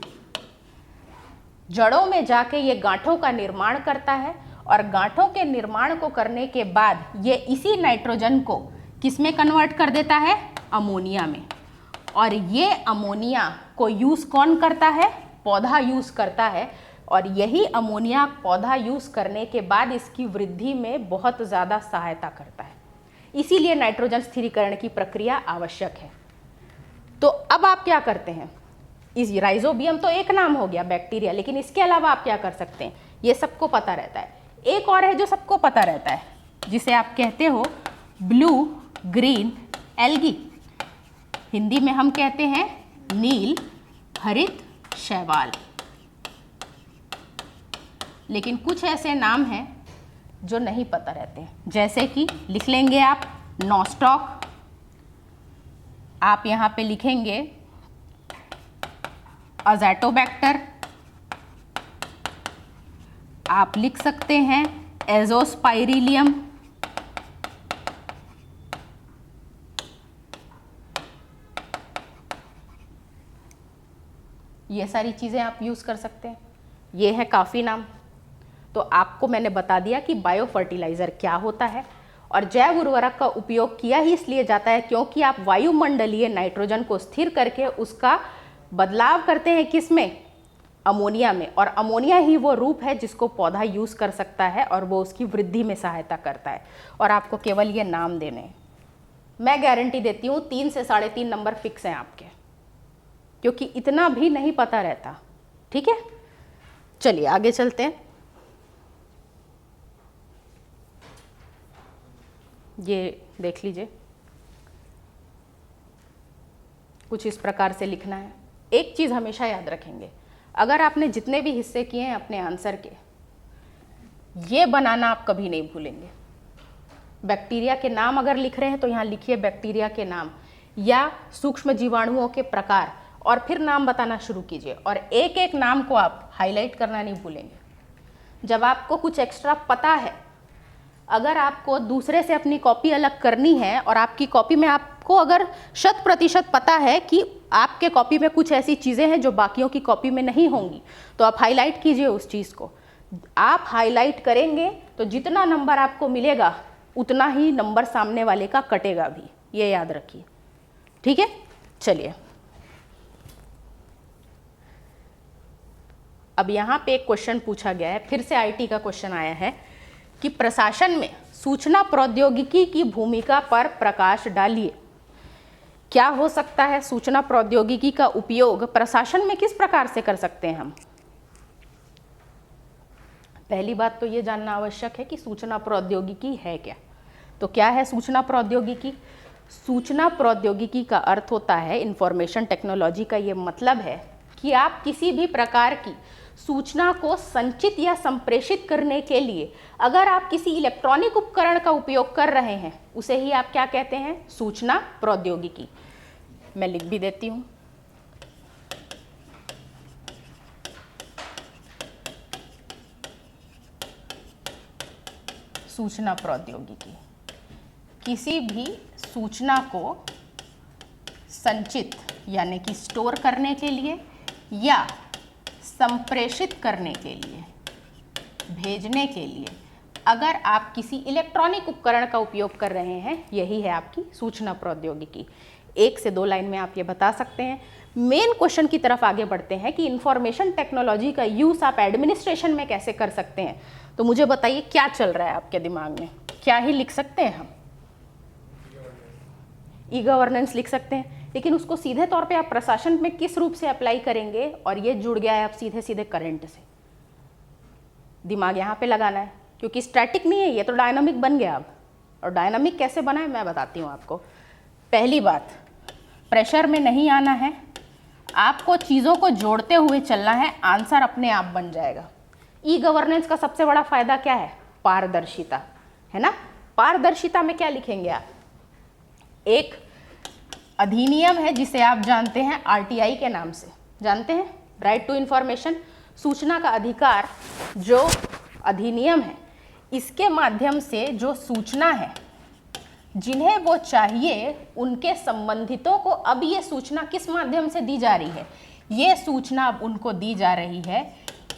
जड़ों में जाके ये गांठों का निर्माण करता है और गांठों के निर्माण को करने के बाद ये इसी नाइट्रोजन को किस में कन्वर्ट कर देता है? अमोनिया में। और ये अमोनिया को यूज़ कौन करता है? पौधा यूज़ करता है। और यही अमोनिया पौधा यूज़ करने के बाद इसकी वृद्धि में बहुत ज़्यादा सहायता करता है। इसीलिए नाइट्रोजन स्थिरीकरण की प्रक्रिया आवश्यक है। तो अब आप क्या करते हैं? इस राइजोबियम तो एक नाम हो गया बैक्टीरिया, लेकिन इसके अलावा आप क्या कर सकते हैं? ये सबको पता रहता है। एक और है जो सबको पता रहता है, जिसे आप कहते हो ब्लू ग्रीन एल्गी। हिंदी में हम कहते हैं नील हरित शैवाल। लेकिन कुछ ऐसे नाम हैं जो नहीं पता रहते हैं, जैसे कि लिख लेंगे आप नॉस्टॉक, आप यहाँ पे लिखेंगे अज़ैटोबैक्टर, आप लिख सकते हैं एज़ोस्पाइरिलियम, ये सारी चीज़ें आप यूज़ कर सकते हैं। ये है काफ़ी नाम। तो आपको मैंने बता दिया कि बायो फर्टिलाइज़र क्या होता है। और जैव उर्वरक का उपयोग किया ही इसलिए जाता है क्योंकि आप वायुमंडलीय नाइट्रोजन को स्थिर करके उसका बदलाव करते हैं किस में? अमोनिया में। और अमोनिया ही वो रूप है जिसको पौधा यूज़ कर सकता है और वो उसकी वृद्धि में सहायता करता है। और आपको केवल ये नाम देने हैं। मैं गारंटी देती हूँ 3 से 3.5 नंबर फिक्स हैं आपके, क्योंकि इतना भी नहीं पता रहता। ठीक है, चलिए आगे चलते हैं। ये देख लीजिए, कुछ इस प्रकार से लिखना है। एक चीज़ हमेशा याद रखेंगे, अगर आपने जितने भी हिस्से किए हैं अपने आंसर के, ये बनाना आप कभी नहीं भूलेंगे। बैक्टीरिया के नाम अगर लिख रहे हैं तो यहाँ लिखिए बैक्टीरिया के नाम या सूक्ष्म जीवाणुओं के प्रकार, और फिर नाम बताना शुरू कीजिए। और एक एक नाम को आप हाईलाइट करना नहीं भूलेंगे। जब आपको कुछ एक्स्ट्रा पता है, अगर आपको दूसरे से अपनी कॉपी अलग करनी है और आपकी कॉपी में आपको अगर 100% पता है कि आपके कॉपी में कुछ ऐसी चीज़ें हैं जो बाकियों की कॉपी में नहीं होंगी, तो आप हाईलाइट कीजिए उस चीज़ को। आप हाईलाइट करेंगे तो जितना नंबर आपको मिलेगा उतना ही नंबर सामने वाले का कटेगा भी, ये याद रखिए। ठीक है, चलिए अब यहाँ पे एक क्वेश्चन पूछा गया है, फिर से आईटी का क्वेश्चन आया है कि प्रशासन में सूचना प्रौद्योगिकी की भूमिका पर प्रकाश डालिए। क्या हो सकता है? सूचना प्रौद्योगिकी का उपयोग प्रशासन में किस प्रकार से कर सकते हैं हम? पहली बात तो ये जानना आवश्यक है कि सूचना प्रौद्योगिकी है क्या। तो क्या है सूचना प्रौद्योगिकी? सूचना प्रौद्योगिकी का अर्थ होता है, इंफॉर्मेशन टेक्नोलॉजी का ये मतलब है कि आप किसी भी प्रकार की सूचना को संचित या संप्रेषित करने के लिए अगर आप किसी इलेक्ट्रॉनिक उपकरण का उपयोग कर रहे हैं, उसे ही आप क्या कहते हैं? सूचना प्रौद्योगिकी। मैं लिख भी देती हूँ। सूचना प्रौद्योगिकी किसी भी सूचना को संचित यानी कि स्टोर करने के लिए या संप्रेषित करने के लिए, भेजने के लिए अगर आप किसी इलेक्ट्रॉनिक उपकरण का उपयोग कर रहे हैं, यही है आपकी सूचना प्रौद्योगिकी। 1 से 2 लाइन में आप ये बता सकते हैं। मेन क्वेश्चन की तरफ आगे बढ़ते हैं कि इंफॉर्मेशन टेक्नोलॉजी का यूज़ आप एडमिनिस्ट्रेशन में कैसे कर सकते हैं। तो मुझे बताइए क्या चल रहा है आपके दिमाग में, क्या ही लिख सकते हैं हम? ई गवर्नेंस लिख सकते हैं, लेकिन उसको सीधे तौर पे आप प्रशासन में किस रूप से अप्लाई करेंगे? और ये जुड़ गया है आप सीधे सीधे करंट से। दिमाग यहाँ पे लगाना है, क्योंकि स्टैटिक नहीं है ये, तो डायनामिक बन गया अब। और डायनामिक कैसे बनाएं मैं बताती हूँ आपको। पहली बात, प्रेशर में नहीं आना है, आपको चीज़ों को जोड़ते हुए चलना है, आंसर अपने आप बन जाएगा। ई गवर्नेंस का सबसे बड़ा फायदा क्या है? पारदर्शिता, है ना। पारदर्शिता में क्या लिखेंगे आप? एक अधिनियम है जिसे आप जानते हैं आरटीआई के नाम से, जानते हैं, राइट टू इंफॉर्मेशन, सूचना का अधिकार जो अधिनियम है, इसके माध्यम से जो सूचना है जिन्हें वो चाहिए उनके संबंधितों को अब ये सूचना किस माध्यम से दी जा रही है? ये सूचना अब उनको दी जा रही है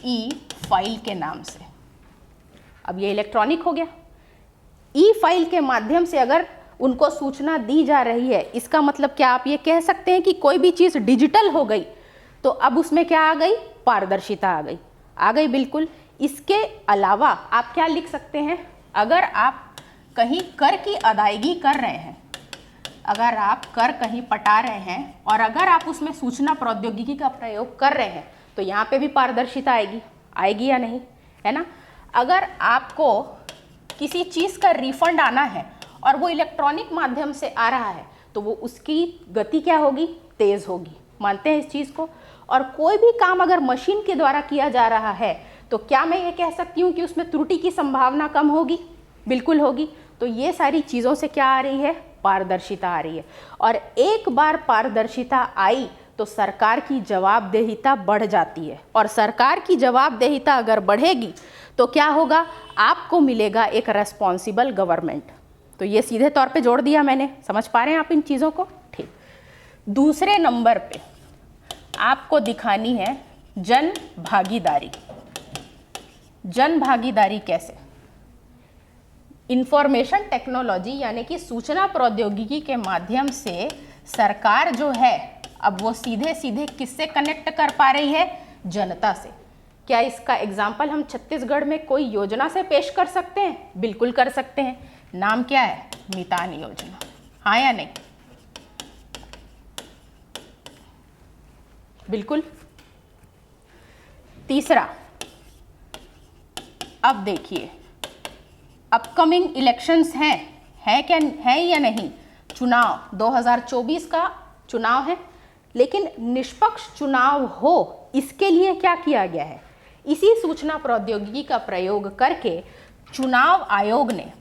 ई फाइल के नाम से। अब ये इलेक्ट्रॉनिक हो गया। ई फाइल के माध्यम से अगर उनको सूचना दी जा रही है, इसका मतलब क्या आप ये कह सकते हैं कि कोई भी चीज़ डिजिटल हो गई तो अब उसमें क्या आ गई? पारदर्शिता आ गई बिल्कुल। इसके अलावा आप क्या लिख सकते हैं? अगर आप कहीं कर की अदायगी कर रहे हैं, अगर आप कर कहीं पटा रहे हैं और अगर आप उसमें सूचना प्रौद्योगिकी का प्रयोग कर रहे हैं तो यहाँ पे भी पारदर्शिता आएगी या नहीं, है ना। अगर आपको किसी चीज़ का रिफंड आना है और वो इलेक्ट्रॉनिक माध्यम से आ रहा है तो वो उसकी गति क्या होगी? तेज़ होगी। मानते हैं इस चीज़ को। और कोई भी काम अगर मशीन के द्वारा किया जा रहा है तो क्या मैं ये कह सकती हूँ कि उसमें त्रुटि की संभावना कम होगी? बिल्कुल होगी। तो ये सारी चीज़ों से क्या आ रही है? पारदर्शिता आ रही है। और एक बार पारदर्शिता आई तो सरकार की जवाबदेहिता बढ़ जाती है, और सरकार की जवाबदेहिता अगर बढ़ेगी तो क्या होगा? आपको मिलेगा एक रेस्पॉन्सिबल गवर्नमेंट। तो ये सीधे तौर पे जोड़ दिया मैंने, समझ पा रहे हैं आप इन चीज़ों को? ठीक। दूसरे नंबर पे आपको दिखानी है जन भागीदारी। जन भागीदारी कैसे? इंफॉर्मेशन टेक्नोलॉजी यानी कि सूचना प्रौद्योगिकी के माध्यम से सरकार जो है अब वो सीधे सीधे किससे कनेक्ट कर पा रही है? जनता से। क्या इसका एग्जाम्पल हम छत्तीसगढ़ में कोई योजना से पेश कर सकते हैं? बिल्कुल कर सकते हैं। नाम क्या है? मितान योजना, हाँ या नहीं? बिल्कुल। तीसरा, अब देखिए अपकमिंग इलेक्शंस है क्या, है या नहीं? चुनाव 2024 का चुनाव है, लेकिन निष्पक्ष चुनाव हो इसके लिए क्या किया गया है? इसी सूचना प्रौद्योगिकी का प्रयोग करके चुनाव आयोग ने,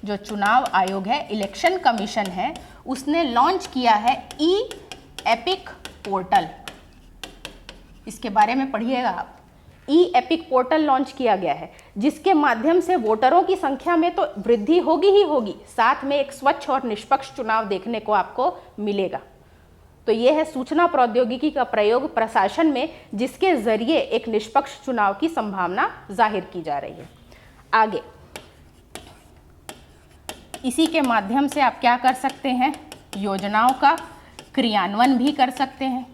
जो चुनाव आयोग है, इलेक्शन कमीशन है, उसने लॉन्च किया है ई एपिक पोर्टल। इसके बारे में पढ़िएगा आप। ई एपिक पोर्टल लॉन्च किया गया है जिसके माध्यम से वोटरों की संख्या में तो वृद्धि होगी ही होगी, साथ में एक स्वच्छ और निष्पक्ष चुनाव देखने को आपको मिलेगा। तो ये है सूचना प्रौद्योगिकी का प्रयोग प्रशासन में, जिसके जरिए एक निष्पक्ष चुनाव की संभावना जाहिर की जा रही है। आगे इसी के माध्यम से आप क्या कर सकते हैं? योजनाओं का क्रियान्वयन भी कर सकते हैं।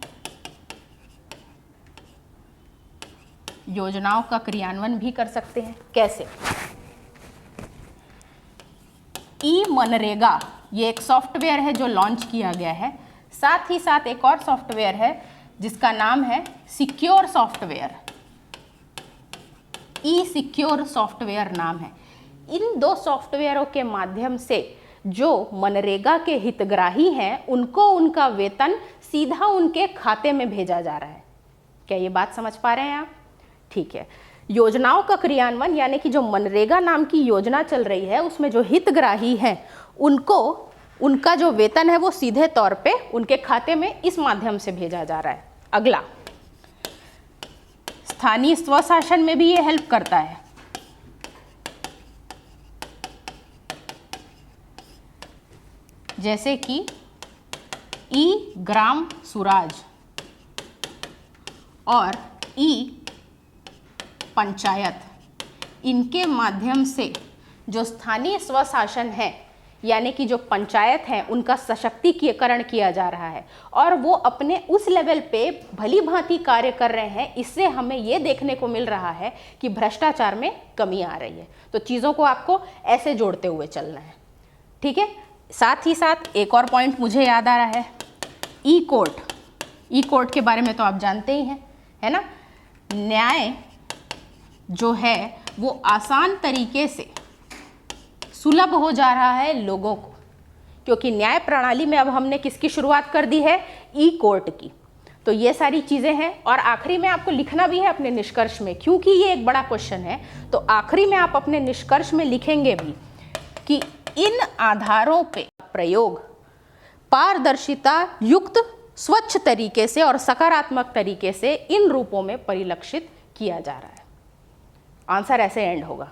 योजनाओं का क्रियान्वयन भी कर सकते हैं। कैसे? ई मनरेगा ये एक सॉफ्टवेयर है जो लॉन्च किया गया है। साथ ही साथ एक और सॉफ्टवेयर है जिसका नाम है सिक्योर सॉफ्टवेयर। ई सिक्योर सॉफ्टवेयर नाम है। इन दो सॉफ्टवेयरों के माध्यम से जो मनरेगा के हितग्राही हैं उनको उनका वेतन सीधा उनके खाते में भेजा जा रहा है। क्या ये बात समझ पा रहे हैं आप? ठीक है। योजनाओं का क्रियान्वयन यानी कि जो मनरेगा नाम की योजना चल रही है उसमें जो हितग्राही हैं उनको उनका जो वेतन है वो सीधे तौर पे उनके खाते में इस माध्यम से भेजा जा रहा है। अगला, स्थानीय स्वशासन में भी ये हेल्प करता है। जैसे कि ई ग्राम सुराज और ई पंचायत, इनके माध्यम से जो स्थानीय स्वशासन है यानी कि जो पंचायत है उनका सशक्तिकरण किया जा रहा है और वो अपने उस लेवल पे भली भांति कार्य कर रहे हैं। इससे हमें ये देखने को मिल रहा है कि भ्रष्टाचार में कमी आ रही है। तो चीज़ों को आपको ऐसे जोड़ते हुए चलना है, ठीक है। साथ ही साथ एक और पॉइंट मुझे याद आ रहा है, ई कोर्ट। ई कोर्ट के बारे में तो आप जानते ही हैं, है ना। न्याय जो है वो आसान तरीके से सुलभ हो जा रहा है लोगों को, क्योंकि न्याय प्रणाली में अब हमने किसकी शुरुआत कर दी है, ई कोर्ट की। तो ये सारी चीज़ें हैं। और आखिरी में आपको लिखना भी है अपने निष्कर्ष में, क्योंकि ये एक बड़ा क्वेश्चन है, तो आखिरी में आप अपने निष्कर्ष में लिखेंगे भी कि इन आधारों पे प्रयोग पारदर्शिता युक्त स्वच्छ तरीके से और सकारात्मक तरीके से इन रूपों में परिलक्षित किया जा रहा है। आंसर ऐसे एंड होगा,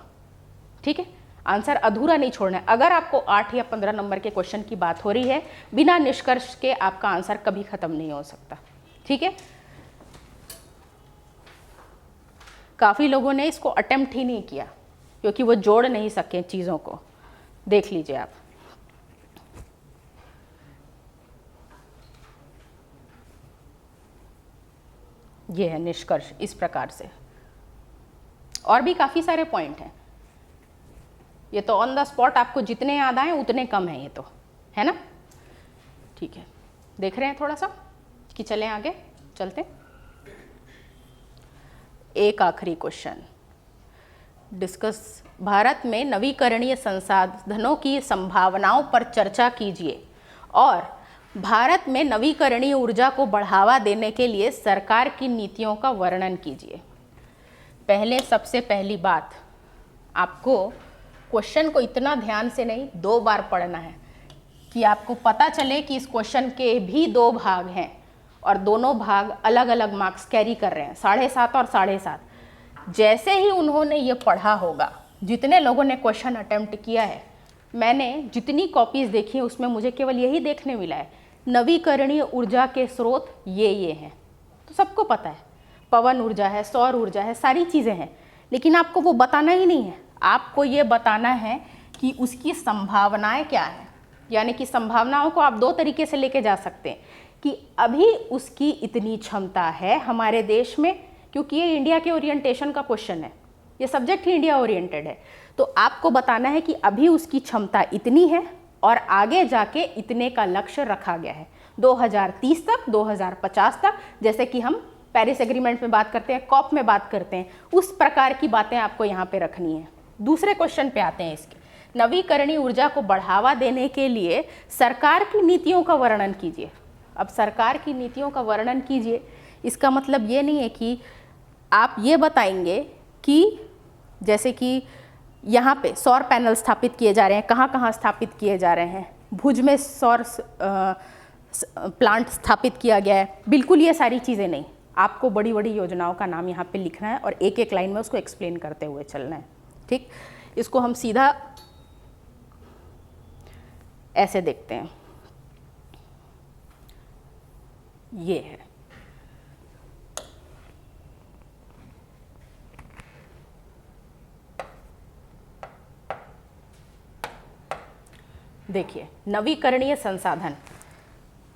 ठीक है। आंसर अधूरा नहीं छोड़ना है। अगर आपको 8 या 15 नंबर के क्वेश्चन की बात हो रही है, बिना निष्कर्ष के आपका आंसर कभी खत्म नहीं हो सकता, ठीक है। काफी लोगों ने इसको अटेम्प्ट ही नहीं किया क्योंकि वो जोड़ नहीं सके चीजों को। देख लीजिए आप, ये है निष्कर्ष इस प्रकार से। और भी काफी सारे पॉइंट हैं, ये तो ऑन द स्पॉट आपको जितने याद आए उतने कम है, ये तो है ना, ठीक है। देख रहे हैं थोड़ा सा कि चलें आगे, चलते। एक आखिरी क्वेश्चन डिस्कस, भारत में नवीकरणीय संसाधनों की संभावनाओं पर चर्चा कीजिए और भारत में नवीकरणीय ऊर्जा को बढ़ावा देने के लिए सरकार की नीतियों का वर्णन कीजिए। पहले सबसे पहली बात, आपको क्वेश्चन को इतना ध्यान से नहीं 2 बार पढ़ना है कि आपको पता चले कि इस क्वेश्चन के भी 2 भाग हैं और दोनों भाग अलग अलग मार्क्स कैरी कर रहे हैं, 7.5 और 7.5। जैसे ही उन्होंने ये पढ़ा होगा, जितने लोगों ने क्वेश्चन अटेम्प्ट किया है, मैंने जितनी कॉपीज़ देखी हैं उसमें मुझे केवल यही देखने मिला है, नवीकरणीय ऊर्जा के स्रोत ये हैं। तो सबको पता है, पवन ऊर्जा है, सौर ऊर्जा है, सारी चीज़ें हैं, लेकिन आपको वो बताना ही नहीं है। आपको ये बताना है कि उसकी संभावनाएं क्या है, यानी कि संभावनाओं को आप 2 तरीके से लेके जा सकते हैं कि अभी उसकी इतनी क्षमता है हमारे देश में, क्योंकि ये इंडिया के ओरिएंटेशन का क्वेश्चन है, ये सब्जेक्ट ही इंडिया ओरिएंटेड है। तो आपको बताना है कि अभी उसकी क्षमता इतनी है और आगे जाके इतने का लक्ष्य रखा गया है 2030 तक, 2050 तक, जैसे कि हम पेरिस एग्रीमेंट में बात करते हैं, कॉप में बात करते हैं, उस प्रकार की बातें आपको यहाँ पे रखनी है। दूसरे क्वेश्चन पे आते हैं इसके, नवीकरणीय ऊर्जा को बढ़ावा देने के लिए सरकार की नीतियों का वर्णन कीजिए। अब सरकार की नीतियों का वर्णन कीजिए, इसका मतलब ये नहीं है कि आप ये बताएंगे कि जैसे कि यहाँ पे सौर पैनल स्थापित किए जा रहे हैं, कहाँ कहाँ स्थापित किए जा रहे हैं, भुज में सौर प्लांट स्थापित किया गया है, बिल्कुल ये सारी चीज़ें नहीं। आपको बड़ी बड़ी योजनाओं का नाम यहाँ पे लिखना है और एक एक लाइन में उसको एक्सप्लेन करते हुए चलना है, ठीक। इसको हम सीधा ऐसे देखते हैं, ये है, देखिए नवीकरणीय संसाधन।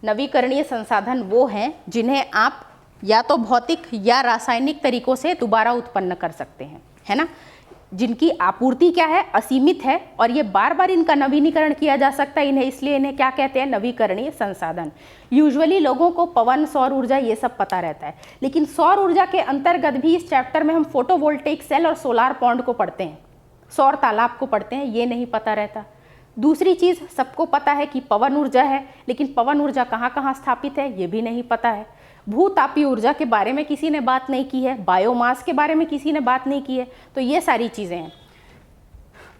नवीकरणीय संसाधन वो हैं जिन्हें आप या तो भौतिक या रासायनिक तरीकों से दोबारा उत्पन्न कर सकते हैं, है ना, जिनकी आपूर्ति क्या है, असीमित है, और ये बार बार इनका नवीनीकरण किया जा सकता है इन्हें, इसलिए इन्हें क्या कहते हैं, नवीकरणीय संसाधन। यूजुअली लोगों को पवन, सौर ऊर्जा ये सब पता रहता है, लेकिन सौर ऊर्जा के अंतर्गत भी इस चैप्टर में हम फोटोवोल्टेइक सेल और सोलार पॉन्ड को पढ़ते हैं, सौर तालाब को पढ़ते हैं, ये नहीं पता रहता। दूसरी चीज़, सबको पता है कि पवन ऊर्जा है, लेकिन पवन ऊर्जा कहाँ कहाँ स्थापित है ये भी नहीं पता है। भूतापीय ऊर्जा के बारे में किसी ने बात नहीं की है, बायोमास के बारे में किसी ने बात नहीं की है, तो ये सारी चीज़ें हैं।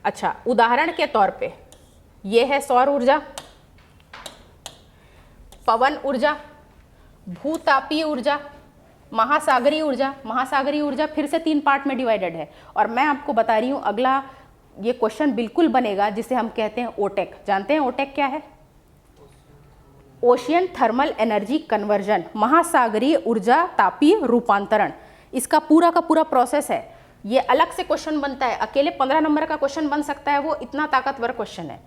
अच्छा, उदाहरण के तौर पे ये है सौर ऊर्जा, पवन ऊर्जा, भूतापीय ऊर्जा, महासागरीय ऊर्जा। महासागरीय ऊर्जा फिर से 3 पार्ट में डिवाइडेड है, और मैं आपको बता रही हूँ अगला ये क्वेश्चन बिल्कुल बनेगा जिसे हम कहते हैं ओटेक। जानते हैं ओटेक क्या है? ओशियन थर्मल एनर्जी कन्वर्जन, महासागरीय ऊर्जा तापीय रूपांतरण। इसका पूरा का पूरा प्रोसेस है, ये अलग से क्वेश्चन बनता है, अकेले 15 नंबर का क्वेश्चन बन सकता है, वो इतना ताकतवर क्वेश्चन है।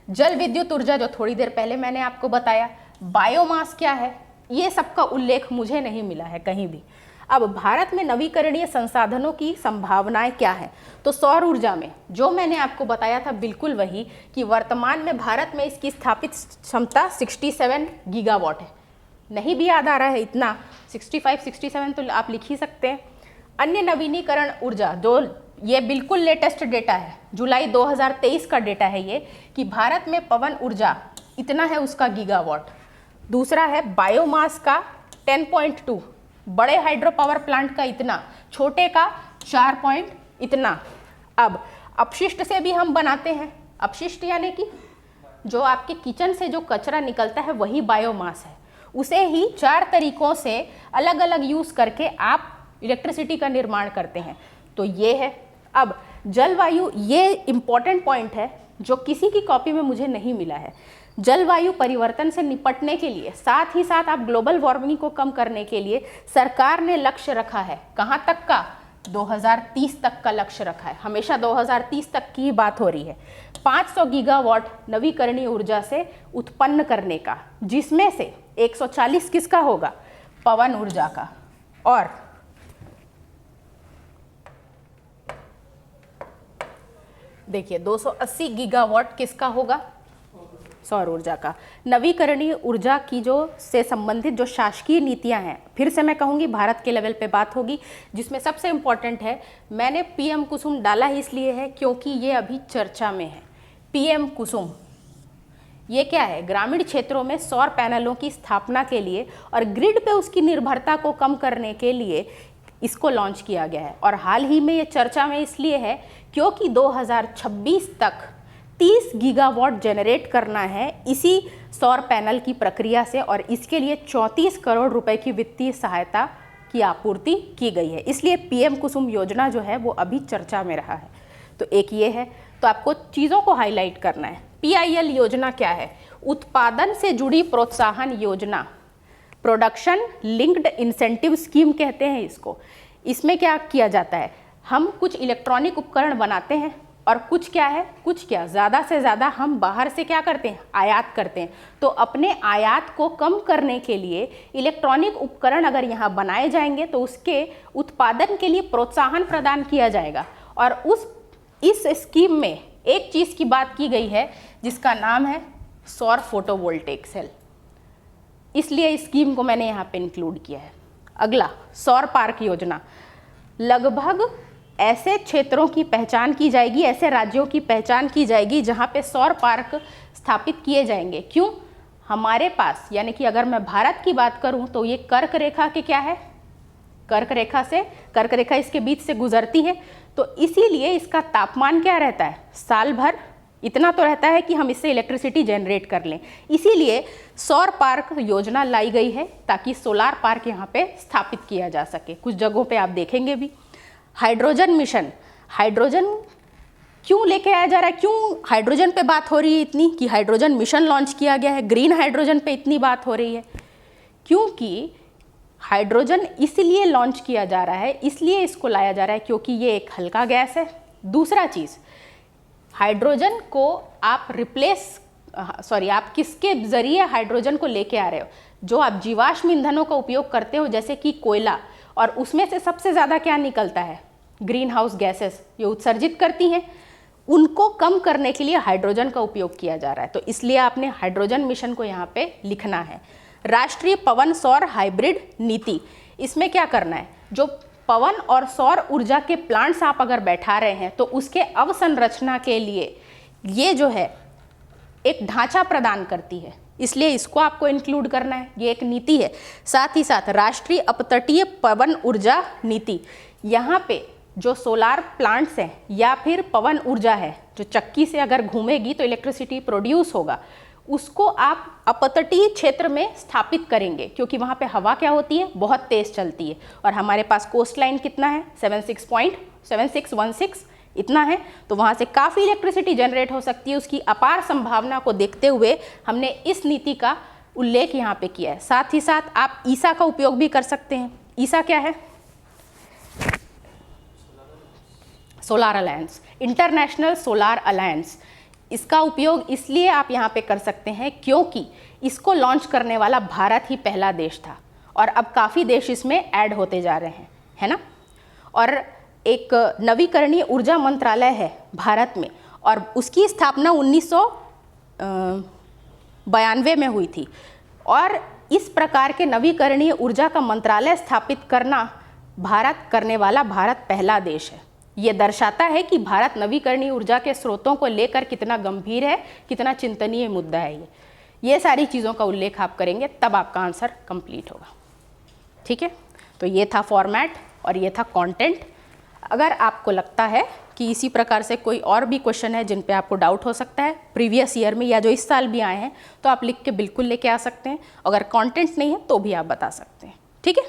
जल विद्युत ऊर्जा जो थोड़ी देर पहले मैंने आपको बताया, बायोमास क्या है, ये सबका उल्लेख मुझे नहीं मिला है कहीं भी। अब भारत में नवीकरणीय संसाधनों की संभावनाएं क्या है, तो सौर ऊर्जा में जो मैंने आपको बताया था बिल्कुल वही, कि वर्तमान में भारत में इसकी स्थापित क्षमता 67 गीगावाट है। नहीं भी याद आ रहा है इतना, 65 67 तो आप लिख ही सकते हैं। अन्य नवीनीकरण ऊर्जा जो ये बिल्कुल लेटेस्ट डेटा है, जुलाई 2023 का डेटा है ये, कि भारत में पवन ऊर्जा इतना है उसका गीगावाट। दूसरा है बायोमास का 10.2, बड़े हाइड्रो पावर प्लांट का इतना, छोटे का 4 पॉइंट इतना। अब अपशिष्ट से भी हम बनाते हैं, अपशिष्ट यानी कि जो आपके किचन से जो कचरा निकलता है वही बायोमास है, उसे ही 4 तरीकों से अलग अलग यूज़ करके आप इलेक्ट्रिसिटी का निर्माण करते हैं। तो ये है। अब जलवायु, ये इम्पॉर्टेंट पॉइंट है जो किसी की कॉपी में मुझे नहीं मिला है। जलवायु परिवर्तन से निपटने के लिए, साथ ही साथ आप ग्लोबल वार्मिंग को कम करने के लिए सरकार ने लक्ष्य रखा है, कहाँ तक का? 2030 तक का लक्ष्य रखा है। हमेशा 2030 तक की बात हो रही है। 500 गीगावाट नवीकरणीय ऊर्जा से उत्पन्न करने का, जिसमें से 140 किसका होगा? पवन ऊर्जा का, और देखिए 280 गीगावाट किसका होगा? सौर ऊर्जा का। नवीकरणीय ऊर्जा की जो से संबंधित जो शासकीय नीतियां हैं, फिर से मैं कहूँगी भारत के लेवल पे बात होगी, जिसमें सबसे इम्पॉर्टेंट है, मैंने पीएम कुसुम डाला ही इसलिए है क्योंकि ये अभी चर्चा में है। पीएम कुसुम ये क्या है? ग्रामीण क्षेत्रों में सौर पैनलों की स्थापना के लिए और ग्रिड पे उसकी निर्भरता को कम करने के लिए इसको लॉन्च किया गया है। और हाल ही में ये चर्चा में इसलिए है क्योंकि 2026 तक 30 गीगावाट जनरेट करना है इसी सौर पैनल की प्रक्रिया से, और इसके लिए 34 करोड़ रुपए की वित्तीय सहायता की आपूर्ति की गई है। इसलिए पीएम कुसुम योजना जो है वो अभी चर्चा में रहा है। तो एक ये है, तो आपको चीज़ों को हाईलाइट करना है। पीआईएल योजना क्या है? उत्पादन से जुड़ी प्रोत्साहन योजना, प्रोडक्शन लिंक्ड इंसेंटिव स्कीम कहते हैं इसको। इसमें क्या किया जाता है? हम कुछ इलेक्ट्रॉनिक उपकरण बनाते हैं और कुछ क्या है, कुछ क्या ज़्यादा से ज़्यादा हम बाहर से क्या करते हैं? आयात करते हैं। तो अपने आयात को कम करने के लिए इलेक्ट्रॉनिक उपकरण अगर यहाँ बनाए जाएंगे तो उसके उत्पादन के लिए प्रोत्साहन प्रदान किया जाएगा। और इस स्कीम में एक चीज़ की बात की गई है जिसका नाम है सौर फोटोवोल्टेक सेल, इसलिए इस स्कीम को मैंने यहाँ पे इंक्लूड किया है। अगला, सौर पार्क योजना। लगभग ऐसे क्षेत्रों की पहचान की जाएगी, ऐसे राज्यों की पहचान की जाएगी जहाँ पे सौर पार्क स्थापित किए जाएंगे। क्यों? हमारे पास, यानी कि अगर मैं भारत की बात करूँ तो ये कर्क रेखा के क्या है? कर्क रेखा इसके बीच से गुजरती है, तो इसीलिए इसका तापमान क्या रहता है? साल भर इतना तो रहता है कि हम इससे इलेक्ट्रिसिटी जनरेट कर लें। इसीलिए सौर पार्क योजना लाई गई है ताकि सोलार पार्क यहाँ पे स्थापित किया जा सके। कुछ जगहों पे आप देखेंगे भी। हाइड्रोजन मिशन, हाइड्रोजन क्यों लेके आया जा रहा है? क्यों हाइड्रोजन पे बात हो रही है इतनी कि हाइड्रोजन मिशन लॉन्च किया गया है? ग्रीन हाइड्रोजन पे इतनी बात हो रही है क्योंकि हाइड्रोजन इसलिए लॉन्च किया जा रहा है, इसलिए इसको लाया जा रहा है क्योंकि ये एक हल्का गैस है। दूसरा चीज़, हाइड्रोजन को आप आप किसके ज़रिए हाइड्रोजन को लेके आ रहे हो? जो आप जीवाश्म ईंधनों का उपयोग करते हो जैसे कि कोयला, और उसमें से सबसे ज़्यादा क्या निकलता है? ग्रीन हाउस गैसेस, ये उत्सर्जित करती हैं। उनको कम करने के लिए हाइड्रोजन का उपयोग किया जा रहा है। तो इसलिए आपने हाइड्रोजन मिशन को यहाँ पे लिखना है। राष्ट्रीय पवन सौर हाइब्रिड नीति, इसमें क्या करना है? जो पवन और सौर ऊर्जा के प्लांट्स आप अगर बैठा रहे हैं तो उसके अवसंरचना के लिए ये जो है एक ढांचा प्रदान करती है, इसलिए इसको आपको इंक्लूड करना है। ये एक नीति है। साथ ही साथ राष्ट्रीय अपतटीय पवन ऊर्जा नीति, यहाँ पे जो सोलार प्लांट्स हैं या फिर पवन ऊर्जा है जो चक्की से अगर घूमेगी तो इलेक्ट्रिसिटी प्रोड्यूस होगा, उसको आप अपतटीय क्षेत्र में स्थापित करेंगे क्योंकि वहाँ पे हवा क्या होती है? बहुत तेज़ चलती है। और हमारे पास कोस्ट लाइन कितना है? 76.7616 इतना है, तो वहाँ से काफ़ी इलेक्ट्रिसिटी जनरेट हो सकती है। उसकी अपार संभावना को देखते हुए हमने इस नीति का उल्लेख यहाँ पे किया है। साथ ही साथ आप ईसा का उपयोग भी कर सकते हैं। ईसा क्या है? Solar alliance, international solar alliance. इसका उपयोग इसलिए आप यहाँ पे कर सकते हैं क्योंकि इसको लॉन्च करने वाला भारत ही पहला देश था और अब काफ़ी देश इसमें ऐड होते जा रहे हैं, है ना। और एक नवीकरणीय ऊर्जा मंत्रालय है भारत में और उसकी स्थापना 1992 में हुई थी। और इस प्रकार के नवीकरणीय ऊर्जा का मंत्रालय स्थापित करना भारत करने वाला भारत पहला देश है। ये दर्शाता है कि भारत नवीकरणीय ऊर्जा के स्रोतों को लेकर कितना गंभीर है, कितना चिंतनीय मुद्दा है ये सारी चीज़ों का उल्लेख आप करेंगे, तब आपका आंसर कंप्लीट होगा। ठीक है, तो ये था फॉर्मेट और ये था कंटेंट। अगर आपको लगता है कि इसी प्रकार से कोई और भी क्वेश्चन है जिन पे आपको डाउट हो सकता है प्रीवियस ईयर में या जो इस साल भी आए हैं, तो आप लिख के बिल्कुल लेके आ सकते हैं। अगर कंटेंट नहीं है तो भी आप बता सकते हैं। ठीक है।